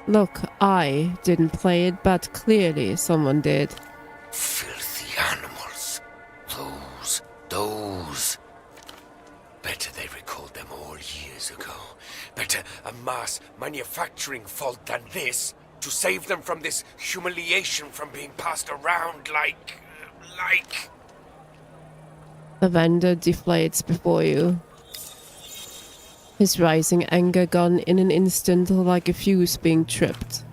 Look, I didn't play it, but clearly someone did. Filthy animals. Those. Better they recalled them all years ago. Better a mass manufacturing fault than this, to save them from this humiliation from being passed around like... The vendor deflates before you. His rising anger gone in an instant like a fuse being tripped.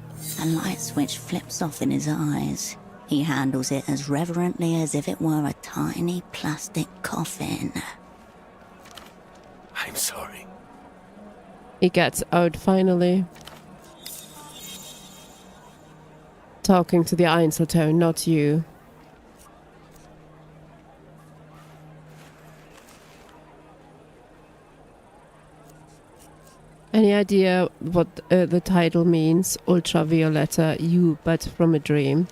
A light switch flips off in his eyes. He handles it as reverently as if it were a tiny plastic coffin. I'm sorry. He gets out finally. Talking to the Einzeltone, not you. Any idea what the title means? Ultravioletta, you, but from a dream.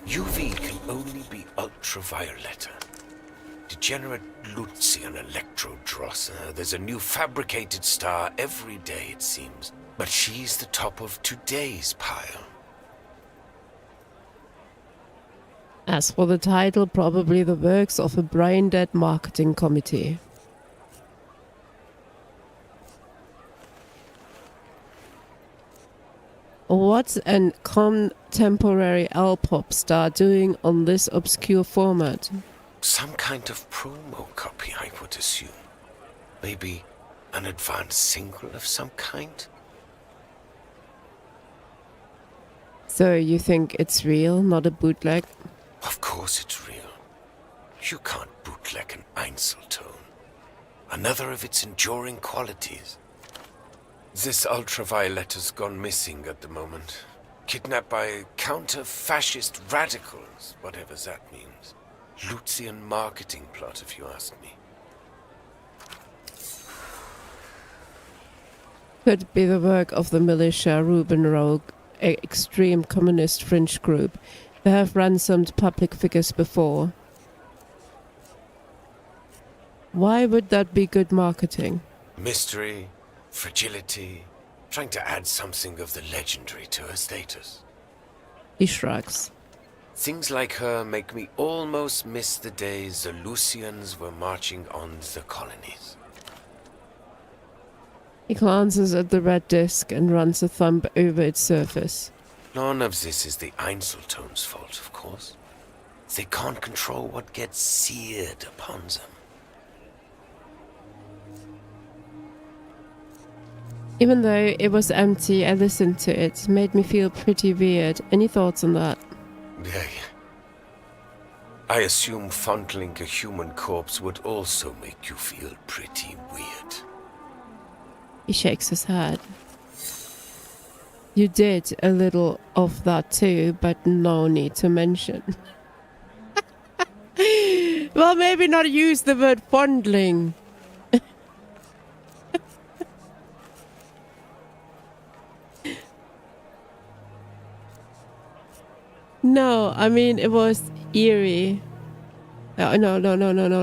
UV can only be ultravioletta. Degenerate Lucian Electrodross. There's a new fabricated star every day, it seems. But she's the top of today's pile. As for the title, probably the works of a brain-dead marketing committee. What's a contemporary L-pop star doing on this obscure format? Some kind of promo copy, I would assume. Maybe an advanced single of some kind? So you think it's real, not a bootleg? Of course it's real. You can't bootleg an Einzeltone. Another of its enduring qualities. This ultravioletta's gone missing at the moment. Kidnapped by counter-fascist radicals, whatever that means. Lucian marketing plot, if you ask me. Could be the work of the militia Ruben Rogue, an extreme communist fringe group. They have ransomed public figures before. Why would that be good marketing? Mystery, fragility, trying to add something of the legendary to her status. He shrugs. Things like her make me almost miss the days the Lucians were marching on the colonies. He glances at the red disc and runs a thumb over its surface. None of this is the Einzeltone's fault, of course. They can't control what gets seared upon them. Even though it was empty, I listened to it. It made me feel pretty weird. Any thoughts on that? Yeah. I assume fondling a human corpse would also make you feel pretty weird. He shakes his head. You did a little of that too, but no need to mention. Well, maybe not use the word fondling. No, I mean, it was eerie. No,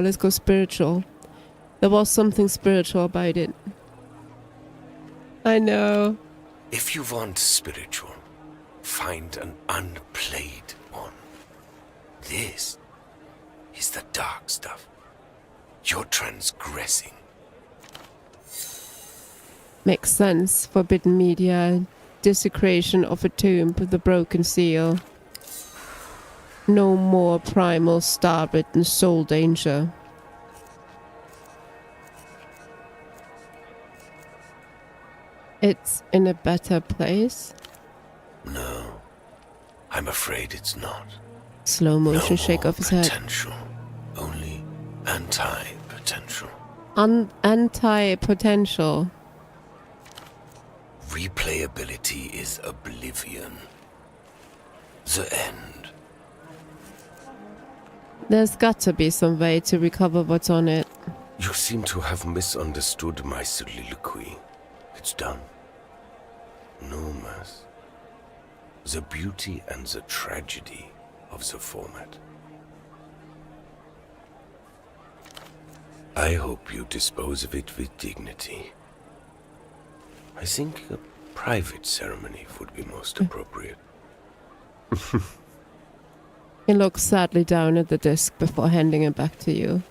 let's go spiritual. There was something spiritual about it. I know. If you want spiritual, find an unplayed one. This is the dark stuff. You're transgressing. Makes sense. Forbidden media, desecration of a tomb with a broken seal. No more primal star-written soul danger. It's in a better place? No, I'm afraid it's not. Slow motion No shake more of his head. potential, only anti-potential. Anti-potential. Replayability is oblivion. The end. There's got to be some way to recover what's on it. You seem to have misunderstood my soliloquy. It's done. No mass. The beauty and the tragedy of the format. I hope you dispose of it with dignity. I think a private ceremony would be most appropriate. He looks sadly down at the disc before handing it back to you.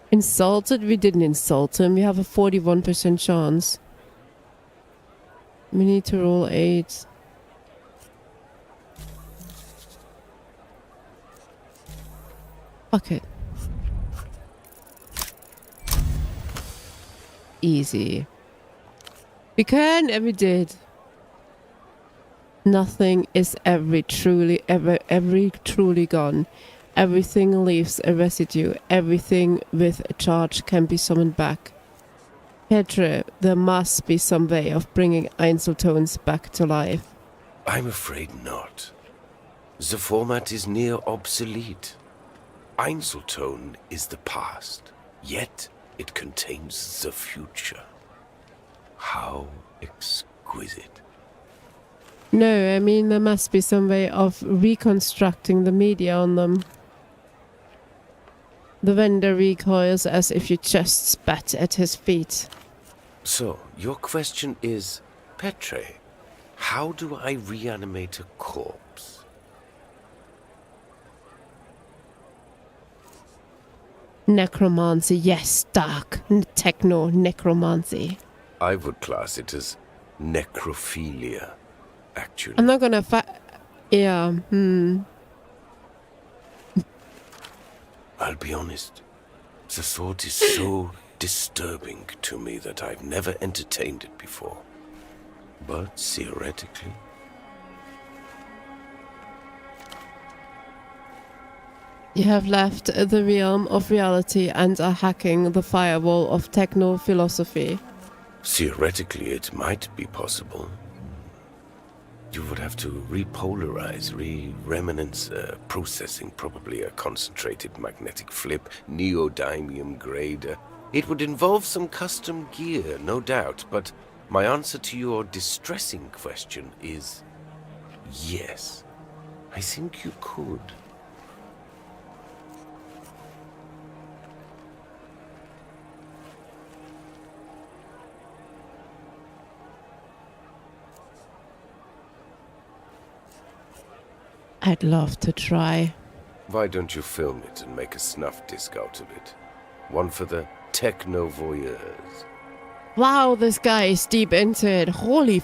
Insulted? We didn't insult him. We have a 41% chance. We need to roll 8. Fuck it. Easy. We can and we did. Nothing is ever truly gone. Everything leaves a residue. Everything with a charge can be summoned back. Petre, there must be some way of bringing Einzeltones back to life. I'm afraid not. The format is near obsolete. Einzeltone is the past, yet it contains the future. How exquisite. No, I mean there must be some way of reconstructing the media on them. The vendor recoils as if you just spat at his feet. So, your question is, Petre, how do I reanimate a corpse? Necromancy, yes, dark. Techno necromancy. I would class it as necrophilia, actually. I'm not gonna yeah, I'll be honest. The thought is so disturbing to me that I've never entertained it before. But theoretically... You have left the realm of reality and are hacking the firewall of techno-philosophy. Theoretically, it might be possible. You would have to repolarize, re-reminence processing, probably a concentrated magnetic flip, neodymium grade. It would involve some custom gear, no doubt, but my answer to your distressing question is yes. I think you could. I'd love to try. Why don't you film it and make a snuff disc out of it? One for the techno voyeurs. Wow, this guy is deep into it. Holy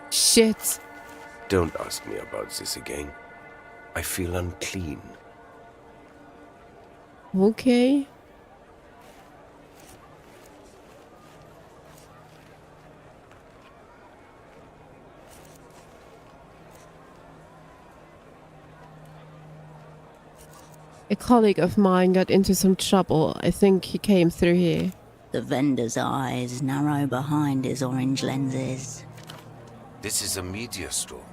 shit. Don't ask me about this again. I feel unclean. Okay. A colleague of mine got into some trouble. I think he came through here. The vendor's eyes narrow behind his orange lenses. This is a media store.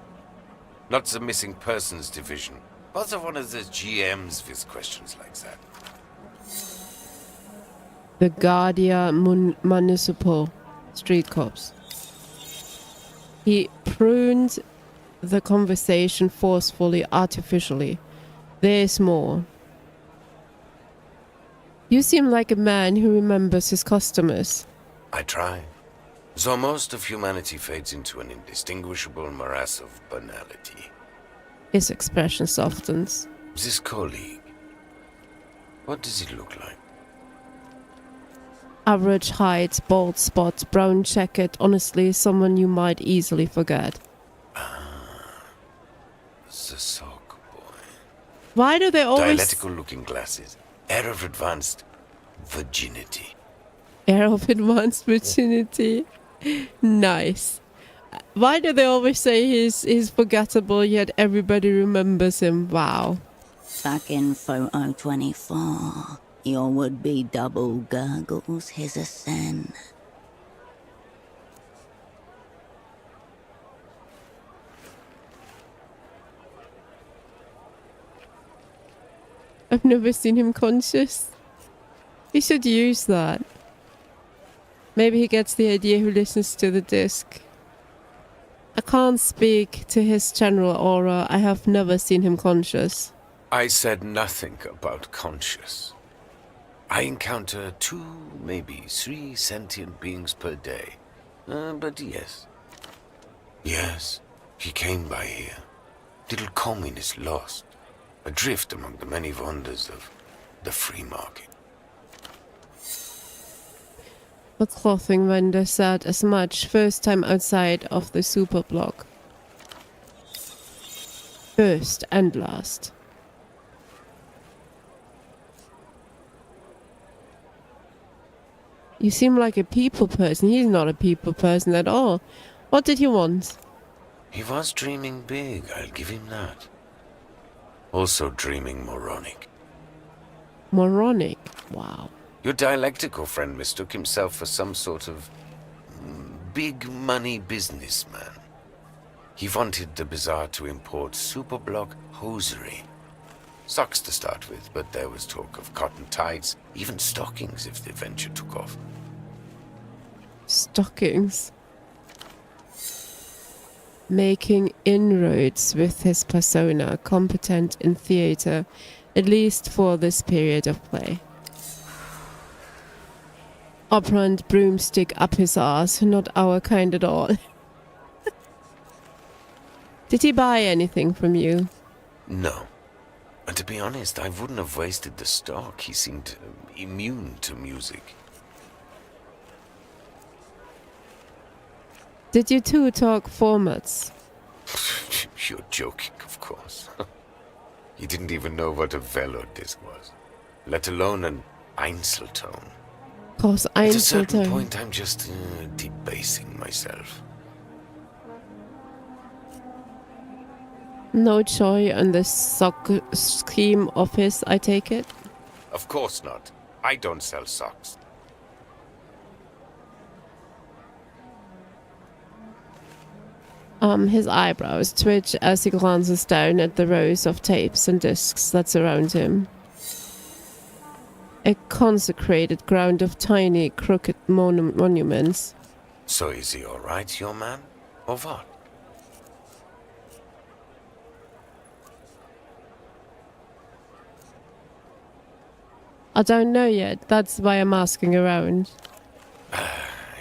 Not the missing persons division. Bother one of the GMs with questions like that. The Guardia Municipal Street Cops. He pruned the conversation forcefully, artificially. There's more. You seem like a man who remembers his customers. I try. So most of humanity fades into an indistinguishable morass of banality. His expression softens. This colleague, what does he look like? Average height, bald spot, brown jacket. Honestly, someone you might easily forget. The sock boy. Why do they always... Dialectical-looking glasses. Air of advanced virginity. Air of advanced virginity. Nice. Why do they always say he's forgettable, yet everybody remembers him? Wow. Back in photo 24, your would-be double gurgles his ascent. I've never seen him conscious. He should use that. Maybe he gets the idea who listens to the disc. I can't speak to his general aura. I have never seen him conscious. I said nothing about conscious. I encounter 2, maybe 3 sentient beings per day. But yes. Yes, he came by here. Little communist lost. Adrift among the many wonders of the free market. The clothing vendor said as much. First time outside of the super block. First and last. You seem like a people person. He's not a people person at all. What did he want? He was dreaming big, I'll give him that. Also dreaming moronic. Moronic? Wow. Your dialectical friend mistook himself for some sort of big money businessman. He wanted the bazaar to import superblock hosiery. Socks to start with, but there was talk of cotton tights, even stockings if the venture took off. Stockings. Making inroads with his persona, competent in theater, at least for this period of play. Operant broomstick up his ass, not our kind at all. Did he buy anything from you? No. And to be honest, I wouldn't have wasted the stock. He seemed immune to music. Did you two talk formats? You're joking, of course. He didn't even know what a velo disc was, let alone an Einzelton. Of course, At a certain point, I'm just debasing myself. No joy on this sock scheme of his, I take it? Of course not. I don't sell socks. His eyebrows twitch as he glances down at the rows of tapes and discs that surround him. A consecrated ground of tiny, crooked monuments. So is he all right, your man? Or what? I don't know yet. That's why I'm asking around.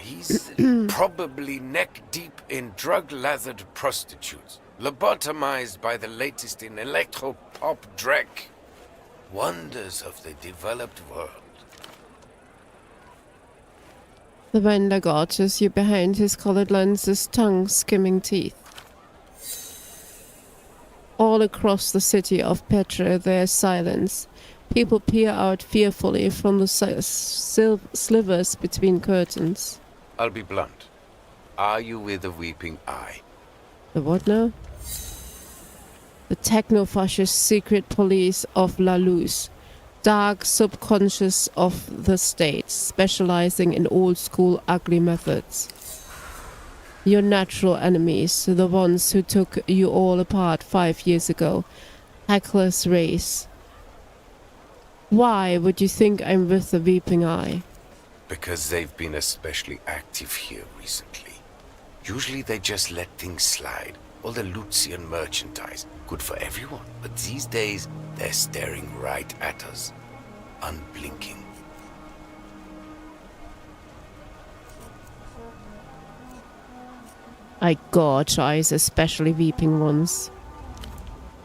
He's probably neck-deep in drug-lathered prostitutes, lobotomized by the latest in electro-pop dreck. Wonders of the developed world. The vendor gorges you behind his colored lenses, tongue skimming teeth. All across the city of Petra there is silence. People peer out fearfully from the slivers between curtains. I'll be blunt. Are you with the Weeping Eye? The what now? The techno-fascist secret police of La Luz. Dark subconscious of the state, specializing in old-school ugly methods. Your natural enemies, the ones who took you all apart 5 years ago. Heckler's race. Why would you think I'm with the Weeping Eye? Because they've been especially active here recently. Usually they just let things slide. All the Lucian merchandise. Good for everyone. But these days, they're staring right at us. Unblinking. I gorge eyes, especially weeping ones.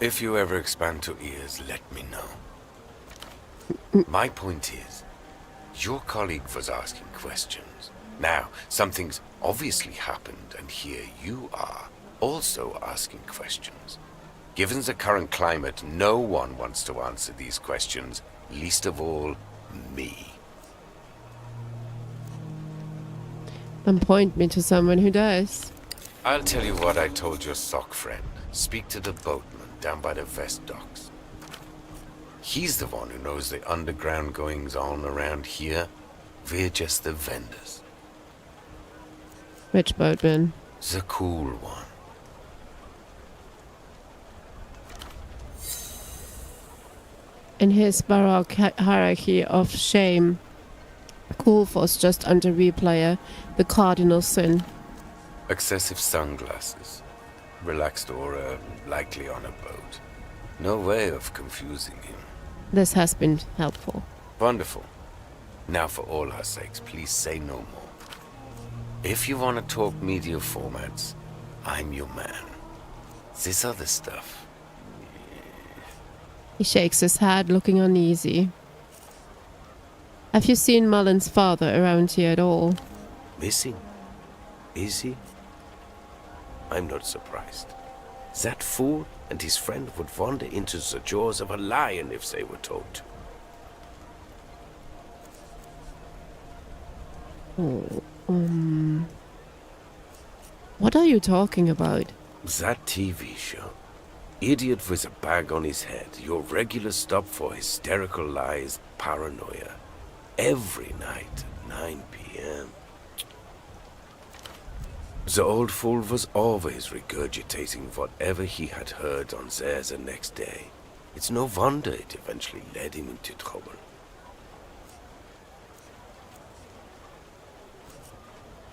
If you ever expand to ears, let me know. My point is, your colleague was asking questions. Now, something's obviously happened, and here you are, also asking questions. Given the current climate, no one wants to answer these questions, least of all, me. Then point me to someone who does. I'll tell you what I told your sock friend. Speak to the boatman down by the West Docks. He's the one who knows the underground goings-on around here. We're just the vendors. Which boatman? The cool one. In his baroque hierarchy of shame, cool was just under replayer, the cardinal sin. Excessive sunglasses. Relaxed aura, likely on a boat. No way of confusing him. This has been helpful. Wonderful. Now for all our sakes, please say no more. If you want to talk media formats, I'm your man. This other stuff... He shakes his head, looking uneasy. Have you seen Mullen's father around here at all? Missing? Is he? I'm not surprised. That fool and his friend would wander into the jaws of a lion if they were told to. What are you talking about? That TV show. Idiot with a bag on his head. Your regular stop for hysterical lies, paranoia. Every night at 9 p.m. The old fool was always regurgitating whatever he had heard on there the next day. It's no wonder it eventually led him into trouble.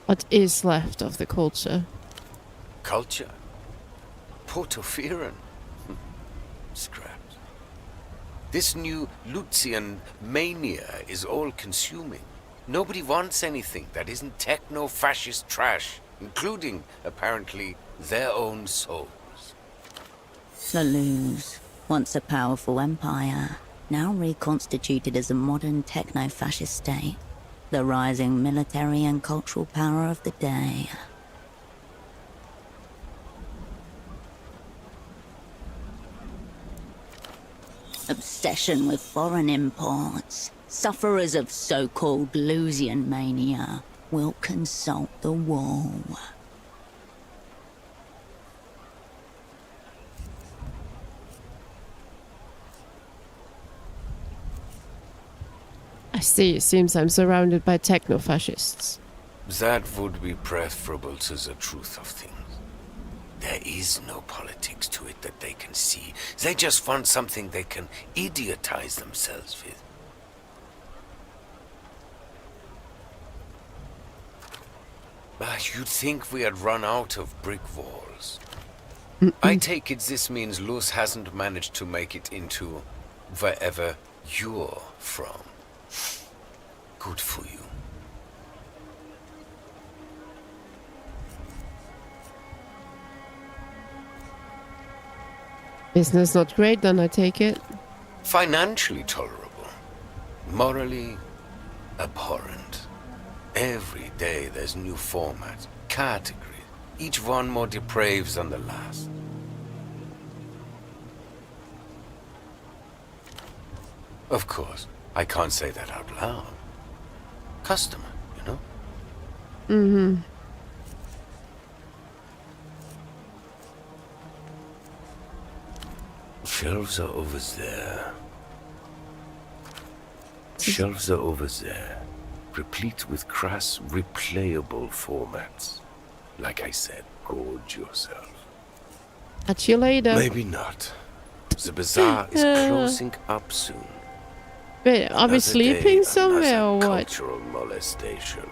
What is left of the culture? Culture? Portopheron? Scrapped. This new Lucian mania is all-consuming. Nobody wants anything that isn't techno-fascist trash, including, apparently, their own souls. La Luz, once a powerful empire, now reconstituted as a modern techno-fascist state. The rising military and cultural power of the day. Obsession with foreign imports. Sufferers of so-called Lucian mania will consult the wall. I see, it seems I'm surrounded by techno-fascists. That would be preferable to the truth of things. There is no politics to it that they can see. They just want something they can idiotize themselves with. You'd think we had run out of brick walls. I take it this means Luz hasn't managed to make it into wherever you're from. Good for you. Business not great, then I take it. Financially tolerable. Morally abhorrent. Every day there's new formats, categories, each one more depraved than the last. Of course, I can't say that out loud. Customer, you know? Mm-hmm. Shelves are over there. Shelves are over there, replete with crass, replayable formats. Like I said, gorge yourself. Catch you later. Maybe not. The bazaar is closing up soon. Wait, are we sleeping somewhere or what? Cultural molestation.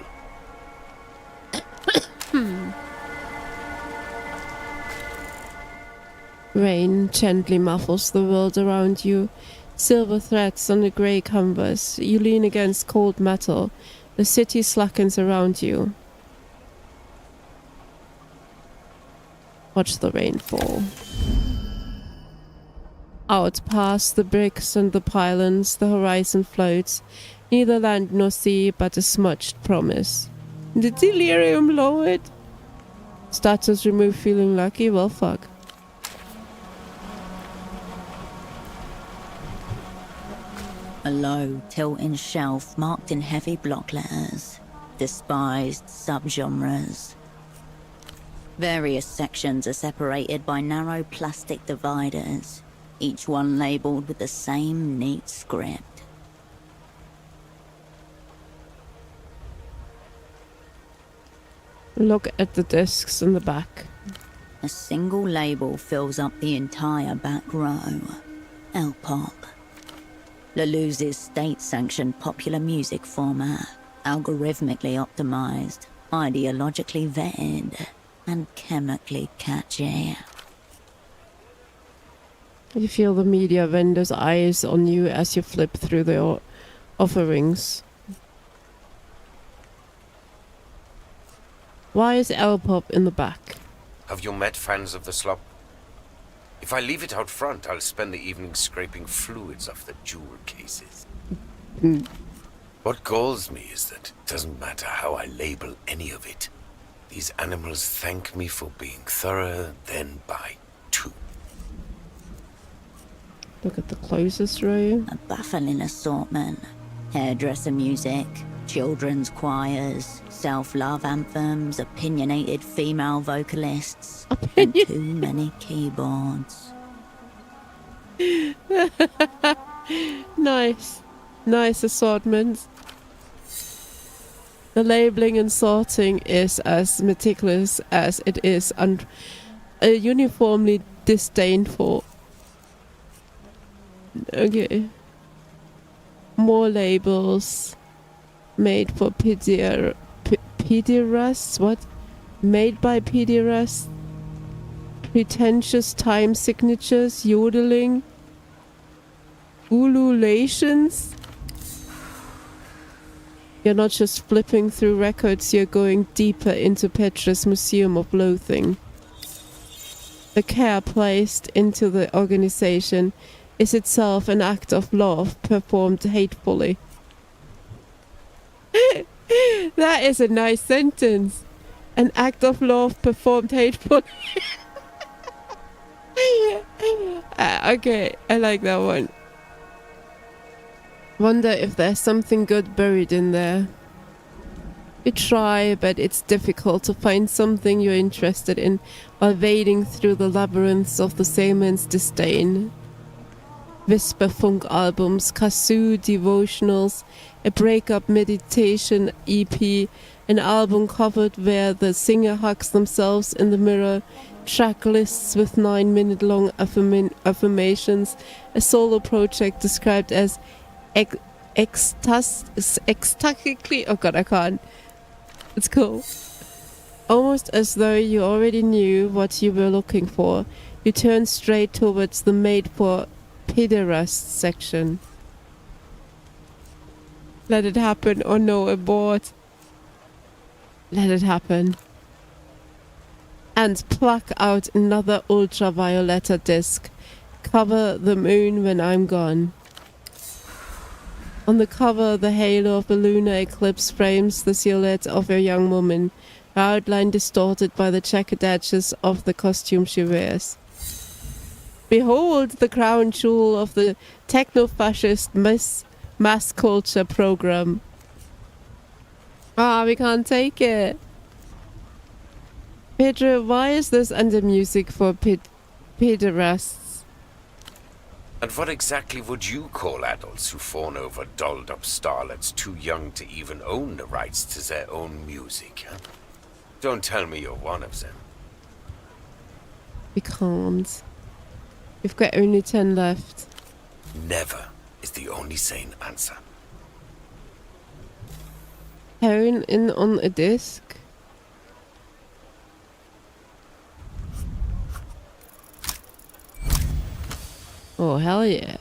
Rain gently muffles the world around you. Silver threads on the grey canvas. You lean against cold metal. The city slackens around you. Watch the rain fall. Out past the bricks and the pylons, the horizon floats. Neither land nor sea, but a smudged promise. The delirium lowered. Status removed, feeling lucky? Well, fuck. A low, tilting shelf marked in heavy block letters. Despised subgenres. Various sections are separated by narrow plastic dividers, each one labelled with the same neat script. Look at the discs in the back. A single label fills up the entire back row. L-pop. Lalouse's state-sanctioned popular music format, algorithmically optimized, ideologically vetted, and chemically catchy. You feel the media vendor's eyes on you as you flip through the offerings. Why is L-pop in the back? Have you met fans of the slop? If I leave it out front, I'll spend the evening scraping fluids off the jewel cases. What galls me is that it doesn't matter how I label any of it. These animals thank me for being thorough, then buy two. Look at the closest row. A baffling assortment. Hairdresser music, children's choirs, self-love anthems, opinionated female vocalists, and too many keyboards. Nice assortment. The labeling and sorting is as meticulous as it is uniformly disdainful. Okay. More labels. Made for pederasts? What? Made by pederasts? Pretentious time signatures? Yodeling? Ululations? You're not just flipping through records, you're going deeper into Petra's Museum of Loathing. The care placed into the organization is itself an act of love performed hatefully. That is a nice sentence. An act of love performed hatefully. Okay, I like that one. Wonder if there's something good buried in there. You try, but it's difficult to find something you're interested in while wading through the labyrinths of the Samen's disdain. Whisper funk albums, kazoo devotionals, a breakup meditation EP, an album covered where the singer hugs themselves in the mirror, track lists with 9-minute-long affirmations, a solo project described as ecstatically, oh god, I can't. It's cool. Almost as though you already knew what you were looking for, you turn straight towards the made for pederast section. Let it happen or no, abort. Let it happen. And pluck out another ultravioletta disc. Cover the moon when I'm gone. On the cover, the halo of a lunar eclipse frames the silhouette of a young woman, her outline distorted by the checkered edges of the costume she wears. Behold the crown jewel of the techno-fascist mass culture program. Ah, we can't take it. Pedro, why is this under music for pederasts? And what exactly would you call adults who fawn over dolled-up starlets too young to even own the rights to their own music, huh? Don't tell me you're one of them. We can't. We've got only 10 left. Never is the only sane answer. Heroin in on a disc? Oh, hell yeah.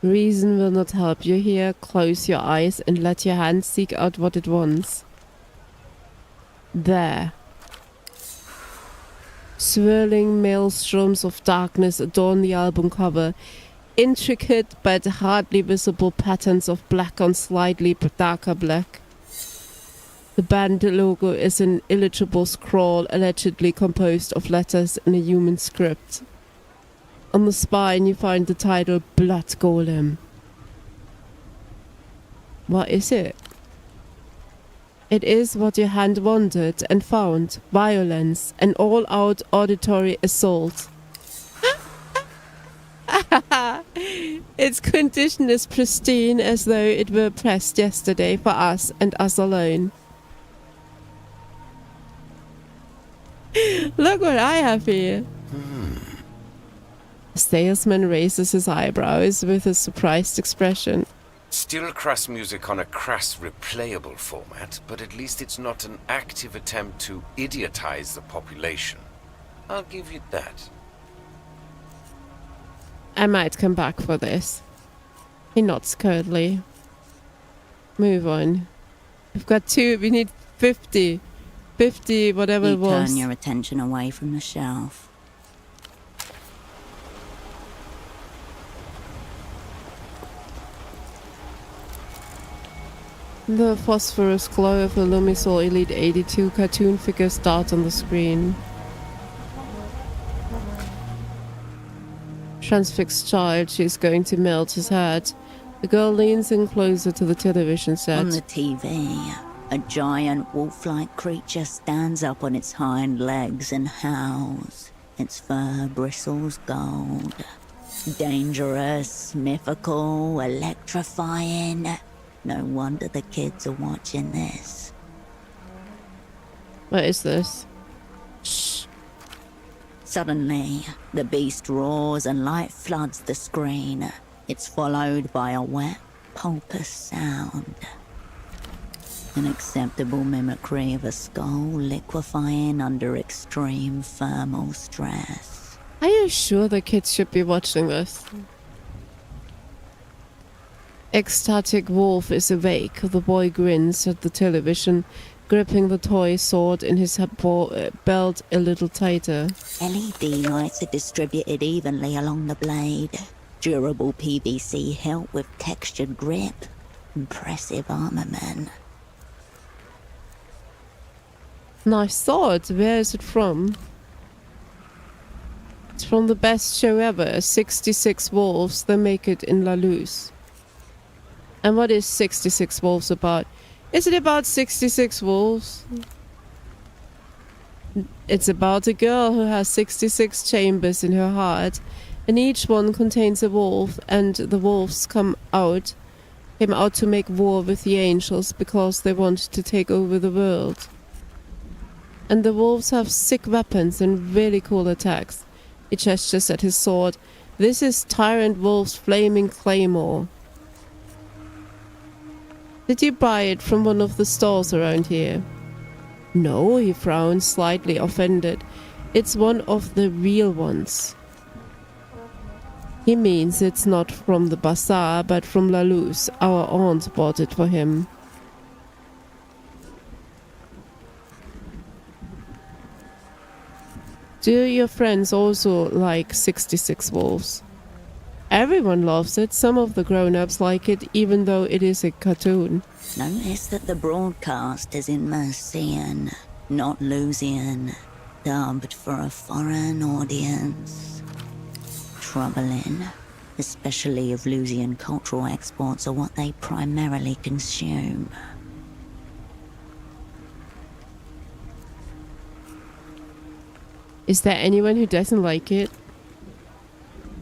Reason will not help you here. Close your eyes and let your hand seek out what it wants. There. Swirling maelstroms of darkness adorn the album cover. Intricate but hardly visible patterns of black on slightly darker black. The band logo is an illegible scrawl allegedly composed of letters in a human script. On the spine you find the title Blood Golem. What is it? It is what your hand wanted and found. Violence, an all-out auditory assault. Its condition is pristine as though it were pressed yesterday for us and us alone. Look what I have here. The salesman raises his eyebrows with a surprised expression. Still crass music on a crass replayable format, but at least it's not an active attempt to idiotize the population. I'll give you that. I might come back for this. He nods curtly. Move on. We've got 2, we need 50. 50, whatever it was. Turn your attention away from the shelf. The phosphorus glow of the Lumisol Elite 82 cartoon figures dart on the screen. Transfixed child, she's going to melt his head. The girl leans in closer to the television set. On the TV, a giant wolf-like creature stands up on its hind legs and howls. Its fur bristles gold. Dangerous, mythical, electrifying. No wonder the kids are watching this. What is this? Shh. Suddenly, the beast roars and light floods the screen. It's followed by a wet, pulpous sound. An acceptable mimicry of a skull liquefying under extreme thermal stress. Are you sure the kids should be watching this? Ecstatic wolf is awake. The boy grins at the television, gripping the toy sword in his belt a little tighter. LED lights are distributed evenly along the blade. Durable PVC hilt with textured grip. Impressive armament. Nice sword. Where is it from? It's from the best show ever, 66 Wolves. They make it in La Luz. And what is 66 Wolves about? Is it about 66 wolves? It's about a girl who has 66 chambers in her heart, and each one contains a wolf, and the wolves came out to make war with the angels because they want to take over the world. And the wolves have sick weapons and really cool attacks. He gestures at his sword. This is Tyrant Wolf's Flaming Claymore. Did you buy it from one of the stores around here? No, he frowns, slightly offended. It's one of the real ones. He means it's not from the bazaar, but from La Luz. Our aunt bought it for him. Do your friends also like 66 wolves? Everyone loves it. Some of the grown-ups like it, even though it is a cartoon. Notice that the broadcast is in Mercian, not Lusian, dubbed for a foreign audience. Troubling, especially if Lusian cultural exports are what they primarily consume. Is there anyone who doesn't like it?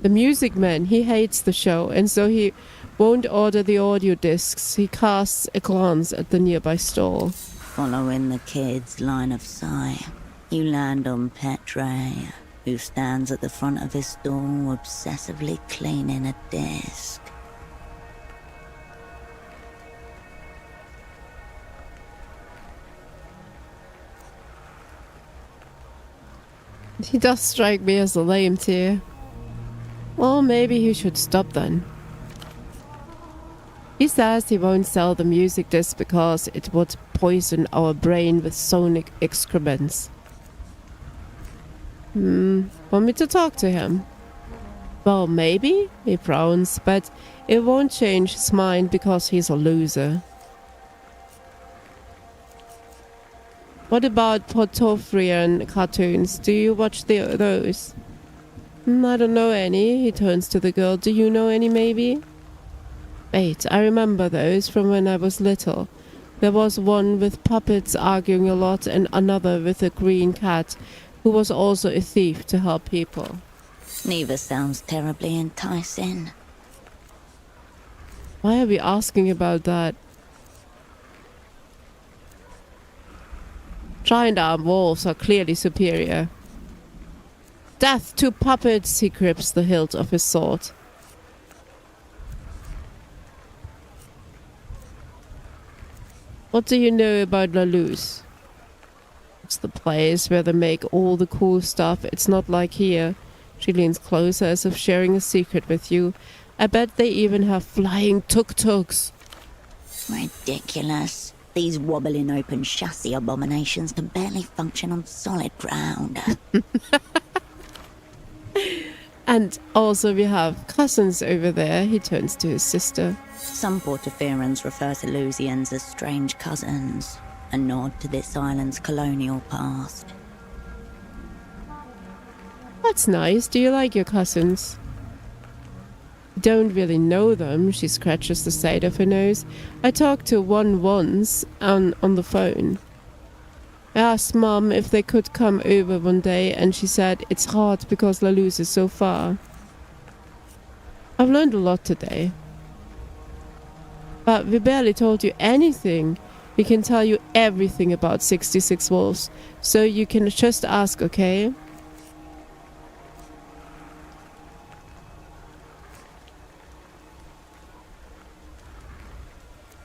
The music man, he hates the show, and so he won't order the audio discs. He casts a glance at the nearby stall. Following the kid's line of sight, you land on Petre, who stands at the front of his stall obsessively cleaning a disc. He does strike me as a lame tier. Well, maybe he should stop then. He says he won't sell the music disc because it would poison our brain with sonic excrements. Want me to talk to him? Well, maybe, he frowns, but it won't change his mind because he's a loser. What about Portofrian cartoons? Do you watch those? I don't know any. He turns to the girl. Do you know any, maybe? Wait, I remember those from when I was little. There was one with puppets arguing a lot and another with a green cat who was also a thief to help people. Neither sounds terribly enticing. Why are we asking about that? Giant arm wolves are clearly superior. Death to puppets, he grips the hilt of his sword. What do you know about La Luz? It's the place where they make all the cool stuff. It's not like here. She leans closer as if sharing a secret with you. I bet they even have flying tuk-tuks. Ridiculous. These wobbling open chassis abominations can barely function on solid ground. And also we have cousins over there. He turns to his sister. Some Portoferans refer to Lusians as strange cousins, a nod to this island's colonial past. That's nice. Do you like your cousins? Don't really know them. She scratches the side of her nose. I talked to one once on the phone. I asked Mom if they could come over one day and she said it's hard because La Luz is so far. I've learned a lot today. But we barely told you anything. We can tell you everything about 66 Wolves, so you can just ask, okay?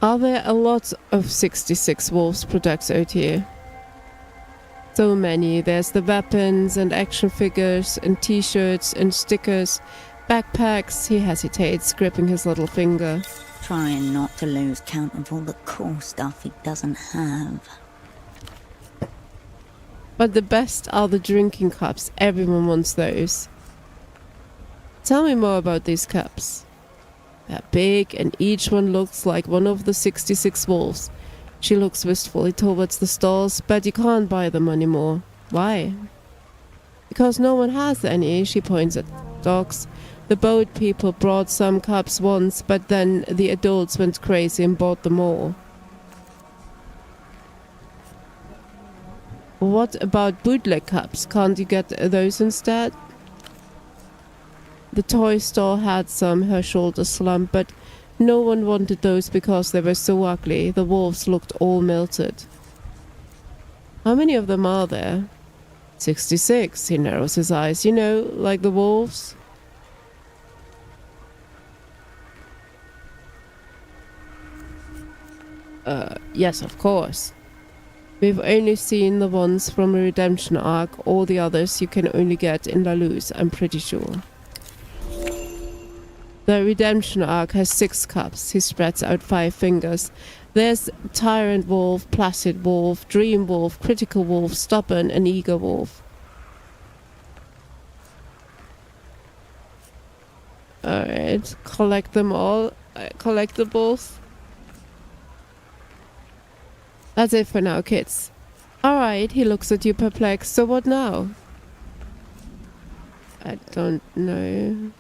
Are there a lot of 66 Wolves products out here? So many. There's the weapons and action figures and t-shirts and stickers, backpacks. He hesitates, gripping his little finger. Trying not to lose count of all the cool stuff he doesn't have. But the best are the drinking cups. Everyone wants those. Tell me more about these cups. They're big and each one looks like one of the 66 wolves. She looks wistfully towards the stalls, but you can't buy them anymore. Why? Because no one has any, she points at dogs. The boat people brought some cups once, but then the adults went crazy and bought them all. What about bootleg cups? Can't you get those instead? The toy store had some. Her shoulders slumped, but no one wanted those because they were so ugly. The wolves looked all melted. How many of them are there? 66. He narrows his eyes. You know, like the wolves. Yes, of course. We've only seen the ones from a redemption arc. All the others you can only get in La Luz, I'm pretty sure. The redemption arc has 6 cups. He spreads out 5 fingers. There's Tyrant Wolf, Placid Wolf, Dream Wolf, Critical Wolf, Stubborn and Eager Wolf. Alright, collect them all. Collectibles. That's it for now, kids. Alright, he looks at you perplexed. So what now? I don't know.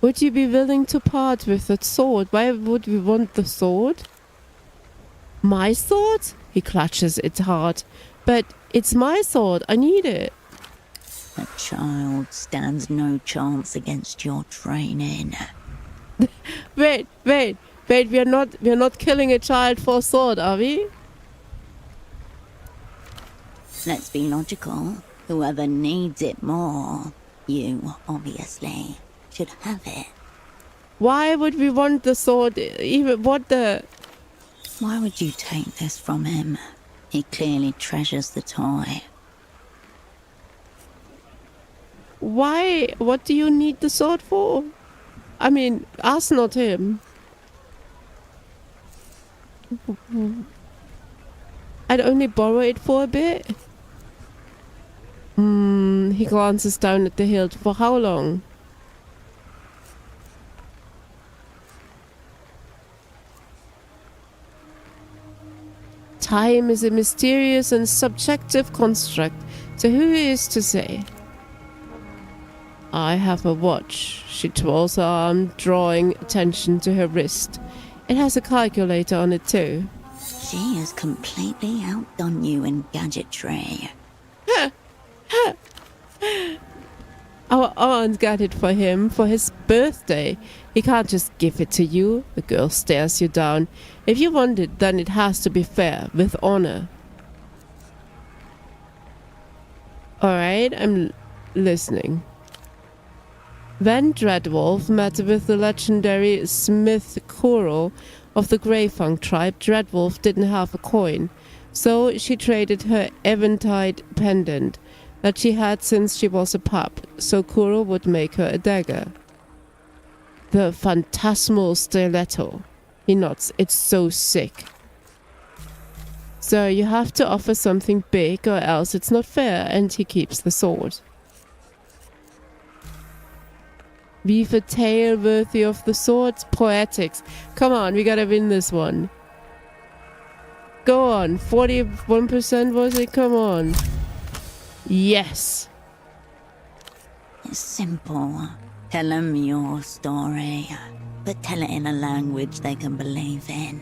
Would you be willing to part with that sword? Why would we want the sword? My sword? He clutches it hard. But it's my sword. I need it. A child stands no chance against your training. Wait. We're not killing a child for a sword, are we? Let's be logical. Whoever needs it more, you, obviously, should have it. Why would we want the sword? Even what the... Why would you take this from him? He clearly treasures the toy. Why? What do you need the sword for? I mean, us, not him. I'd only borrow it for a bit. He glances down at the hilt. For how long? Time is a mysterious and subjective construct, so who is to say? I have a watch. She twirls her arm, drawing attention to her wrist. It has a calculator on it too. She has completely outdone you in gadgetry. Our aunt got it for him for his birthday. He can't just give it to you. The girl stares you down. If you want it, then it has to be fair, with honor. Alright, I'm listening. When Dreadwolf met with the legendary Smith Kuro of the Greyfang tribe, Dreadwolf didn't have a coin, so she traded her eventide pendant that she had since she was a pup, so Kuro would make her a dagger. The phantasmal stiletto. He nods. It's so sick. So you have to offer something big or else it's not fair, and he keeps the sword. Weave a tale worthy of the sword's poetics. Come on, we gotta win this one. Go on, 41% was it? Come on. Yes. It's simple. Tell them your story, but tell it in a language they can believe in.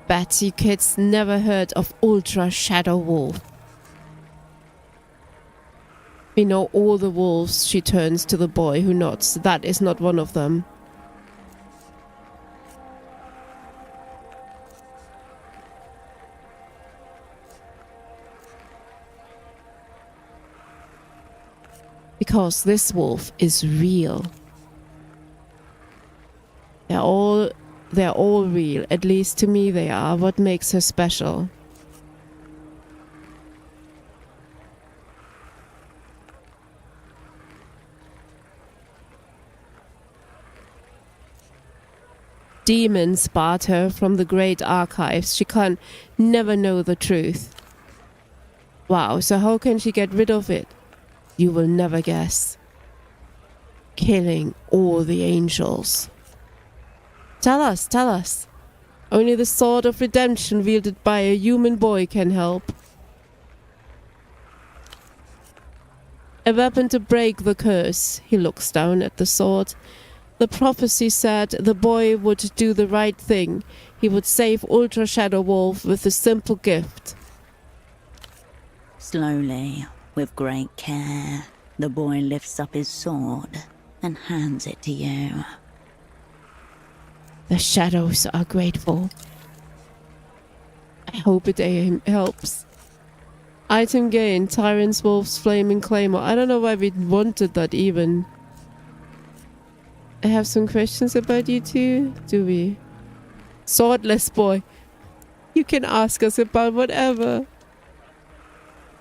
Bet you kids never heard of Ultra Shadow Wolf. We know all the wolves. She turns to the boy who nods. That is not one of them. Because this wolf is real. They're all real. At least to me they are. What makes her special? Demons barred her from the great archives. She can never know the truth. Wow, so how can she get rid of it? You will never guess. Killing all the angels. Tell us. Only the sword of redemption wielded by a human boy can help. A weapon to break the curse. He looks down at the sword. The prophecy said the boy would do the right thing. He would save Ultra Shadow Wolf with a simple gift. Slowly, with great care, the boy lifts up his sword and hands it to you. The shadows are grateful. I hope it helps. Item gain, Tyrant's Wolf's Flaming Claymore. I don't know why we wanted that even. I have some questions about you two. Do we? Swordless boy. You can ask us about whatever.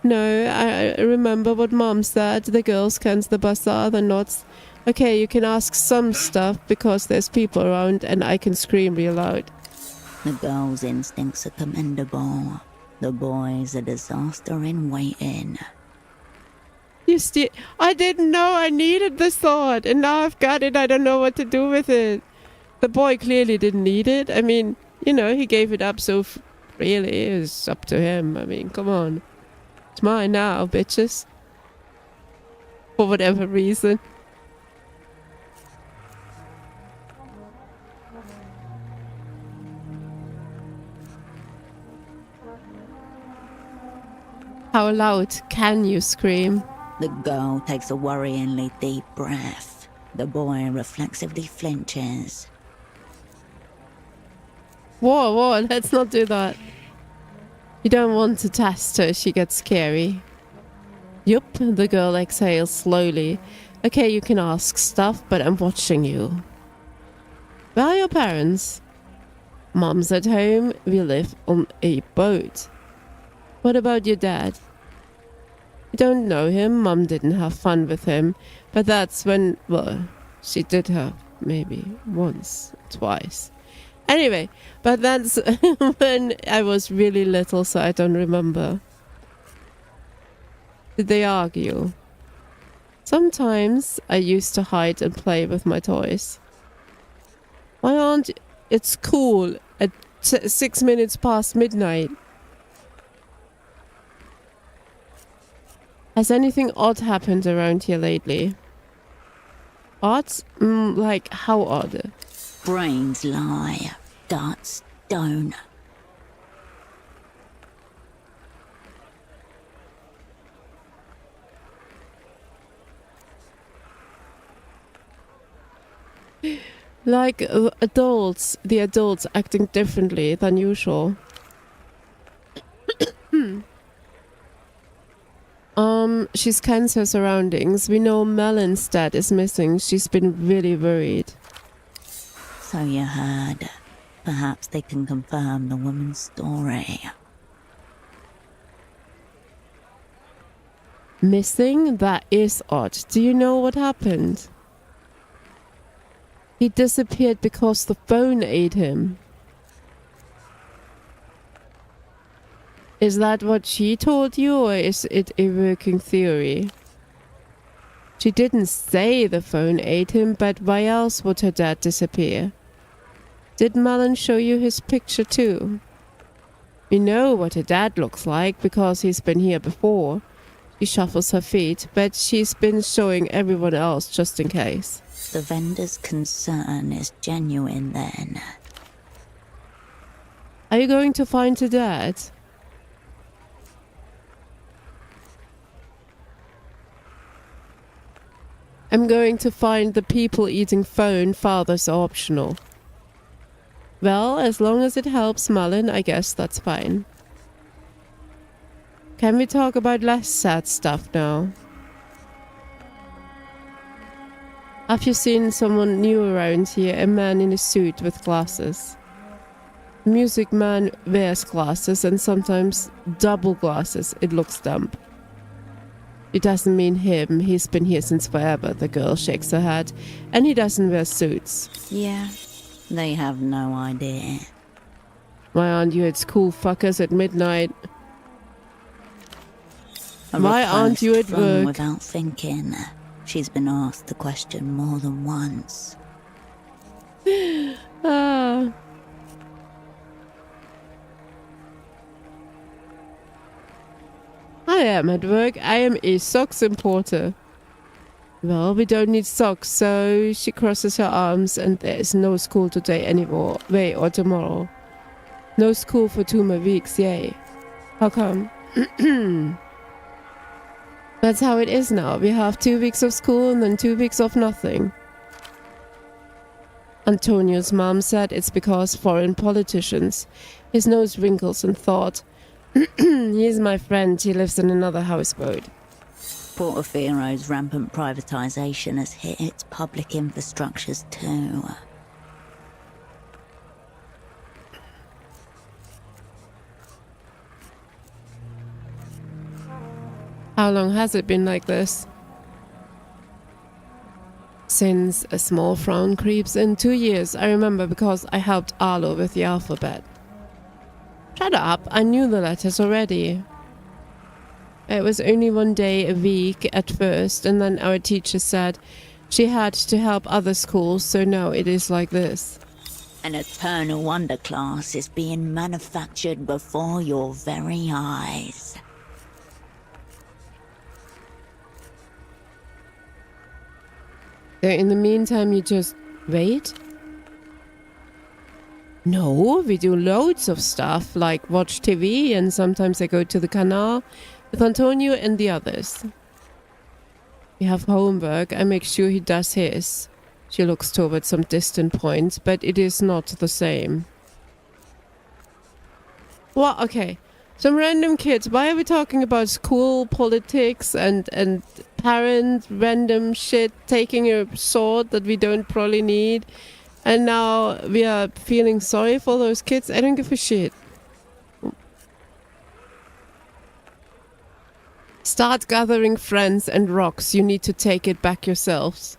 No, I remember what Mom said. The girls cans the bazaar, the knots. Okay, you can ask some stuff because there's people around and I can scream real loud. The girl's instincts are commendable. The boy's a disaster in waiting. I didn't know I needed the sword, and now I've got it. I don't know what to do with it. The boy clearly didn't need it. I mean, you know, he gave it up so freely. It's up to him. I mean, come on. It's mine now, bitches. For whatever reason. How loud can you scream? The girl takes a worryingly deep breath. The boy reflexively flinches. Whoa, let's not do that. You don't want to test her, she gets scary. Yup, the girl exhales slowly. Okay, you can ask stuff, but I'm watching you. Where are your parents? Mom's at home, we live on a boat. What about your dad? You don't know him, Mom didn't have fun with him, but that's when, well, she did have maybe once, twice. Anyway, but that's when I was really little, so I don't remember. Did they argue? Sometimes I used to hide and play with my toys. Why aren't it's cool at 6 minutes past midnight? Has anything odd happened around here lately? Odd? Like how odd? Brains lie. Guts don't. Like the adults acting differently than usual. She scans her surroundings. We know Melon's dad is missing. She's been really worried. So you heard. Perhaps they can confirm the woman's story. Missing? That is odd. Do you know what happened? He disappeared because the phone ate him. Is that what she told you, or is it a working theory? She didn't say the phone ate him, but why else would her dad disappear? Did Malin show you his picture too? You know what her dad looks like because he's been here before. She shuffles her feet, but she's been showing everyone else just in case. The vendor's concern is genuine then. Are you going to find her dad? I'm going to find the people eating phone. Father's optional. Well, as long as it helps Malin, I guess that's fine. Can we talk about less sad stuff now? Have you seen someone new around here? A man in a suit with glasses. The music man wears glasses and sometimes double glasses. It looks dumb. It doesn't mean him. He's been here since forever. The girl shakes her head. And he doesn't wear suits. Yeah, they have no idea. Why aren't you at school, fuckers, at midnight? Why aren't you at work? Without thinking. She's been asked the question more than once. Ah. I am at work. I am a socks importer. Well, we don't need socks, so she crosses her arms and there is no school today anymore. Wait, or tomorrow. No school for 2 more weeks, yay. How come? That's how it is now. We have 2 weeks of school and then 2 weeks of nothing. Antonio's mom said it's because foreign politicians. His nose wrinkles in thought. He's my friend. He lives in another houseboat. Portofiero's rampant privatization has hit its public infrastructures too. How long has it been like this? Since a small frown creeps in. 2 years, I remember, because I helped Arlo with the alphabet. Shut up, I knew the letters already. It was only 1 day a week at first, and then our teacher said she had to help other schools, so now it is like this. An eternal underclass is being manufactured before your very eyes. So in the meantime, you just wait? No, we do loads of stuff, like watch TV, and sometimes I go to the canal with Antonio and the others. We have homework. I make sure he does his. She looks towards some distant point, but it is not the same. Well, okay. Some random kids. Why are we talking about school politics and parent random shit, taking a sword that we don't probably need? And now we are feeling sorry for those kids? I don't give a shit. Start gathering friends and rocks. You need to take it back yourselves.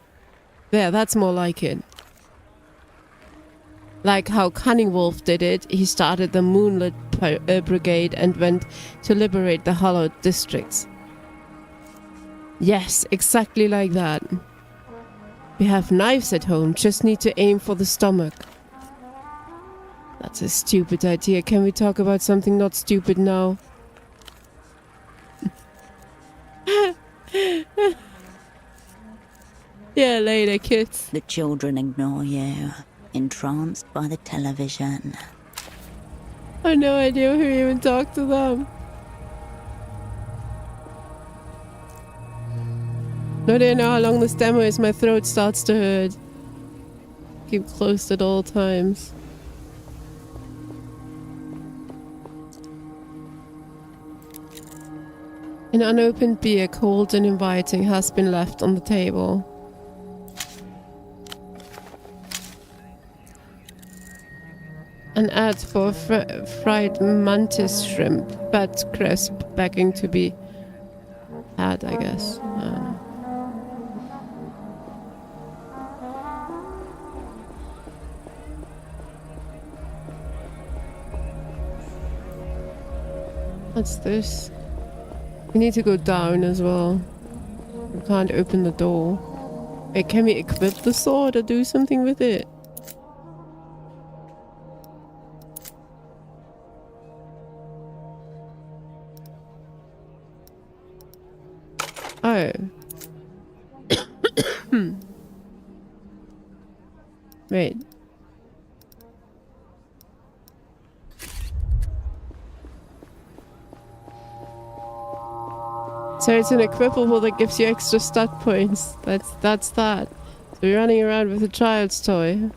There, that's more like it. Like how Cunning Wolf did it, he started the Moonlit Brigade and went to liberate the Hollowed districts. Yes, exactly like that. We have knives at home, just need to aim for the stomach. That's a stupid idea. Can we talk about something not stupid now? Yeah, later, kids. The children ignore you, entranced by the television. I have no idea who even talked to them. No idea know how long this demo is. My throat starts to hurt. Keep closed at all times. An unopened beer, cold and inviting, has been left on the table. An ad for fried mantis shrimp, fat crisp, begging to be had, I guess. I don't know. What's this? We need to go down as well. We can't open the door. Wait, can we equip the sword or do something with it? Oh. Wait. So it's an equipable that gives you extra stat points. That's that. So you're running around with a child's toy.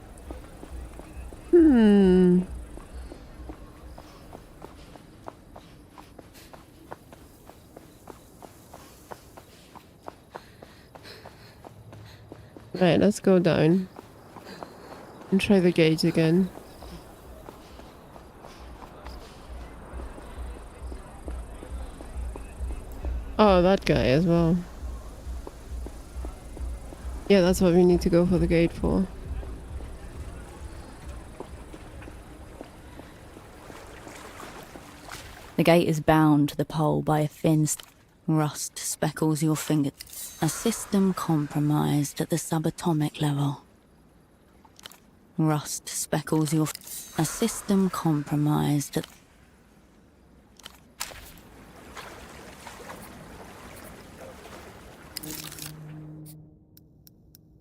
Right, let's go down. And try the gate again. Oh, that guy as well. Yeah, that's what we need to go for the gate for. The gate is bound to the pole by a thin rust speckles your finger. A system compromised at the subatomic level. Rust speckles your... A system compromised at...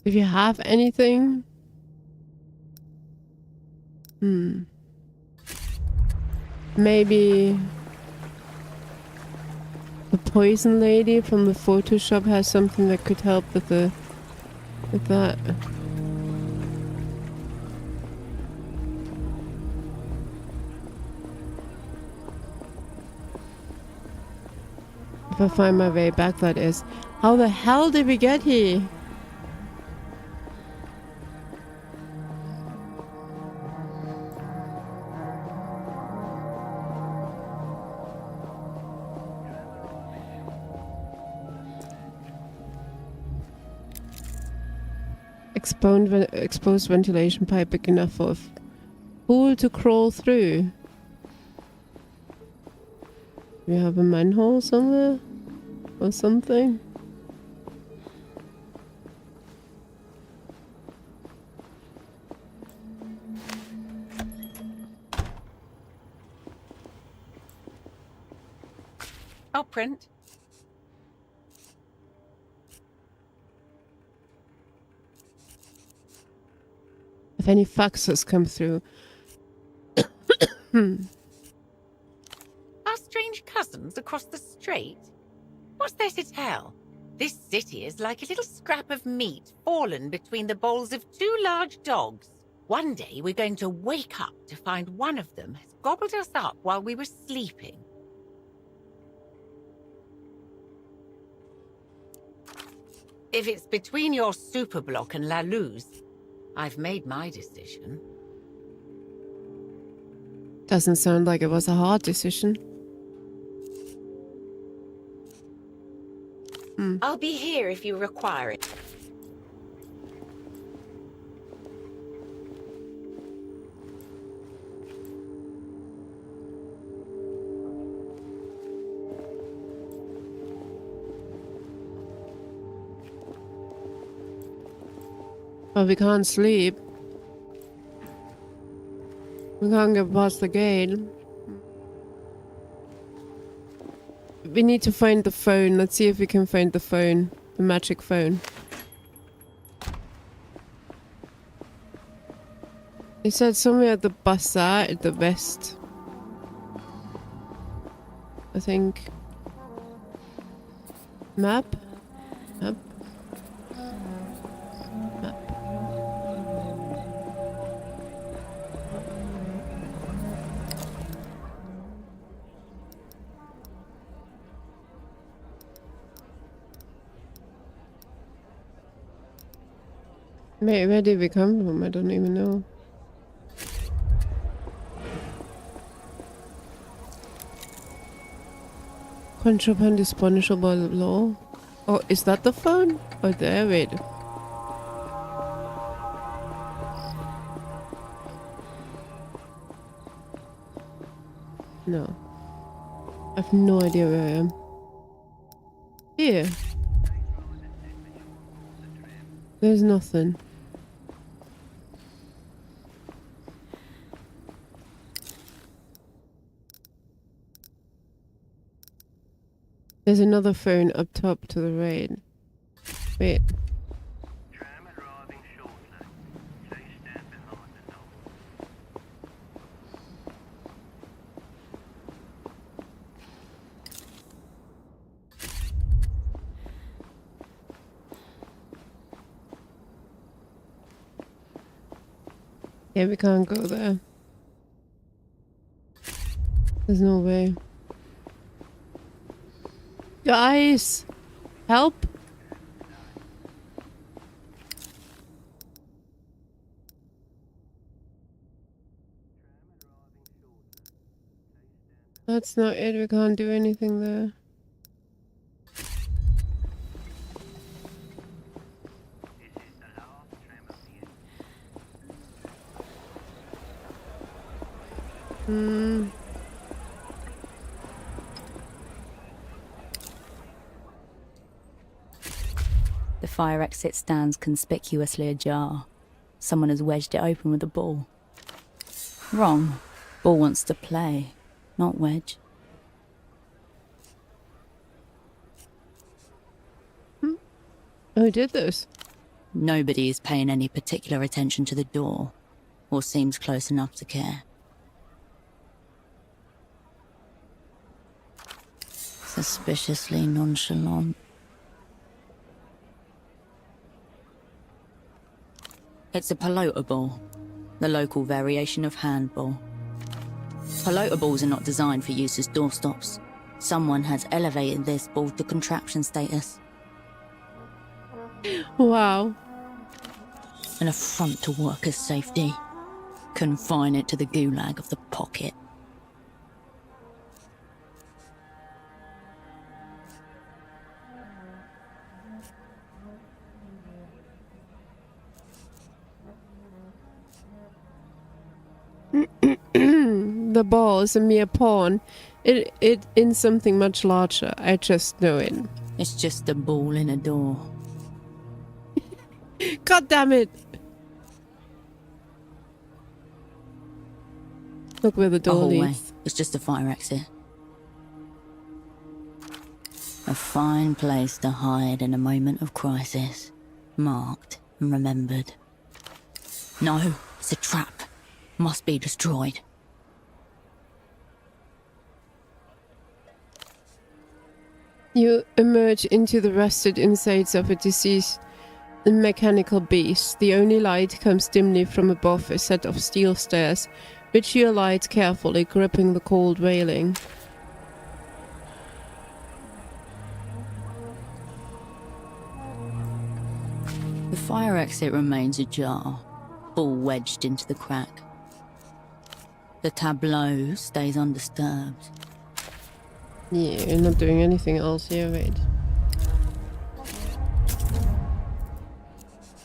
If you have anything... Maybe... The poison lady from the Photoshop has something that could help with the... with that. If I find my way back, that is. How the hell did we get here? Exposed ventilation pipe big enough for a fool to crawl through. We have a manhole somewhere? or something. I'll print. If any faxes come through. Our strange cousins across the strait? What's there to tell? This city is like a little scrap of meat fallen between the bowls of two large dogs. One day we're going to wake up to find one of them has gobbled us up while we were sleeping. If it's between your superblock and La Luz, I've made my decision. Doesn't sound like it was a hard decision. I'll be here if you require it. But we can't sleep. We can't get past the gate. We need to find the phone. Let's see if we can find the phone. The magic phone. It said somewhere at the bazaar at the west. I think. Map? Map? Map. Wait, where did we come from? I don't even know. Contraband is punishable by law. Oh, is that the phone? Oh, there, wait. No. I have no idea where I am. Here. There's nothing. There's another phone up top to the right. Wait. Yeah, we can't go there. There's no way. Guys! Help! That's not it, we can't do anything there. The fire exit stands conspicuously ajar. Someone has wedged it open with a ball. Wrong. Ball wants to play, not wedge. Who did this? Nobody is paying any particular attention to the door, or seems close enough to care. Suspiciously nonchalant. It's a pelota ball, the local variation of handball. Pelota balls are not designed for use as doorstops. Someone has elevated this ball to contraption status. Wow. An affront to workers' safety. Confine it to the gulag of the pocket. The ball is a mere pawn. It in something much larger. I just know it. It's just a ball in a door. God damn it! Look where the A door hallway. leads. It's just a fire exit. A fine place to hide in a moment of crisis. Marked and remembered. No, it's a trap. Must be destroyed. You emerge into the rusted insides of a diseased mechanical beast. The only light comes dimly from above a set of steel stairs, which you alight carefully, gripping the cold railing. The fire exit remains ajar, ball wedged into the crack. The tableau stays undisturbed. Yeah, you're not doing anything else here, wait.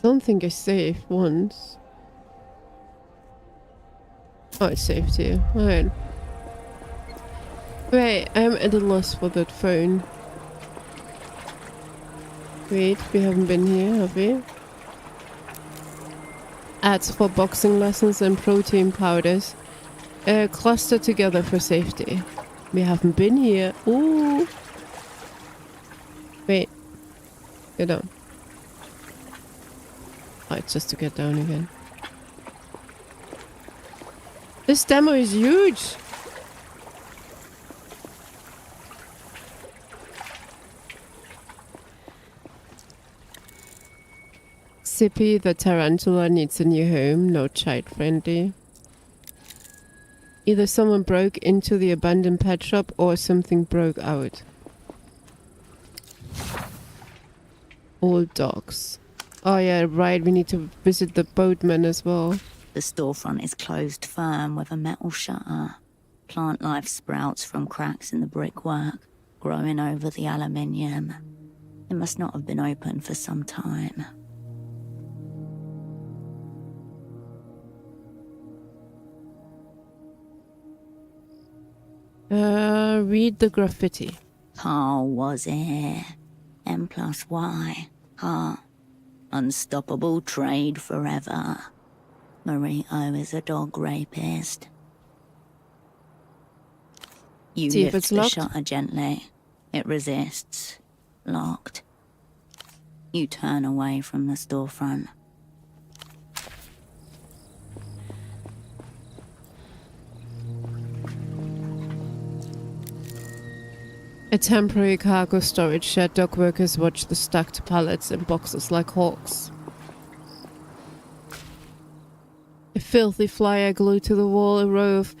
Don't think I saved once. Oh, it's saved here. Alright. Wait, I'm at a loss for that phone. Wait, we haven't been here, have we? Ads for boxing lessons and protein powders. Clustered together for safety. We haven't been here. Ooh. Wait. Get down. Oh, it's just to get down again. This demo is huge. Sippy the tarantula needs a new home, not child-friendly. Either someone broke into the abandoned pet shop or something broke out. Old dogs. Oh yeah, right, we need to visit the boatman as well. The storefront is closed firm with a metal shutter. Plant life sprouts from cracks in the brickwork, growing over the aluminium. It must not have been open for some time. Read the graffiti. Carl was here. M plus Y. Unstoppable trade forever. Marito is a dog rapist. You See if lift it's the locked. shutter gently. It resists. Locked. You turn away from the storefront. A temporary cargo storage shed. Dock workers watch the stacked pallets and boxes like hawks. A filthy flyer glued to the wall. A row of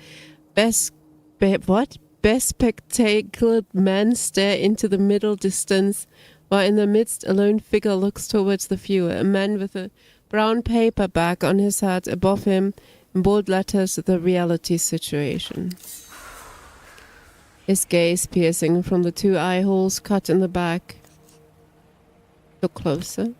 bespectacled men stare into the middle distance, while in the midst a lone figure looks towards the viewer. A man with a brown paper bag on his head. Above him, in bold letters, the reality situation. His gaze piercing from the two eye holes cut in the back. Look closer.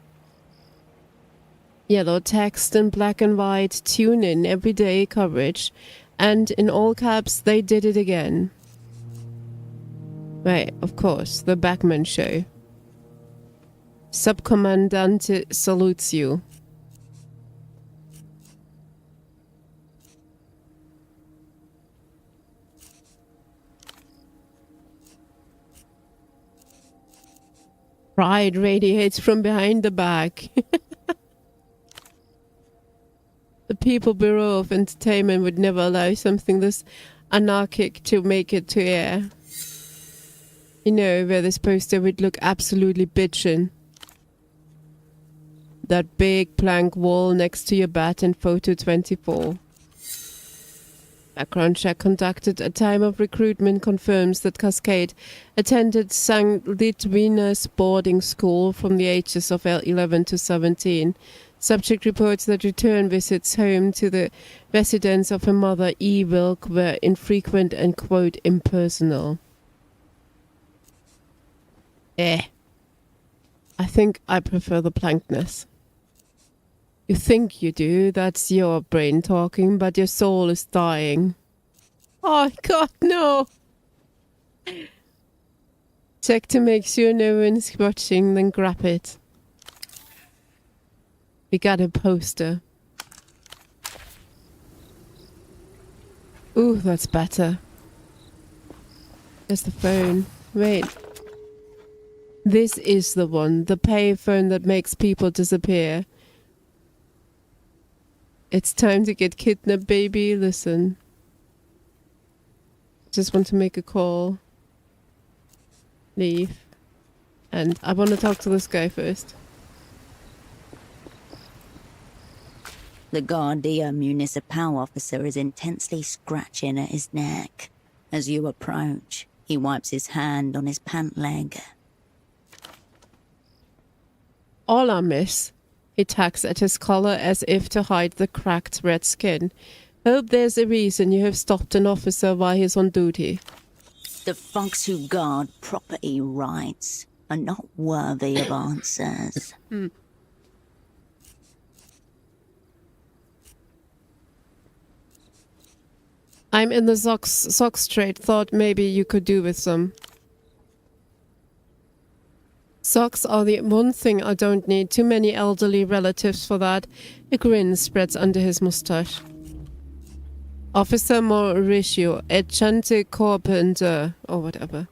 Yellow text in black and white. Tune in everyday coverage. And in all caps, they did it again. Right, of course, the Backman show. Subcommandante salutes you. Pride radiates from behind the back. The People Bureau of Entertainment would never allow something this anarchic to make it to air. You know, where this poster would look absolutely bitchin'. That big plank wall next to your bat in photo 24. Background check conducted at time of recruitment confirms that Cascade attended St. Litwina's boarding school from the ages of 11 to 17. Subject reports that return visits home to the residence of her mother, E. Wilk, were infrequent and, quote, impersonal. I think I prefer the plankness. You think you do, that's your brain talking, but your soul is dying. Oh God, no! Check to make sure no one's watching, then grab it. We got a poster. Ooh, that's better. There's the phone. Wait. This is the one. The payphone that makes people disappear. It's time to get kidnapped, baby. Listen. Just want to make a call. Leave. And I want to talk to this guy first. The Guardia Municipal officer is intensely scratching at his neck. As you approach, he wipes his hand on his pant leg. Hola, miss. He tugs at his collar as if to hide the cracked red skin. Hope there's a reason you have stopped an officer while he's on duty. The folks who guard property rights are not worthy of answers. I'm in the socks trade. Thought maybe you could do with some. Socks are the one thing I don't need. Too many elderly relatives for that. A grin spreads under his mustache. Officer Mauricio, Echante Carpenter, or whatever.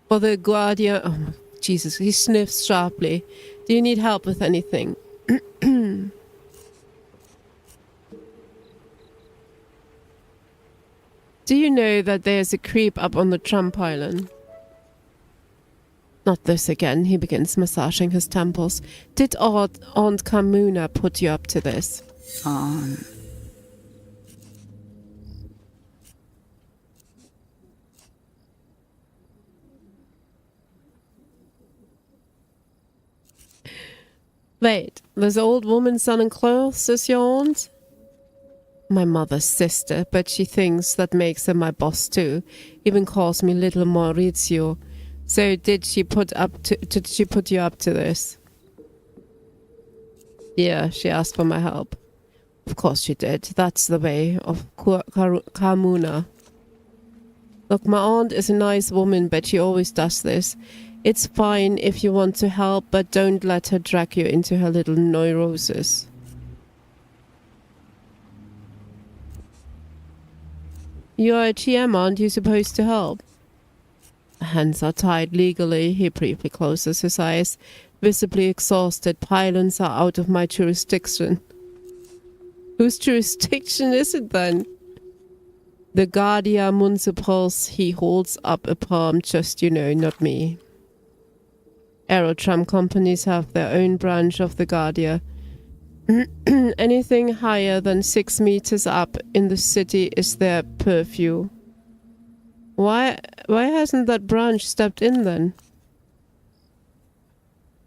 For the Guardia... Oh, Jesus, he sniffs sharply. Do you need help with anything? Do you know that there's a creep up on the Trump Island? Not this again. He begins massaging his temples. Did Aunt Carmuna put you up to this? Wait, this old woman selling clothes is your aunt? My mother's sister, but she thinks that makes her my boss too. Even calls me little Maurizio. So did she put you up to this? Yeah, she asked for my help. Of course she did. That's the way of Carmuna. Look, my aunt is a nice woman, but she always does this. It's fine if you want to help, but don't let her drag you into her little neurosis. You're a GM, aren't you supposed to help? Hands are tied legally. He briefly closes his eyes, visibly exhausted. Pylons are out of my jurisdiction. Whose jurisdiction is it then? The Guardia Municipals. He holds up a palm, just, not me. Aerotram companies have their own branch of the Guardia. Anything higher than 6 meters up in the city is their purview. Why hasn't that branch stepped in then?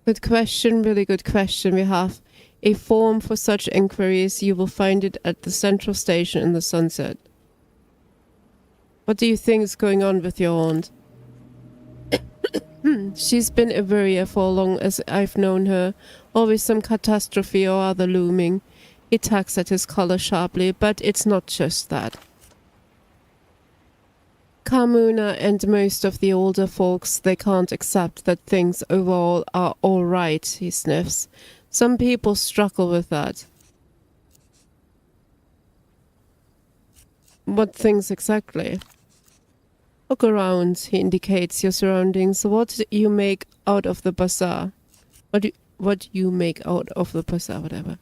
Good question, really good question. We have a form for such inquiries. You will find it at the central station in the Sunset. What do you think is going on with your aunt? She's been a worrier for as long as I've known her. Always some catastrophe or other looming. He tugs at his collar sharply, but it's not just that. Carmuna and most of the older folks, they can't accept that things overall are all right, he sniffs. Some people struggle with that. What things exactly? Look around, he indicates your surroundings. What you make out of the bazaar? What you make out of the bazaar, whatever.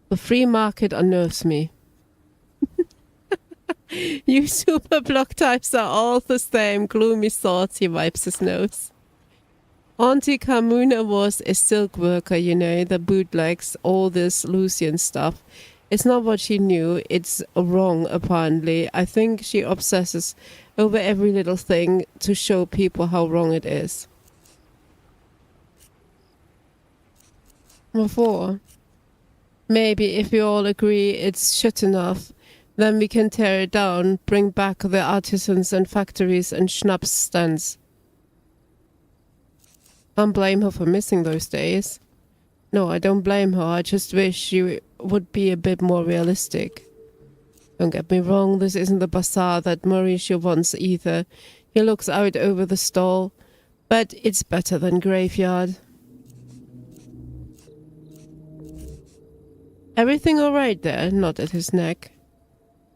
The free market unnerves me. You super block types are all the same. Gloomy thoughts, he wipes his nose. Auntie Carmuna was a silk worker, the bootlegs, all this Lucian stuff. It's not what she knew, it's wrong, apparently. I think she obsesses over every little thing to show people how wrong it is. What for? Maybe if we all agree it's shit enough, then we can tear it down, bring back the artisans and factories and schnapps stands. Can't blame her for missing those days. No, I don't blame her. I just wish she would be a bit more realistic. Don't get me wrong, this isn't the bazaar that Mauricio wants either. He looks out over the stall, but it's better than graveyard. Everything all right there? Nodded his neck.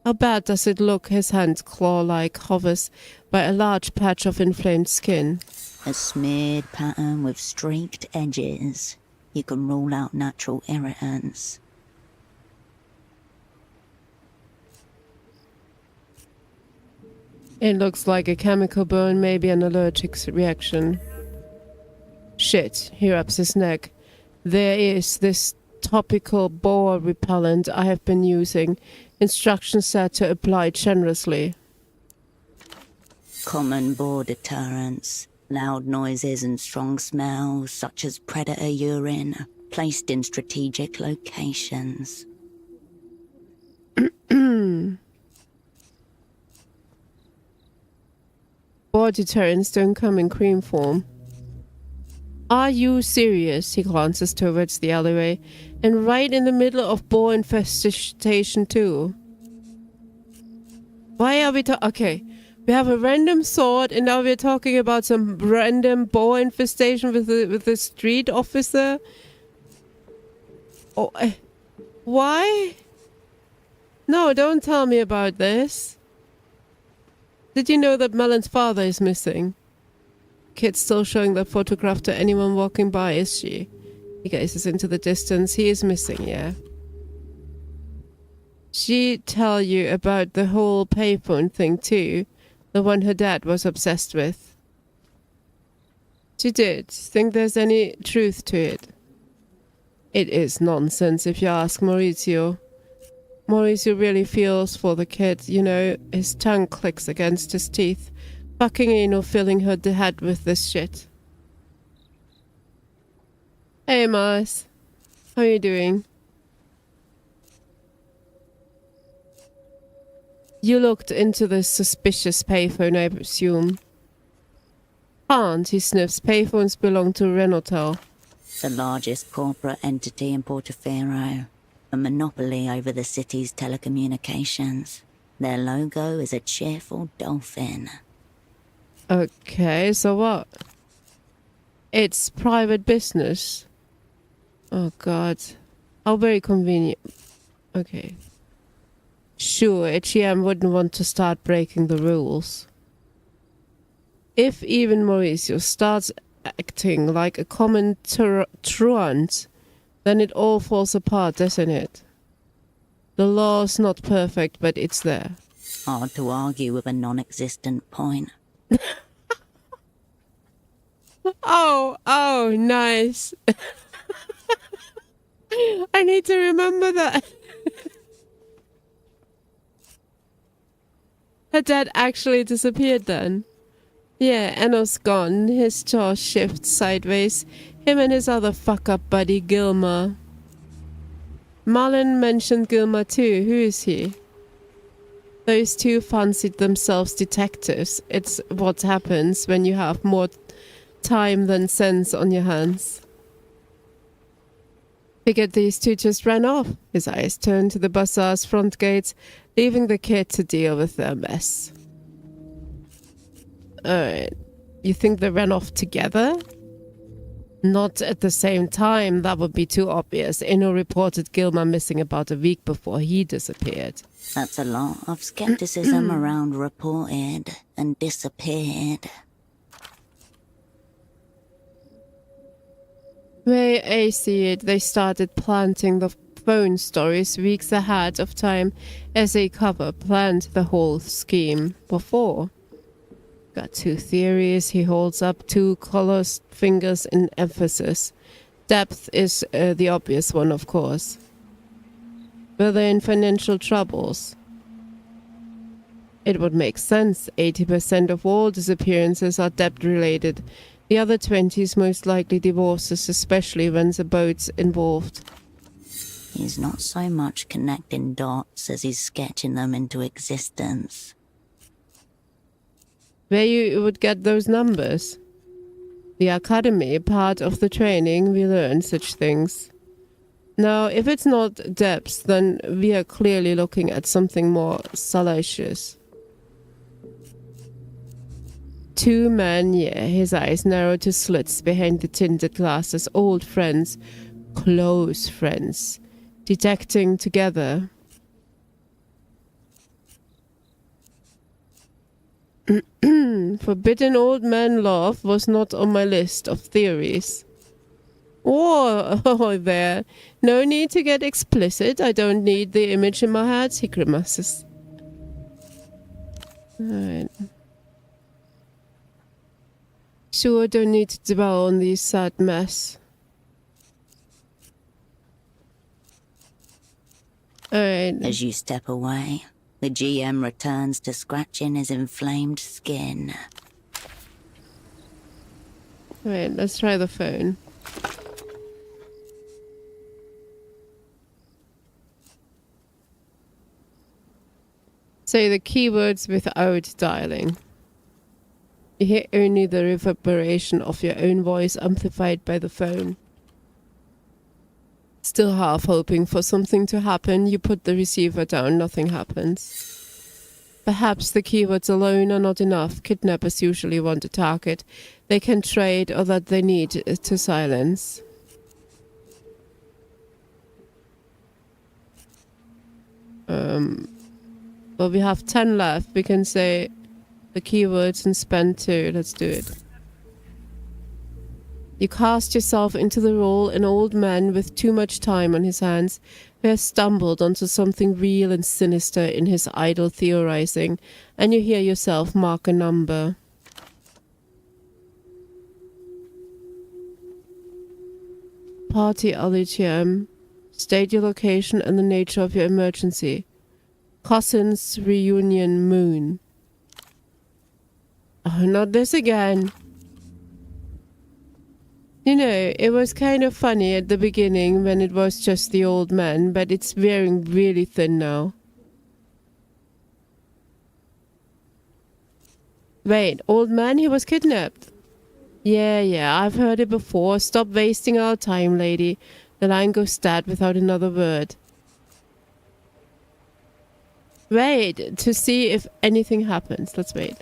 How bad does it look? His hand, claw-like, hovers by a large patch of inflamed skin. A smeared pattern with streaked edges. You can rule out natural irritants. It looks like a chemical burn, maybe an allergic reaction. Shit, he rubs his neck. There is this topical boar repellent I have been using. Instructions said to apply generously. Common boar deterrents. Loud noises and strong smells, such as predator urine, placed in strategic locations. Boar deterrents don't come in cream form. Are you serious? He glances towards the alleyway. And right in the middle of boar infestation too. Why are we okay. We have a random sword and now we're talking about some random boar infestation with the street officer? Oh, why? No, don't tell me about this. Did you know that Melon's father is missing? Kid's still showing that photograph to anyone walking by, is she? He gazes into the distance. He is missing, yeah. She tell you about the whole payphone thing too? The one her dad was obsessed with? She did. Think there's any truth to it? It is nonsense if you ask Mauricio. Mauricio really feels for the kid, you know, his tongue clicks against his teeth, fucking anal filling her head with this shit. Hey Mars, how are you doing? You looked into this suspicious payphone, I presume. Can't, he sniffs. Payphones belong to Renotel. The largest corporate entity in Portofino. A monopoly over the city's telecommunications. Their logo is a cheerful dolphin. Okay, so what? It's private business. Oh god. How very convenient. Okay. Sure, HEM wouldn't want to start breaking the rules. If even Mauricio starts acting like a common truant, then it all falls apart, doesn't it? The law's not perfect, but it's there. Hard to argue with a non-existent point. Oh, nice. I need to remember that. Her dad actually disappeared then. Yeah, Enno's gone. His jaw shifts sideways. Him and his other fuck-up buddy, Gilmer. Marlon mentioned Gilmer too. Who is he? Those two fancied themselves detectives. It's what happens when you have more time than sense on your hands. Figured these two just ran off. His eyes turned to the bazaar's front gates, leaving the kid to deal with their mess. Alright. You think they ran off together? Not at the same time, that would be too obvious. Inno reported Gilmer missing about a week before he disappeared. That's a lot of skepticism around reported and disappeared. Way I see it, they started planting the phone stories weeks ahead of time as a cover, planned the whole scheme before. Got two theories. He holds up two closed fingers in emphasis. Depth is the obvious one, of course. Were they in financial troubles? It would make sense. 80% of all disappearances are debt-related. The other 20 is most likely divorces, especially when the boat's involved. He's not so much connecting dots as he's sketching them into existence. Where you would get those numbers? the academy, part of the training, we learn such things. Now, if it's not depths, then we are clearly looking at something more salacious. 2 men, yeah, his eyes narrowed to slits behind the tinted glasses. Old friends, close friends, detecting together. Forbidden old man love was not on my list of theories. Oh, there. No need to get explicit. I don't need the image in my head. He grimaces. Alright. Sure, don't need to dwell on this sad mess. Alright. As you step away, the GM returns to scratching his inflamed skin. Alright, let's try the phone. Say the keywords without dialing. You hear only the reverberation of your own voice amplified by the phone. Still half hoping for something to happen, you put the receiver down, nothing happens. Perhaps the keywords alone are not enough. Kidnappers usually want a target they can trade or that they need to silence. Well, we have 10 left. We can say the keywords and spend 2. Let's do it. You cast yourself into the role, an old man with too much time on his hands, who has stumbled onto something real and sinister in his idle theorizing, and you hear yourself mark a number. Party LHM. State your location and the nature of your emergency. Cousins Reunion Moon. Oh, not this again. You know, it was kind of funny at the beginning when it was just the old man, but it's wearing really thin now. Wait, old man, he was kidnapped. Yeah, I've heard it before. Stop wasting our time, lady. The line goes dead without another word. Wait, to see if anything happens. Let's wait.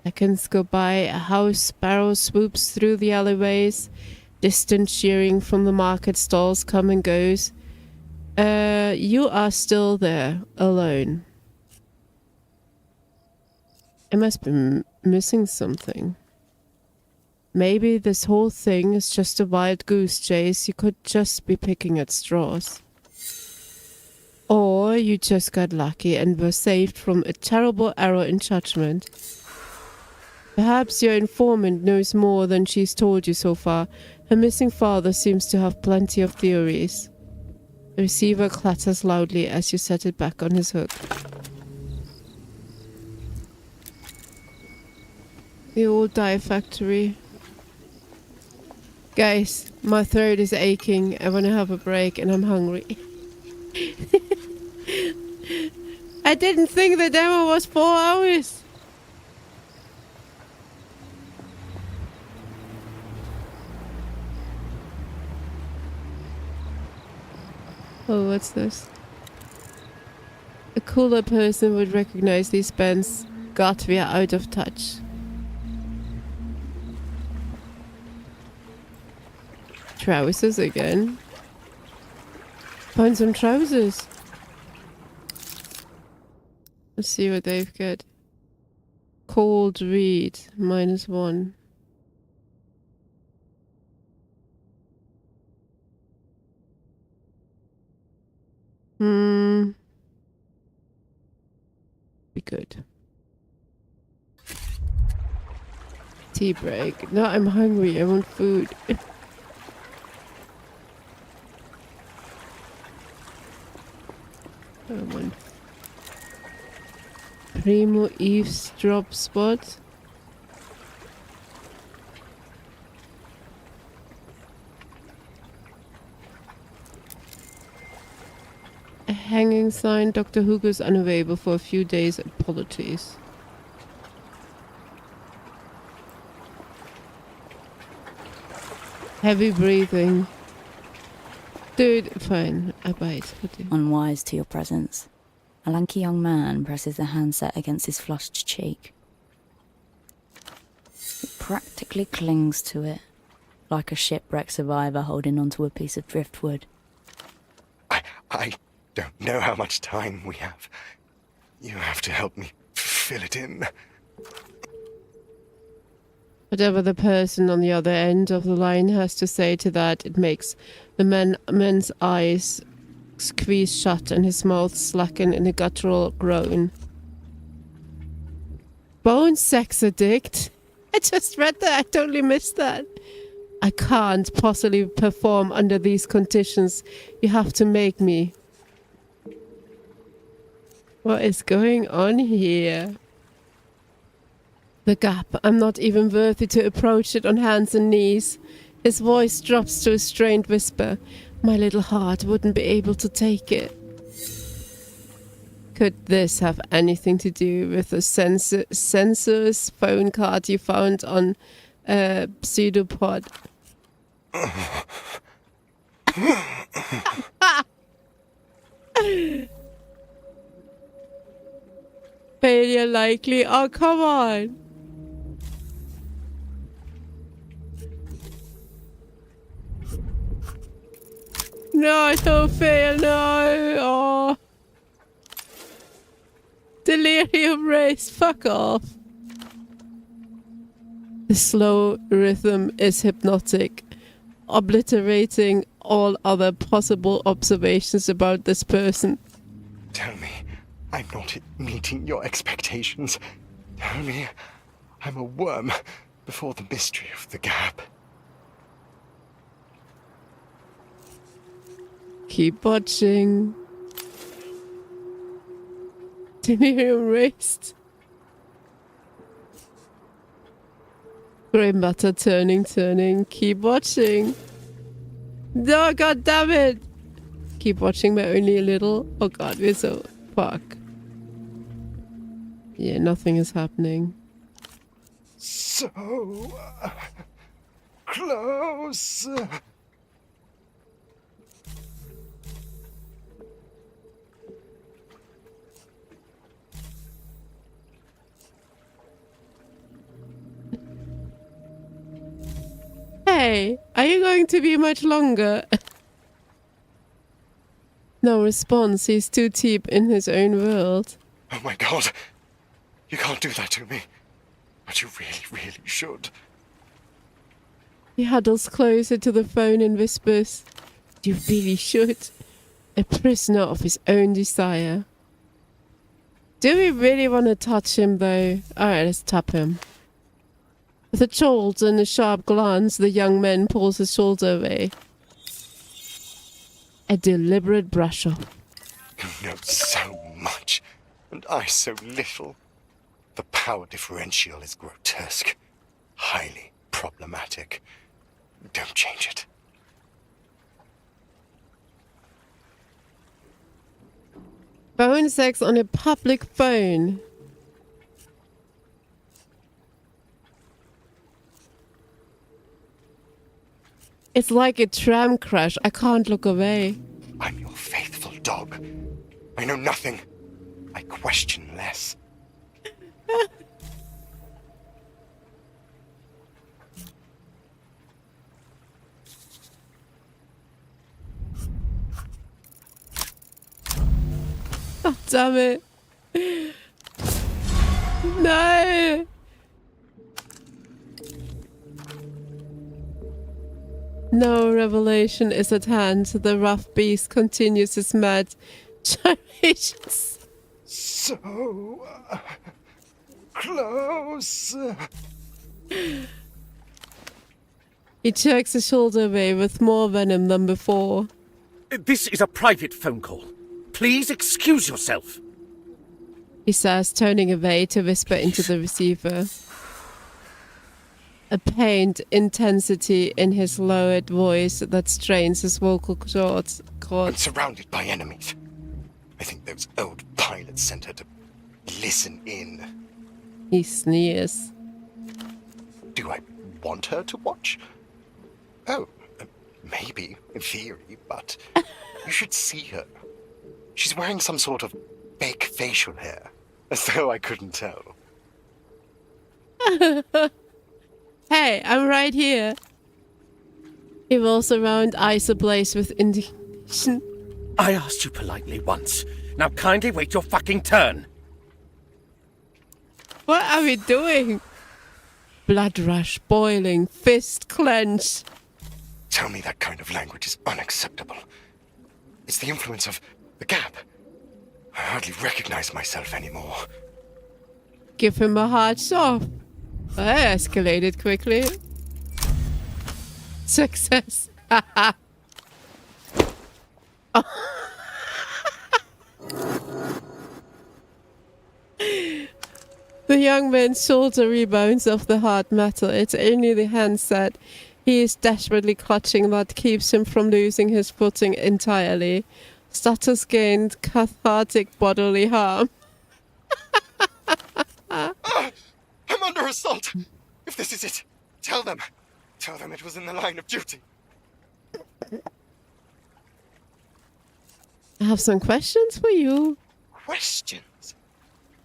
Seconds go by, a house sparrow swoops through the alleyways. Distant cheering from the market stalls come and goes. You are still there, alone. I must be missing something. Maybe this whole thing is just a wild goose chase. You could just be picking at straws. Or you just got lucky and were saved from a terrible error in judgment. Perhaps your informant knows more than she's told you so far. Her missing father seems to have plenty of theories. The receiver clatters loudly as you set it back on his hook. The old dye factory. Guys, my throat is aching. I want to have a break and I'm hungry. I didn't think the demo was 4 hours. Oh, what's this? A cooler person would recognize these pens. God, we are out of touch. Trousers again. Find some trousers. Let's see what they've got. Cold read, -1. Be good. Tea break. No, I'm hungry. I want food. Come on. Primo eavesdrop spot. A hanging sign. Dr. Hugo's unavailable for a few days. Apologies. Heavy breathing. Dude, fine. I bite. Unwise to your presence. A lanky young man presses the handset against his flushed cheek. It practically clings to it, like a shipwreck survivor holding onto a piece of driftwood. I don't know how much time we have. You have to help me fill it in. Whatever the person on the other end of the line has to say to that, it makes the man's eyes squeeze shut and his mouth slacken in a guttural groan. Bone sex addict? I just read that. I totally missed that. I can't possibly perform under these conditions. You have to make me. What is going on here? The gap. I'm not even worthy to approach it on hands and knees. His voice drops to a strained whisper. My little heart wouldn't be able to take it. Could this have anything to do with the sensor's phone card you found on a pseudopod? Failure likely. Oh, come on. No, don't fail, no. Oh. Delirium race, fuck off. The slow rhythm is hypnotic, obliterating all other possible observations about this person. Tell me I'm not meeting your expectations. Tell me I'm a worm before the mystery of the gap. Keep watching. Delirium raced. Grey matter turning. Keep watching. No, god damn it. Keep watching, but only a little. Oh god, we're so fuck. Yeah, nothing is happening. So close. Hey, are you going to be much longer? No response. He's too deep in his own world. Oh my god. You can't do that to me. But you really should. He huddles closer to the phone and whispers, you really should. A prisoner of his own desire. Do we really want to touch him though? Alright, let's tap him. With a jolt and a sharp glance, the young man pulls his shoulder away. A deliberate brush off. You know so much, and I so little. The power differential is grotesque, highly problematic. Don't change it. Phone sex on a public phone. It's like a tram crash. I can't look away. I'm your faithful dog. I know nothing. I question less. Oh, damn it. No. No revelation is at hand. The rough beast continues his mad gyrations. So close. He jerks his shoulder away with more venom than before. This is a private phone call. Please excuse yourself. He says, turning away to whisper into the receiver. A pained intensity in his lowered voice that strains his vocal cords. I'm surrounded by enemies. I think those old pilots sent her to listen in. He sneers. Do I want her to watch? Oh, maybe, in theory, but you should see her. She's wearing some sort of fake facial hair, as though I couldn't tell. Hey, I'm right here. He rolls around, eyes ablaze with indignation. I asked you politely once. Now kindly wait your fucking turn. What are we doing? Blood rush, boiling, fist clench. Tell me that kind of language is unacceptable. It's the influence of the gap. I hardly recognize myself anymore. Give him a hard soft. That escalated quickly. Success. Oh. The young man's shoulder rebounds off the hard metal. It's only the handset he is desperately clutching that keeps him from losing his footing entirely. Status gained cathartic bodily harm. I'm under assault! If this is it, tell them. Tell them it was in the line of duty. I have some questions for you. Questions?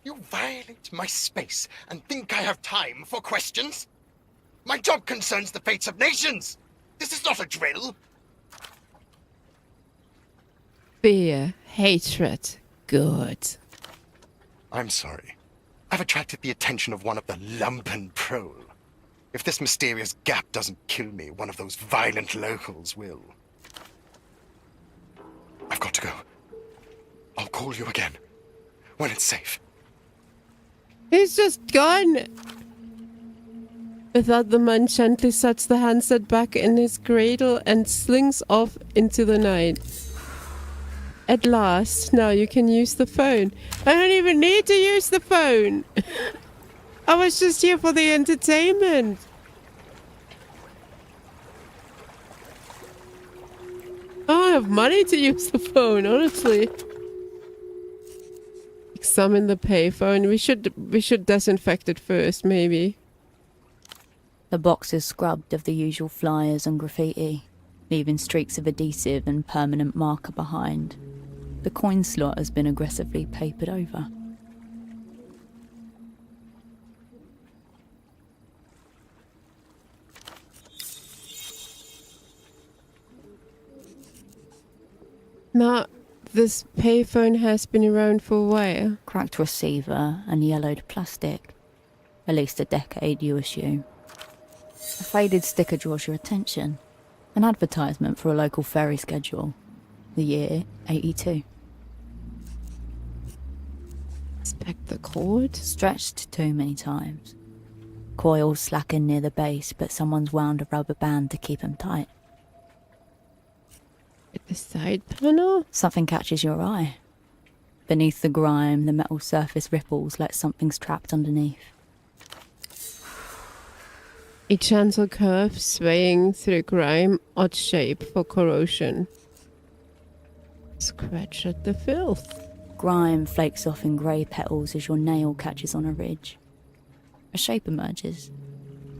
You violate my space and think I have time for questions? My job concerns the fates of nations! This is not a drill! Fear, hatred, good. I'm sorry. I've attracted the attention of one of the lumpen prole. If this mysterious gap doesn't kill me, one of those violent locals will. I've got to go. I'll call you again, when it's safe. He's just gone. With that, the man gently sets the handset back in his cradle and slings off into the night. At last, now you can use the phone. I don't even need to use the phone. I was just here for the entertainment. I don't have money to use the phone, honestly. Examine the payphone. We should disinfect it first, maybe. The box is scrubbed of the usual flyers and graffiti, leaving streaks of adhesive and permanent marker behind. The coin slot has been aggressively papered over. Now, this payphone has been around for a while. Cracked receiver and yellowed plastic. At least a decade, you assume. A faded sticker draws your attention. An advertisement for a local ferry schedule. The year, 82. Inspect the cord. Stretched too many times. Coils slacken near the base, but someone's wound a rubber band to keep them tight. At the side panel? Something catches your eye. Beneath the grime, the metal surface ripples like something's trapped underneath. A gentle curve swaying through grime, odd shape for corrosion. Scratch at the filth. Grime flakes off in grey petals as your nail catches on a ridge. A shape emerges.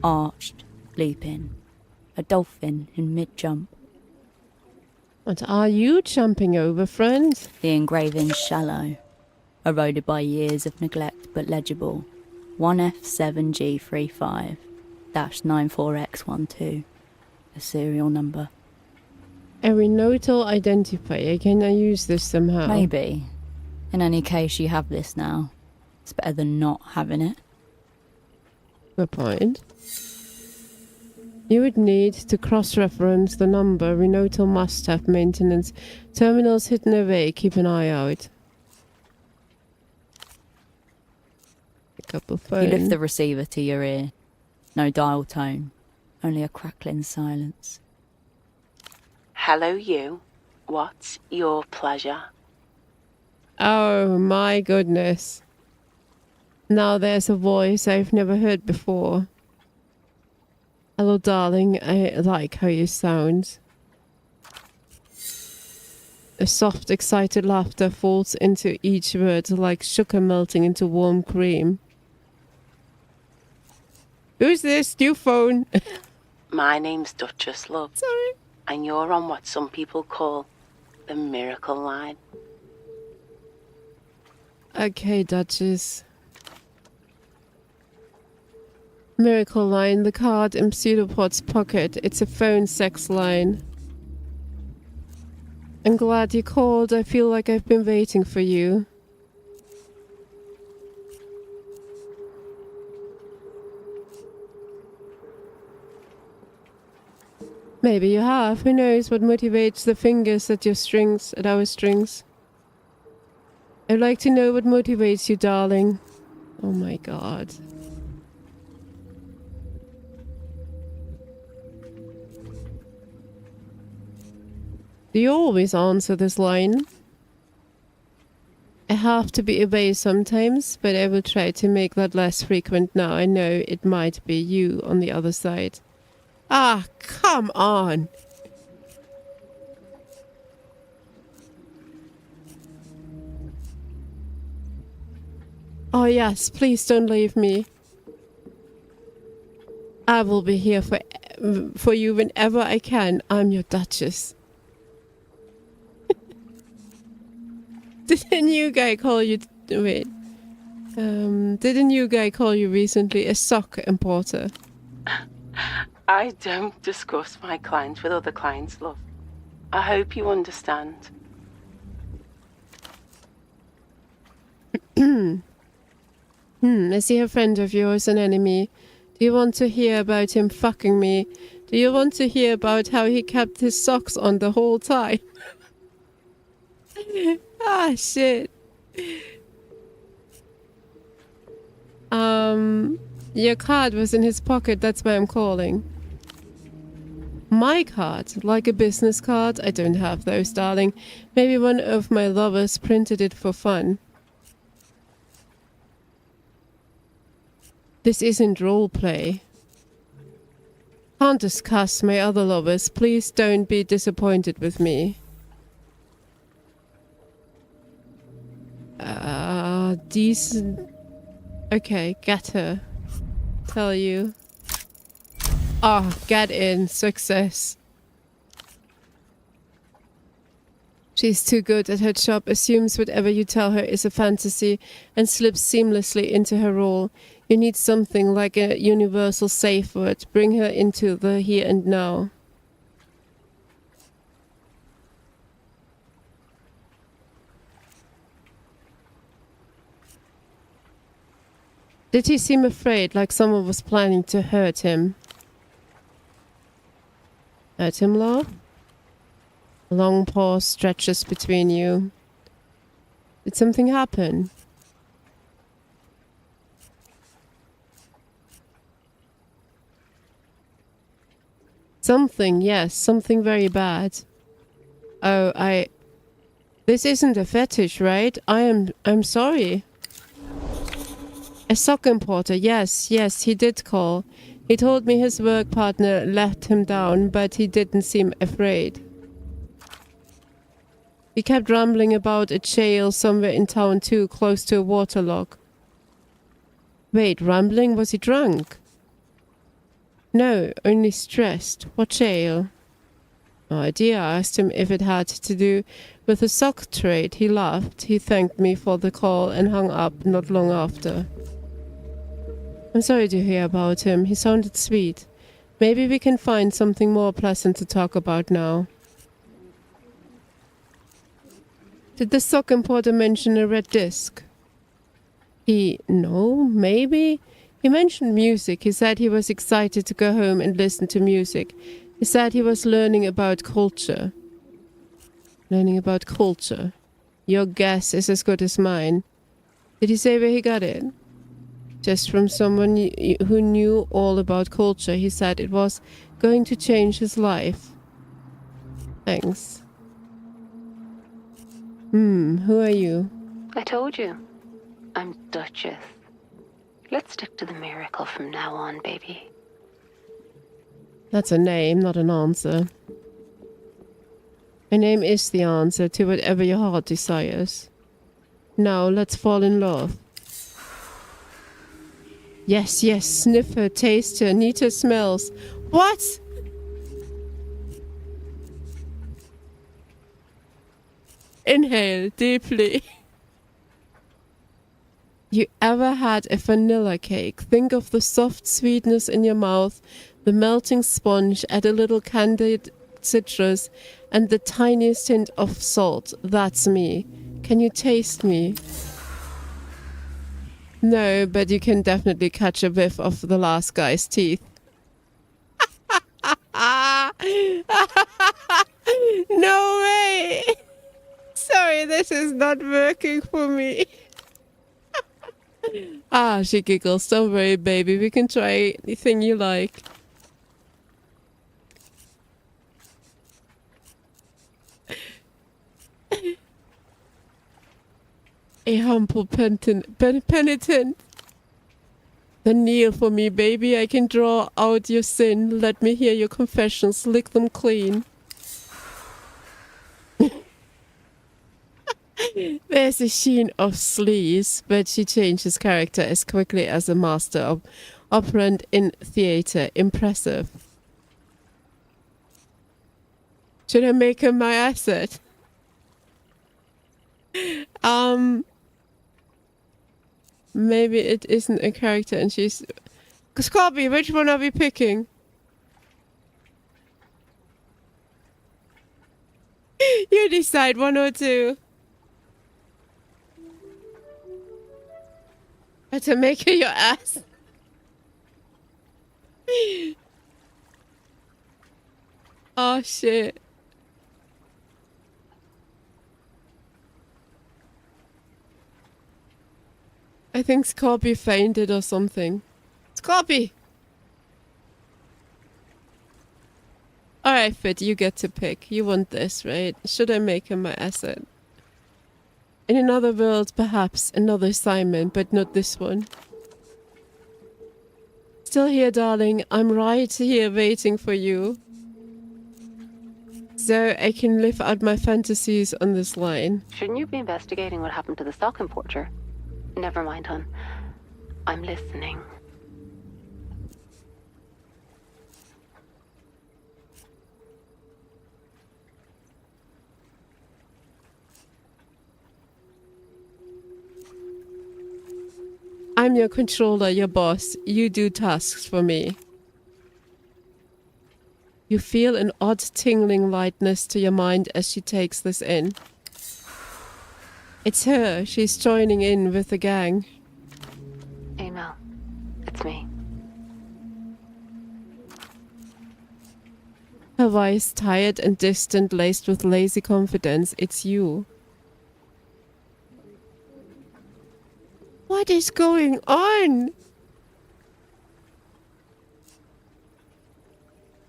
Arched, leaping. A dolphin in mid-jump. What are you jumping over, friend? The engraving's shallow. Eroded by years of neglect, but legible. 1F7G35-94X12. A serial number. A Renotal identifier. Can I use this somehow? Maybe. In any case, you have this now. It's better than not having it. Good point. You would need to cross-reference the number. Renotal must have maintenance. Terminals hidden away. Keep an eye out. Pick up a phone. You lift the receiver to your ear. No dial tone. Only a crackling silence. Hello, you. What's your pleasure? Oh my goodness. Now there's a voice I've never heard before. Hello, darling. I like how you sound. A soft, excited laughter falls into each word like sugar melting into warm cream. Who's this? New phone. My name's Duchess, love. Sorry. And you're on what some people call the miracle line. Okay, Duchess. Miracle line, the card in Pseudopod's pocket. It's a phone sex line. I'm glad you called. I feel like I've been waiting for you. Maybe you have. Who knows what motivates the fingers at your strings, at our strings. I'd like to know what motivates you, darling. Oh my god. Do you always answer this line? I have to be away sometimes, but I will try to make that less frequent now. I know it might be you on the other side. Ah, come on! Oh yes, please don't leave me. I will be here for you whenever I can. I'm your Duchess. Did a new guy call you... Wait. Did a new guy call you recently a sock importer? I don't discuss my clients with other clients, love. I hope you understand. Is he a friend of yours, an enemy? Do you want to hear about him fucking me? Do you want to hear about how he kept his socks on the whole time? Ah, shit. Your card was in his pocket, that's why I'm calling. My card? Like a business card? I don't have those, darling. Maybe one of my lovers printed it for fun. This isn't roleplay. Can't discuss my other lovers. Please don't be disappointed with me. Decent. Okay, get her. Tell you. Oh, get in. Success. She's too good at her job, assumes whatever you tell her is a fantasy, and slips seamlessly into her role. You need something like a universal safe word. Bring her into the here and now. Did he seem afraid, like someone was planning to hurt him? Hurt him, love? A long pause stretches between you. Did something happen? Something, yes, something very bad. Oh, This isn't a fetish, right? I'm sorry. A sock importer, yes, he did call. He told me his work partner let him down, but he didn't seem afraid. He kept rambling about a jail somewhere in town too, close to a waterlock. Wait, rambling? Was he drunk? No, only stressed. What jail? No idea. I asked him if it had to do with the sock trade. He laughed. He thanked me for the call and hung up not long after. I'm sorry to hear about him. He sounded sweet. Maybe we can find something more pleasant to talk about now. Did the sock importer mention a red disc? No, maybe. He mentioned music. He said he was excited to go home and listen to music. He said he was learning about culture. Learning about culture. Your guess is as good as mine. Did he say where he got it? Just from someone who knew all about culture. He said it was going to change his life. Thanks. Who are you? I told you. I'm Duchess. Let's stick to the miracle from now on, baby. That's a name, not an answer. A name is the answer to whatever your heart desires. Now, let's fall in love. Yes, sniff her, taste her, neat her smells. What? Inhale deeply. You ever had a vanilla cake? Think of the soft sweetness in your mouth, the melting sponge, add a little candied citrus, and the tiniest hint of salt. That's me. Can you taste me? No, but you can definitely catch a whiff of the last guy's teeth. No way! Sorry, this is not working for me. Ah, she giggles. Don't worry, baby. We can try anything you like. A humble penitent. Then kneel for me, baby. I can draw out your sin. Let me hear your confessions. Lick them clean. There's a sheen of sleaze, but she changes character as quickly as a master of operant in theater. Impressive. Should I make her my asset? Maybe it isn't a character and she's... Scobby, which one are we picking? You decide, 1 or 2. Better make her your ass. Oh shit. I think Scorpy fainted or something. Scorpy! Alright, Fit, you get to pick. You want this, right? Should I make him my asset? In another world, perhaps another Simon, but not this one. Still here, darling. I'm right here waiting for you. So I can live out my fantasies on this line. Shouldn't you be investigating what happened to the stock importer? Never mind, hon. I'm listening. I'm your controller, your boss. You do tasks for me. You feel an odd tingling lightness to your mind as she takes this in. It's her. She's joining in with the gang. Hey, Mel. It's me. Her voice tired and distant, laced with lazy confidence. It's you. What is going on?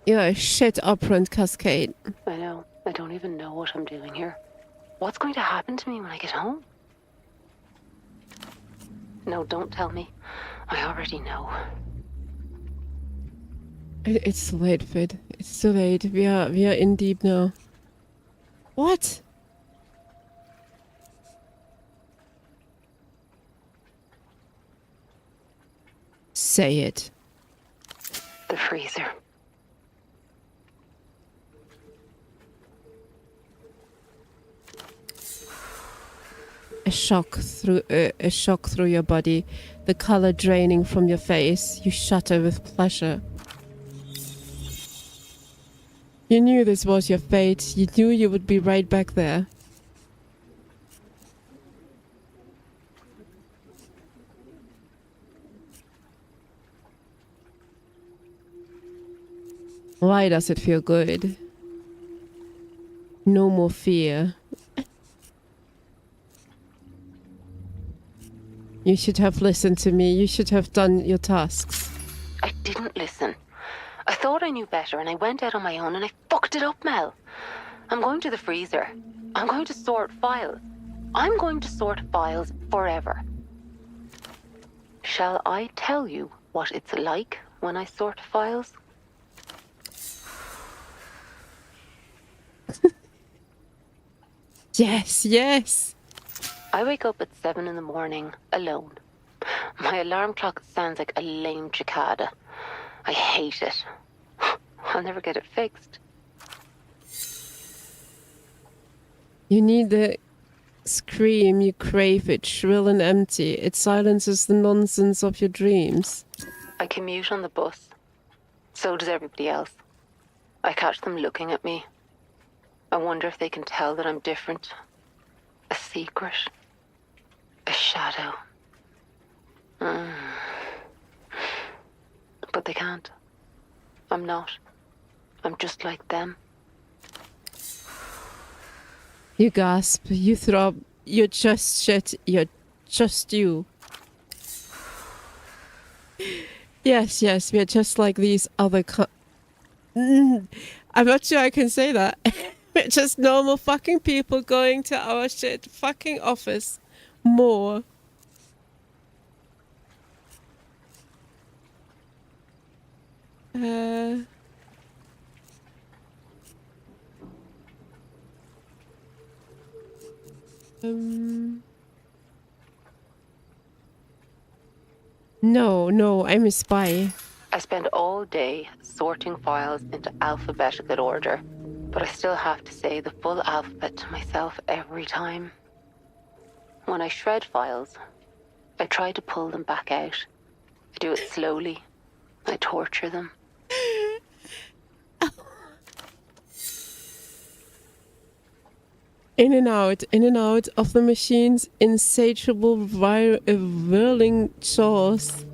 You're a shit operant, Cascade. I know. I don't even know what I'm doing here. What's going to happen to me when I get home? No, don't tell me. I already know. It's too late, Fid. It's too late. We are in deep now. What? Say it. The freezer. A shock through your body, the color draining from your face. You shudder with pleasure. You knew this was your fate. You knew you would be right back there. Why does it feel good? No more fear. You should have listened to me. You should have done your tasks. I didn't listen. I thought I knew better and I went out on my own and I fucked it up, Mel. I'm going to the freezer. I'm going to sort files. I'm going to sort files forever. Shall I tell you what it's like when I sort files? Yes, yes. I wake up at 7 in the morning, alone. My alarm clock sounds like a lame cicada. I hate it. I'll never get it fixed. You need the scream, you crave it, shrill and empty. It silences the nonsense of your dreams. I commute on the bus. So does everybody else. I catch them looking at me. I wonder if they can tell that I'm different. A secret. A shadow. But they can't. I'm not. I'm just like them. You gasp, you throb, you're just shit, you're just you. Yes, we're just like these other I'm not sure I can say that. We're just normal fucking people going to our shit fucking office more. No, I'm a spy. I spend all day sorting files into alphabetical order, but I still have to say the full alphabet to myself every time. When I shred files, I try to pull them back out. I do it slowly. I torture them. In and out of the machine's insatiable whirling jaws.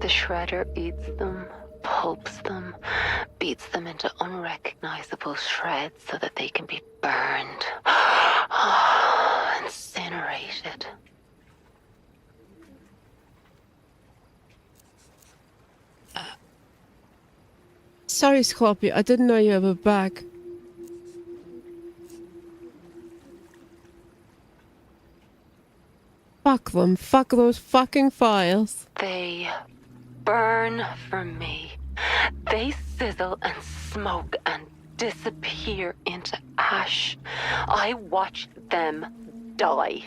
The shredder eats them, pulps them, beats them into unrecognizable shreds so that they can be burned, incinerated. Sorry, Scorpio, I didn't know you were back. Fuck them. Fuck those fucking files. They burn for me. They sizzle and smoke and disappear into ash. I watch them die.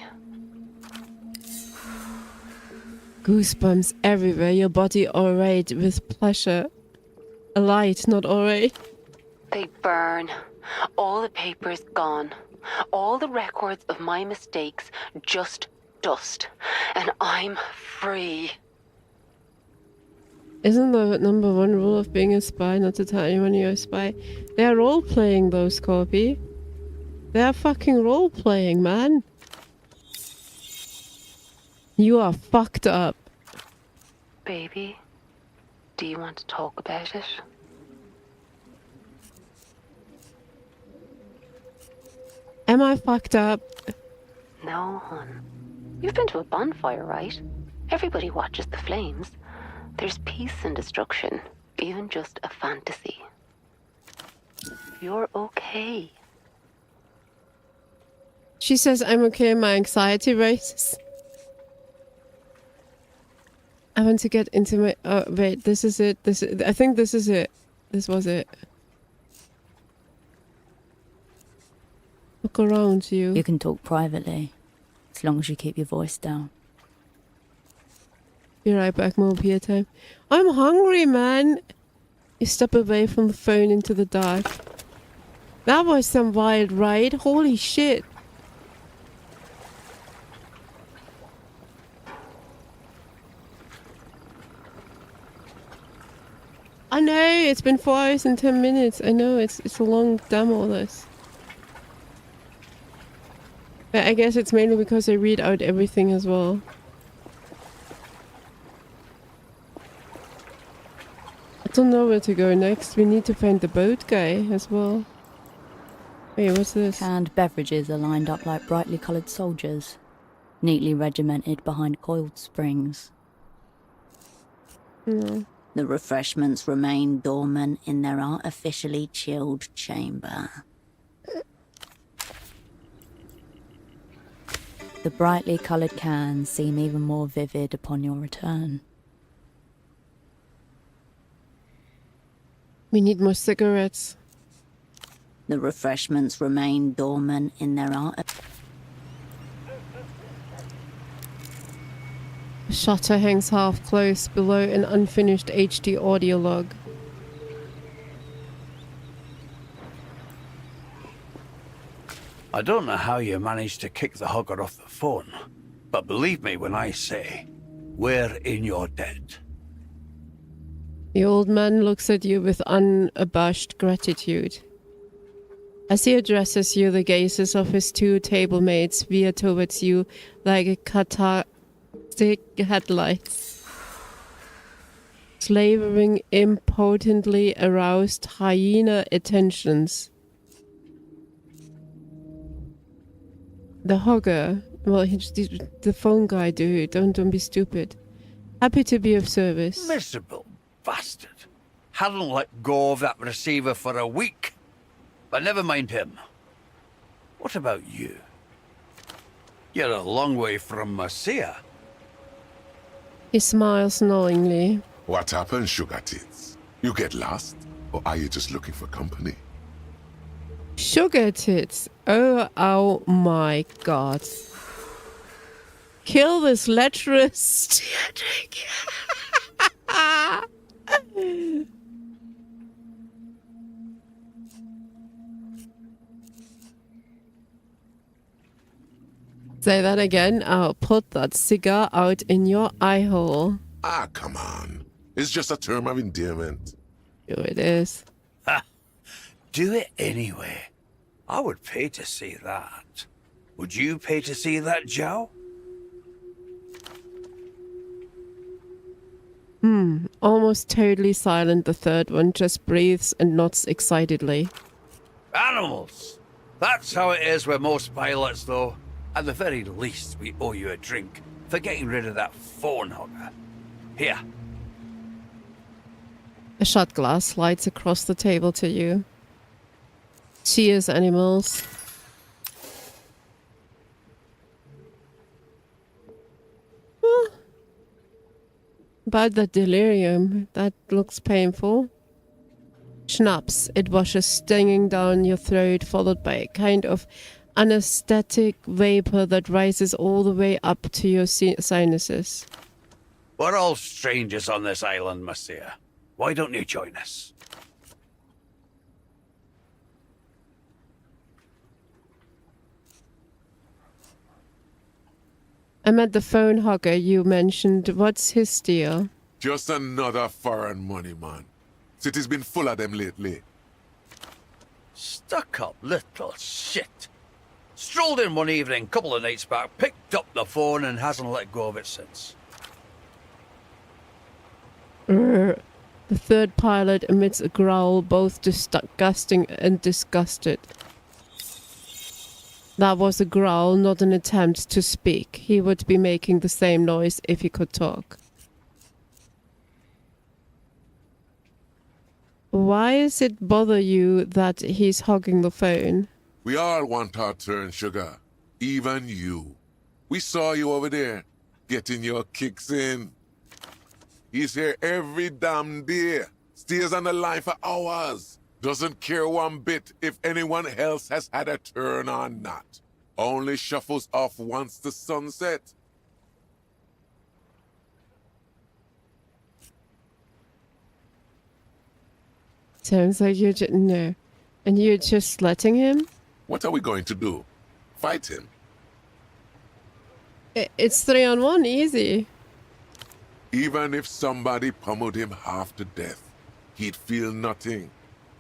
Goosebumps everywhere. Your body alright with pleasure. A light, not alright. They burn. All the papers gone. All the records of my mistakes just dust, and I'm free. Isn't the number one rule of being a spy not to tell anyone you're a spy? They're role-playing though, Scorpy. They're fucking role-playing, man. You are fucked up. Baby, do you want to talk about it? Am I fucked up? No, hon. You've been to a bonfire, right? Everybody watches the flames. There's peace and destruction, even just a fantasy. You're okay. She says I'm okay, my anxiety races. I want to get into my... Oh, wait, this is it. I think this is it. This was it. Look around you. You can talk privately, as long as you keep your voice down. Be right back, more beer time. I'm hungry, man. You step away from the phone into the dark. That was some wild ride. Holy shit. I know, it's been 4 hours and 10 minutes. I know, it's a long demo, this. But I guess it's mainly because I read out everything as well. I don't know where to go next. We need to find the boat guy as well. Wait, what's this? Canned beverages are lined up like brightly coloured soldiers, neatly regimented behind coiled springs. No. The refreshments remain dormant in their artificially chilled chamber. The brightly coloured cans seem even more vivid upon your return. We need more cigarettes. The refreshments remain dormant in their The shutter hangs half closed below an unfinished HD audio log. I don't know how you managed to kick the hugger off the phone, but believe me when I say, we're in your debt. The old man looks at you with unabashed gratitude. As he addresses you, the gazes of his two table mates veer towards you like a cathartic headlights. Slavering impotently aroused hyena attentions. The hogger, well, the phone guy, dude, don't be stupid. Happy to be of service. Miserable bastard. Hadn't let go of that receiver for a week. But never mind him. What about you? You're a long way from Marcia. He smiles knowingly. What happened, Sugar Tits? You get lost? Or are you just looking for company? Sugar Tits. Oh my god. Kill this lecherous. Say that again. I'll put that cigar out in your eye hole. Ah, come on. It's just a term of endearment. Sure it is. Ha! Do it anyway. I would pay to see that. Would you pay to see that, Joe? Almost totally silent, the third one just breathes and nods excitedly. Animals! That's how it is with most pilots, though. At the very least, we owe you a drink for getting rid of that phone hugger. Here. A shot glass slides across the table to you. Cheers, animals. About that delirium, that looks painful. Schnapps, it washes stinging down your throat, followed by a kind of anesthetic vapor that rises all the way up to your sinuses. We're all strangers on this island, Marcia. Why don't you join us? I met the phone hugger you mentioned. What's his deal? Just another foreign money, man. City's been full of them lately. Stuck up little shit. Strolled in one evening, couple of nights back, picked up the phone and hasn't let go of it since. The third pilot emits a growl, both disgusting and disgusted. That was a growl, not an attempt to speak. He would be making the same noise if he could talk. Why does it bother you that he's hogging the phone? We all want our turn, Sugar. Even you. We saw you over there, getting your kicks in. He's here every damn day. Stays on the line for hours. Doesn't care one bit if anyone else has had a turn or not. Only shuffles off once the sun sets. Sounds like you're just... No. And you're just letting him? What are we going to do? Fight him? It's 3-on-1, easy. Even if somebody pummeled him half to death, he'd feel nothing.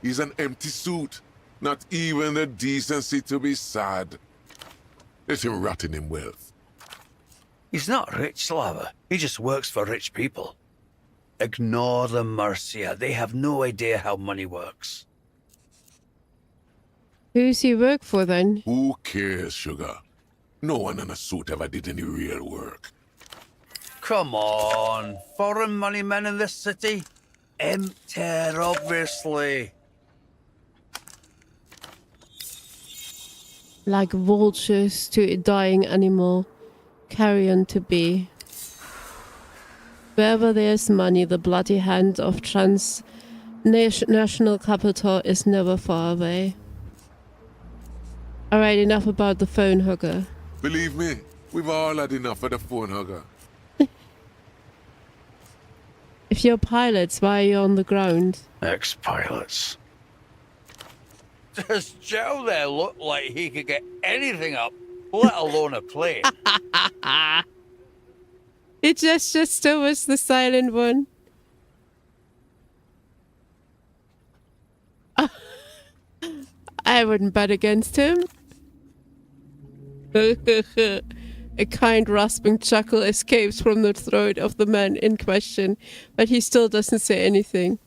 He's an empty suit. Not even the decency to be sad. Let him rot in him wealth. He's not rich, Lava. He just works for rich people. Ignore them, Marcia. They have no idea how money works. Who's he work for then? Who cares, Sugar? No one in a suit ever did any real work. Come on. Foreign money men in this city? Empty, obviously. Like vultures to a dying animal, carrion to be. Wherever there's money, the bloody hand of transnational capital is never far away. Alright, enough about the phone hugger. Believe me, we've all had enough of the phone hugger. If you're pilots, why are you on the ground? Ex-pilots. Does Joe there look like he could get anything up, let alone a plane? He gestures towards the silent one. I wouldn't bet against him. A kind rasping chuckle escapes from the throat of the man in question, but he still doesn't say anything.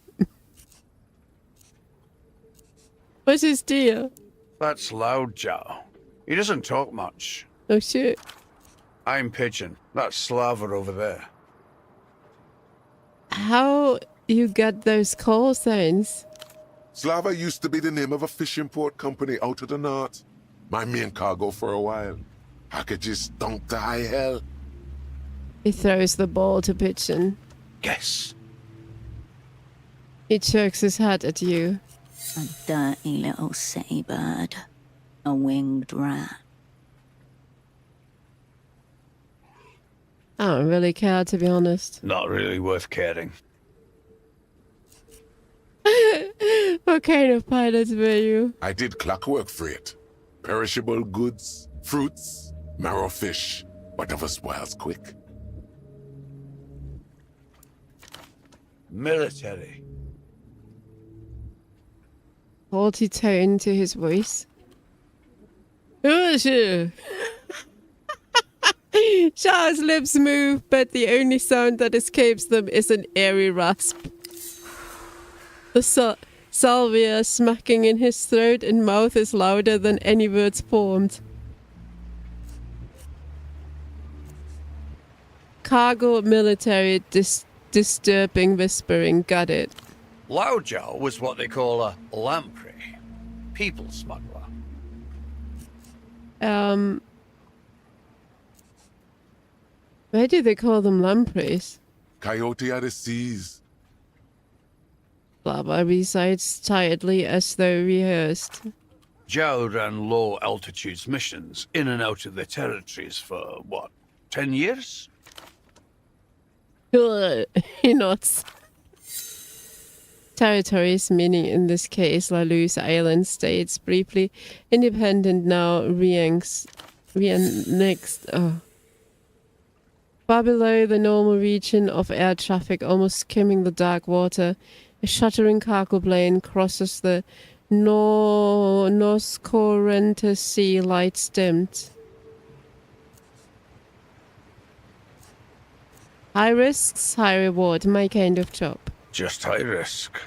What's his deal? That's loud, Joe. He doesn't talk much. Oh shit. I'm Pigeon. That's Slava over there. How you got those call signs? Slava used to be the name of a fishing port company out of the north. My main cargo for a while. Packages stunk to high hell. He throws the ball to Pigeon. Yes. He jerks his head at you. A dirty little city bird. A winged rat. I don't really care, to be honest. Not really worth caring. What kind of pilot were you? I did clockwork freight. Perishable goods, fruits, marrow fish, whatever spoils quick. Military. Haughty tone to his voice. Charles' lips move, but the only sound that escapes them is an airy rasp. The salvia smacking in his throat and mouth is louder than any words formed. Cargo, military, disturbing whispering, got it. Loudjaw was what they call a lamprey. People smuggler. Why do they call them lampreys? Coyote of the seas. Blabba recites tiredly as though rehearsed. Joe ran low-altitude missions in and out of the territories for, what, 10 years? He nods. Territories, meaning in this case La Luz Island states, briefly independent, now re-annexed. Far below the normal region of air traffic, almost skimming the dark water, a shuttering cargo plane crosses the Noscorrente Sea, lights dimmed. High risks, high reward, my kind of job. Just high risk.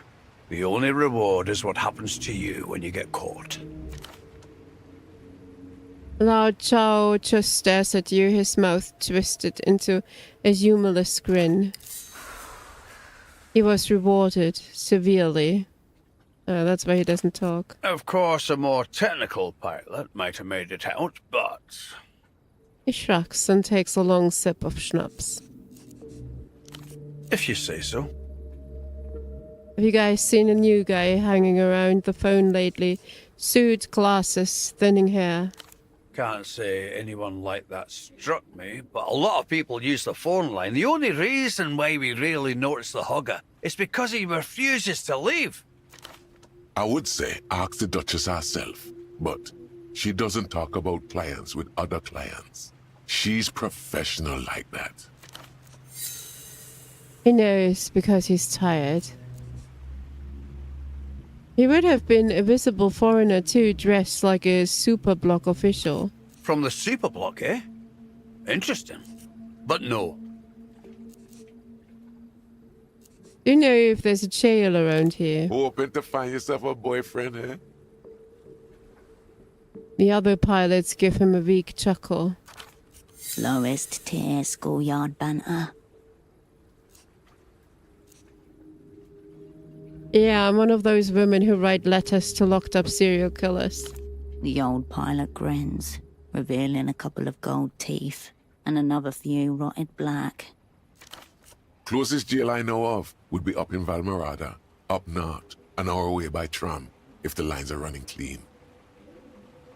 The only reward is what happens to you when you get caught. Lao Chao just stares at you, his mouth twisted into a humorless grin. He was rewarded severely. That's why he doesn't talk. Of course, a more technical pilot might have made it out, but... He shrugs and takes a long sip of schnapps. If you say so. Have you guys seen a new guy hanging around the phone lately? Suit, glasses, thinning hair. Can't say anyone like that struck me, but a lot of people use the phone line. The only reason why we really notice the hugger is because he refuses to leave. I would say ask the Duchess herself, but she doesn't talk about clients with other clients. She's professional like that. He knows because he's tired. He would have been a visible foreigner too, dressed like a superblock official. From the superblock, eh? Interesting. But no. Do you know if there's a jail around here? Hoping to find yourself a boyfriend, eh? The other pilots give him a weak chuckle. Lowest tier schoolyard banter. Yeah, I'm one of those women who write letters to locked up serial killers. The old pilot grins, revealing a couple of gold teeth and another few rotted black. Closest jail I know of would be up in Valmerada, up north, an hour away by tram, if the lines are running clean.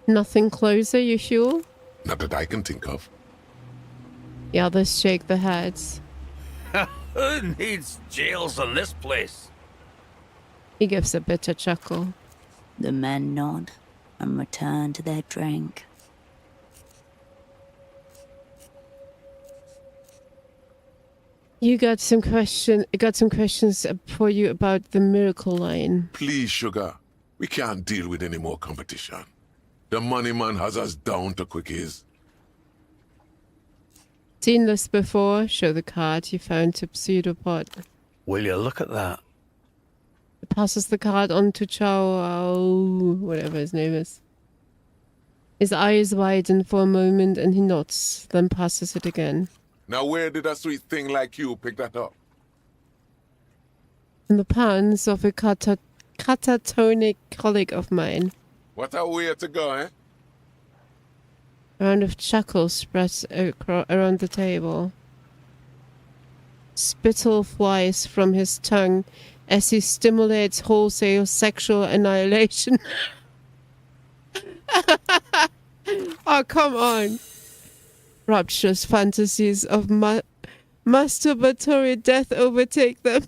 Nothing closer, you sure? Not that I can think of. The others shake their heads. Who needs jails in this place? He gives a bitter chuckle. The men nod and return to their drink. You got some questions for you about the miracle line. Please, Sugar. We can't deal with any more competition. The money man has us down to quickies. Seen this before? Show the card you found to Pseudopod. Will you look at that? It passes the card on to Chow, whatever his name is. His eyes widen for a moment and he nods, then passes it again. Now where did a sweet thing like you pick that up? In the pants of a catatonic colleague of mine. What a way to go, eh? A round of chuckles spreads around the table. Spittle flies from his tongue as he stimulates wholesale sexual annihilation. Oh, come on. Rapturous fantasies of masturbatory death overtake them.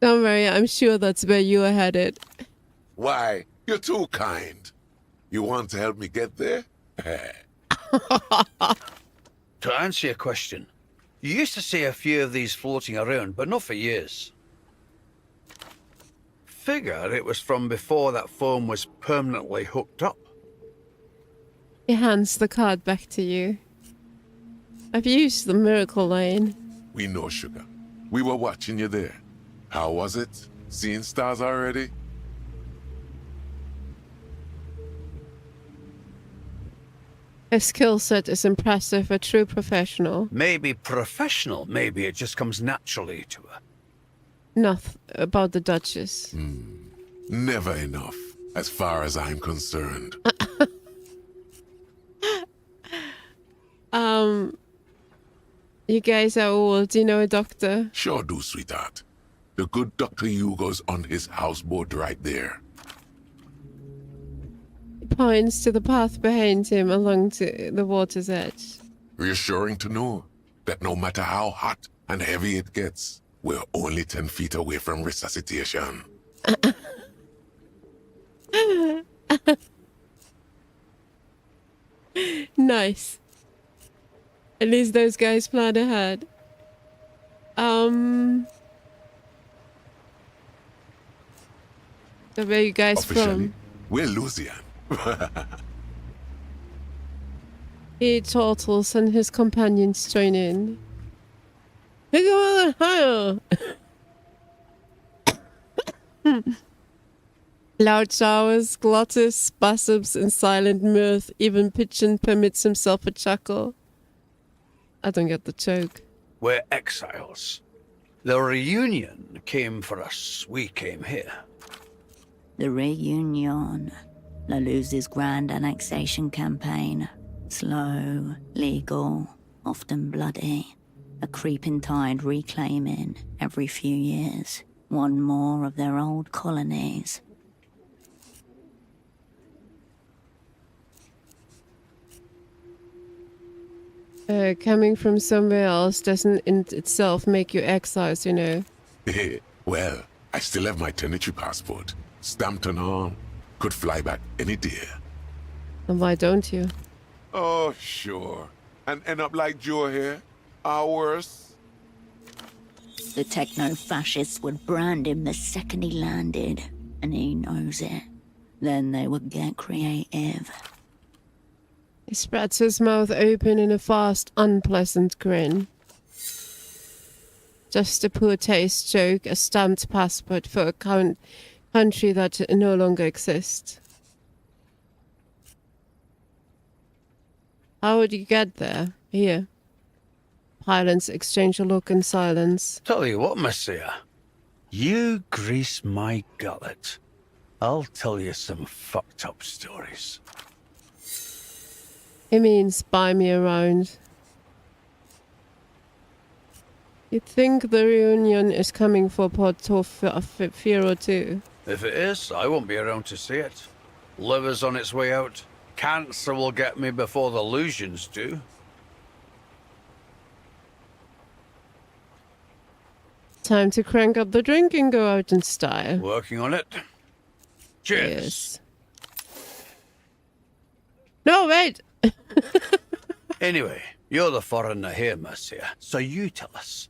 Don't worry, I'm sure that's where you are headed. Why? You're too kind. You want to help me get there? To answer your question, you used to see a few of these floating around, but not for years. Figure it was from before that phone was permanently hooked up. He hands the card back to you. I've used the miracle line. We know, Sugar. We were watching you there. How was it? Seeing stars already? His skill set is impressive, a true professional. Maybe professional, maybe it just comes naturally to her. Enough about the Duchess. Never enough, as far as I'm concerned. You guys are old. Do you know a doctor? Sure do, sweetheart. The good Dr. Hugo's on his houseboat right there. He points to the path behind him along to the water's edge. Reassuring to know that no matter how hot and heavy it gets, we're only 10 feet away from resuscitation. Nice. At least those guys plan ahead. So where are you guys from? We're Lucian. He turtles and his companions join in. Hey, go on higher! Loud showers, glottis, spasms, and silent mirth. Even Pigeon permits himself a chuckle. I don't get the joke. We're exiles. The reunion came for us. We came here. The reunion. Laluse's grand annexation campaign. Slow, legal, often bloody. A creeping tide reclaiming, every few years, one more of their old colonies. Coming from somewhere else doesn't in itself make you exiles, you know. Well, I still have my tenantry passport. Stamped on arm. Could fly back any day. And why don't you? Oh, sure. And end up like Joe here? Or worse? The techno-fascists would brand him the second he landed, and he knows it. Then they would get creative. He spreads his mouth open in a fast, unpleasant grin. Just a poor taste joke, a stamped passport for a country that no longer exists. How would you get there? Here. Pilots exchange a look in silence. Tell you what, Messiah. You grease my gullet. I'll tell you some fucked up stories. It means buy me around. You think the reunion is coming for Porto Firo too? If it is, I won't be around to see it. Liver's on its way out. Cancer will get me before the illusions do. Time to crank up the drink and go out in style. Working on it. Cheers. Yes. No, wait! Anyway, you're the foreigner here, Mercia, so you tell us.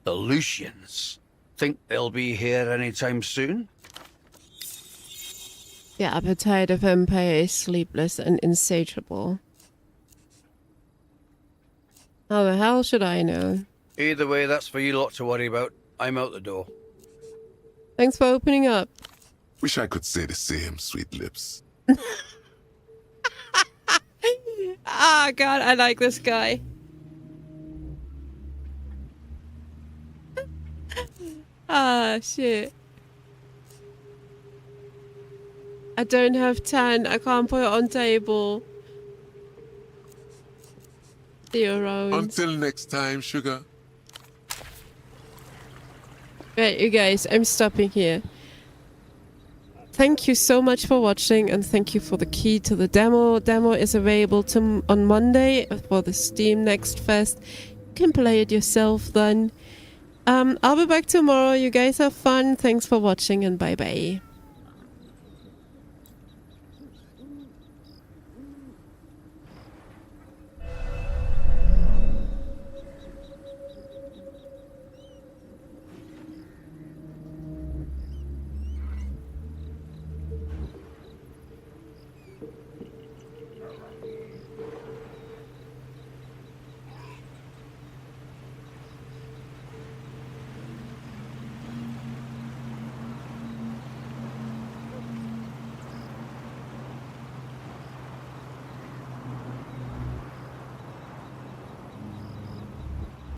The Lucians. Think they'll be here anytime soon? The appetite of empire is sleepless and insatiable. How the hell should I know? Either way, that's for you lot to worry about. I'm out the door. Thanks for opening up. Wish I could say the same, sweet lips. Ah, God, I like this guy. Ah, shit. I don't have 10. I can't put it on table. See you around. Until next time, sugar. Right, you guys, I'm stopping here. Thank you so much for watching, and thank you for the key to the demo. Demo is available on Monday for the Steam Next Fest. You can play it yourself then. I'll be back tomorrow. You guys have fun. Thanks for watching, and bye-bye.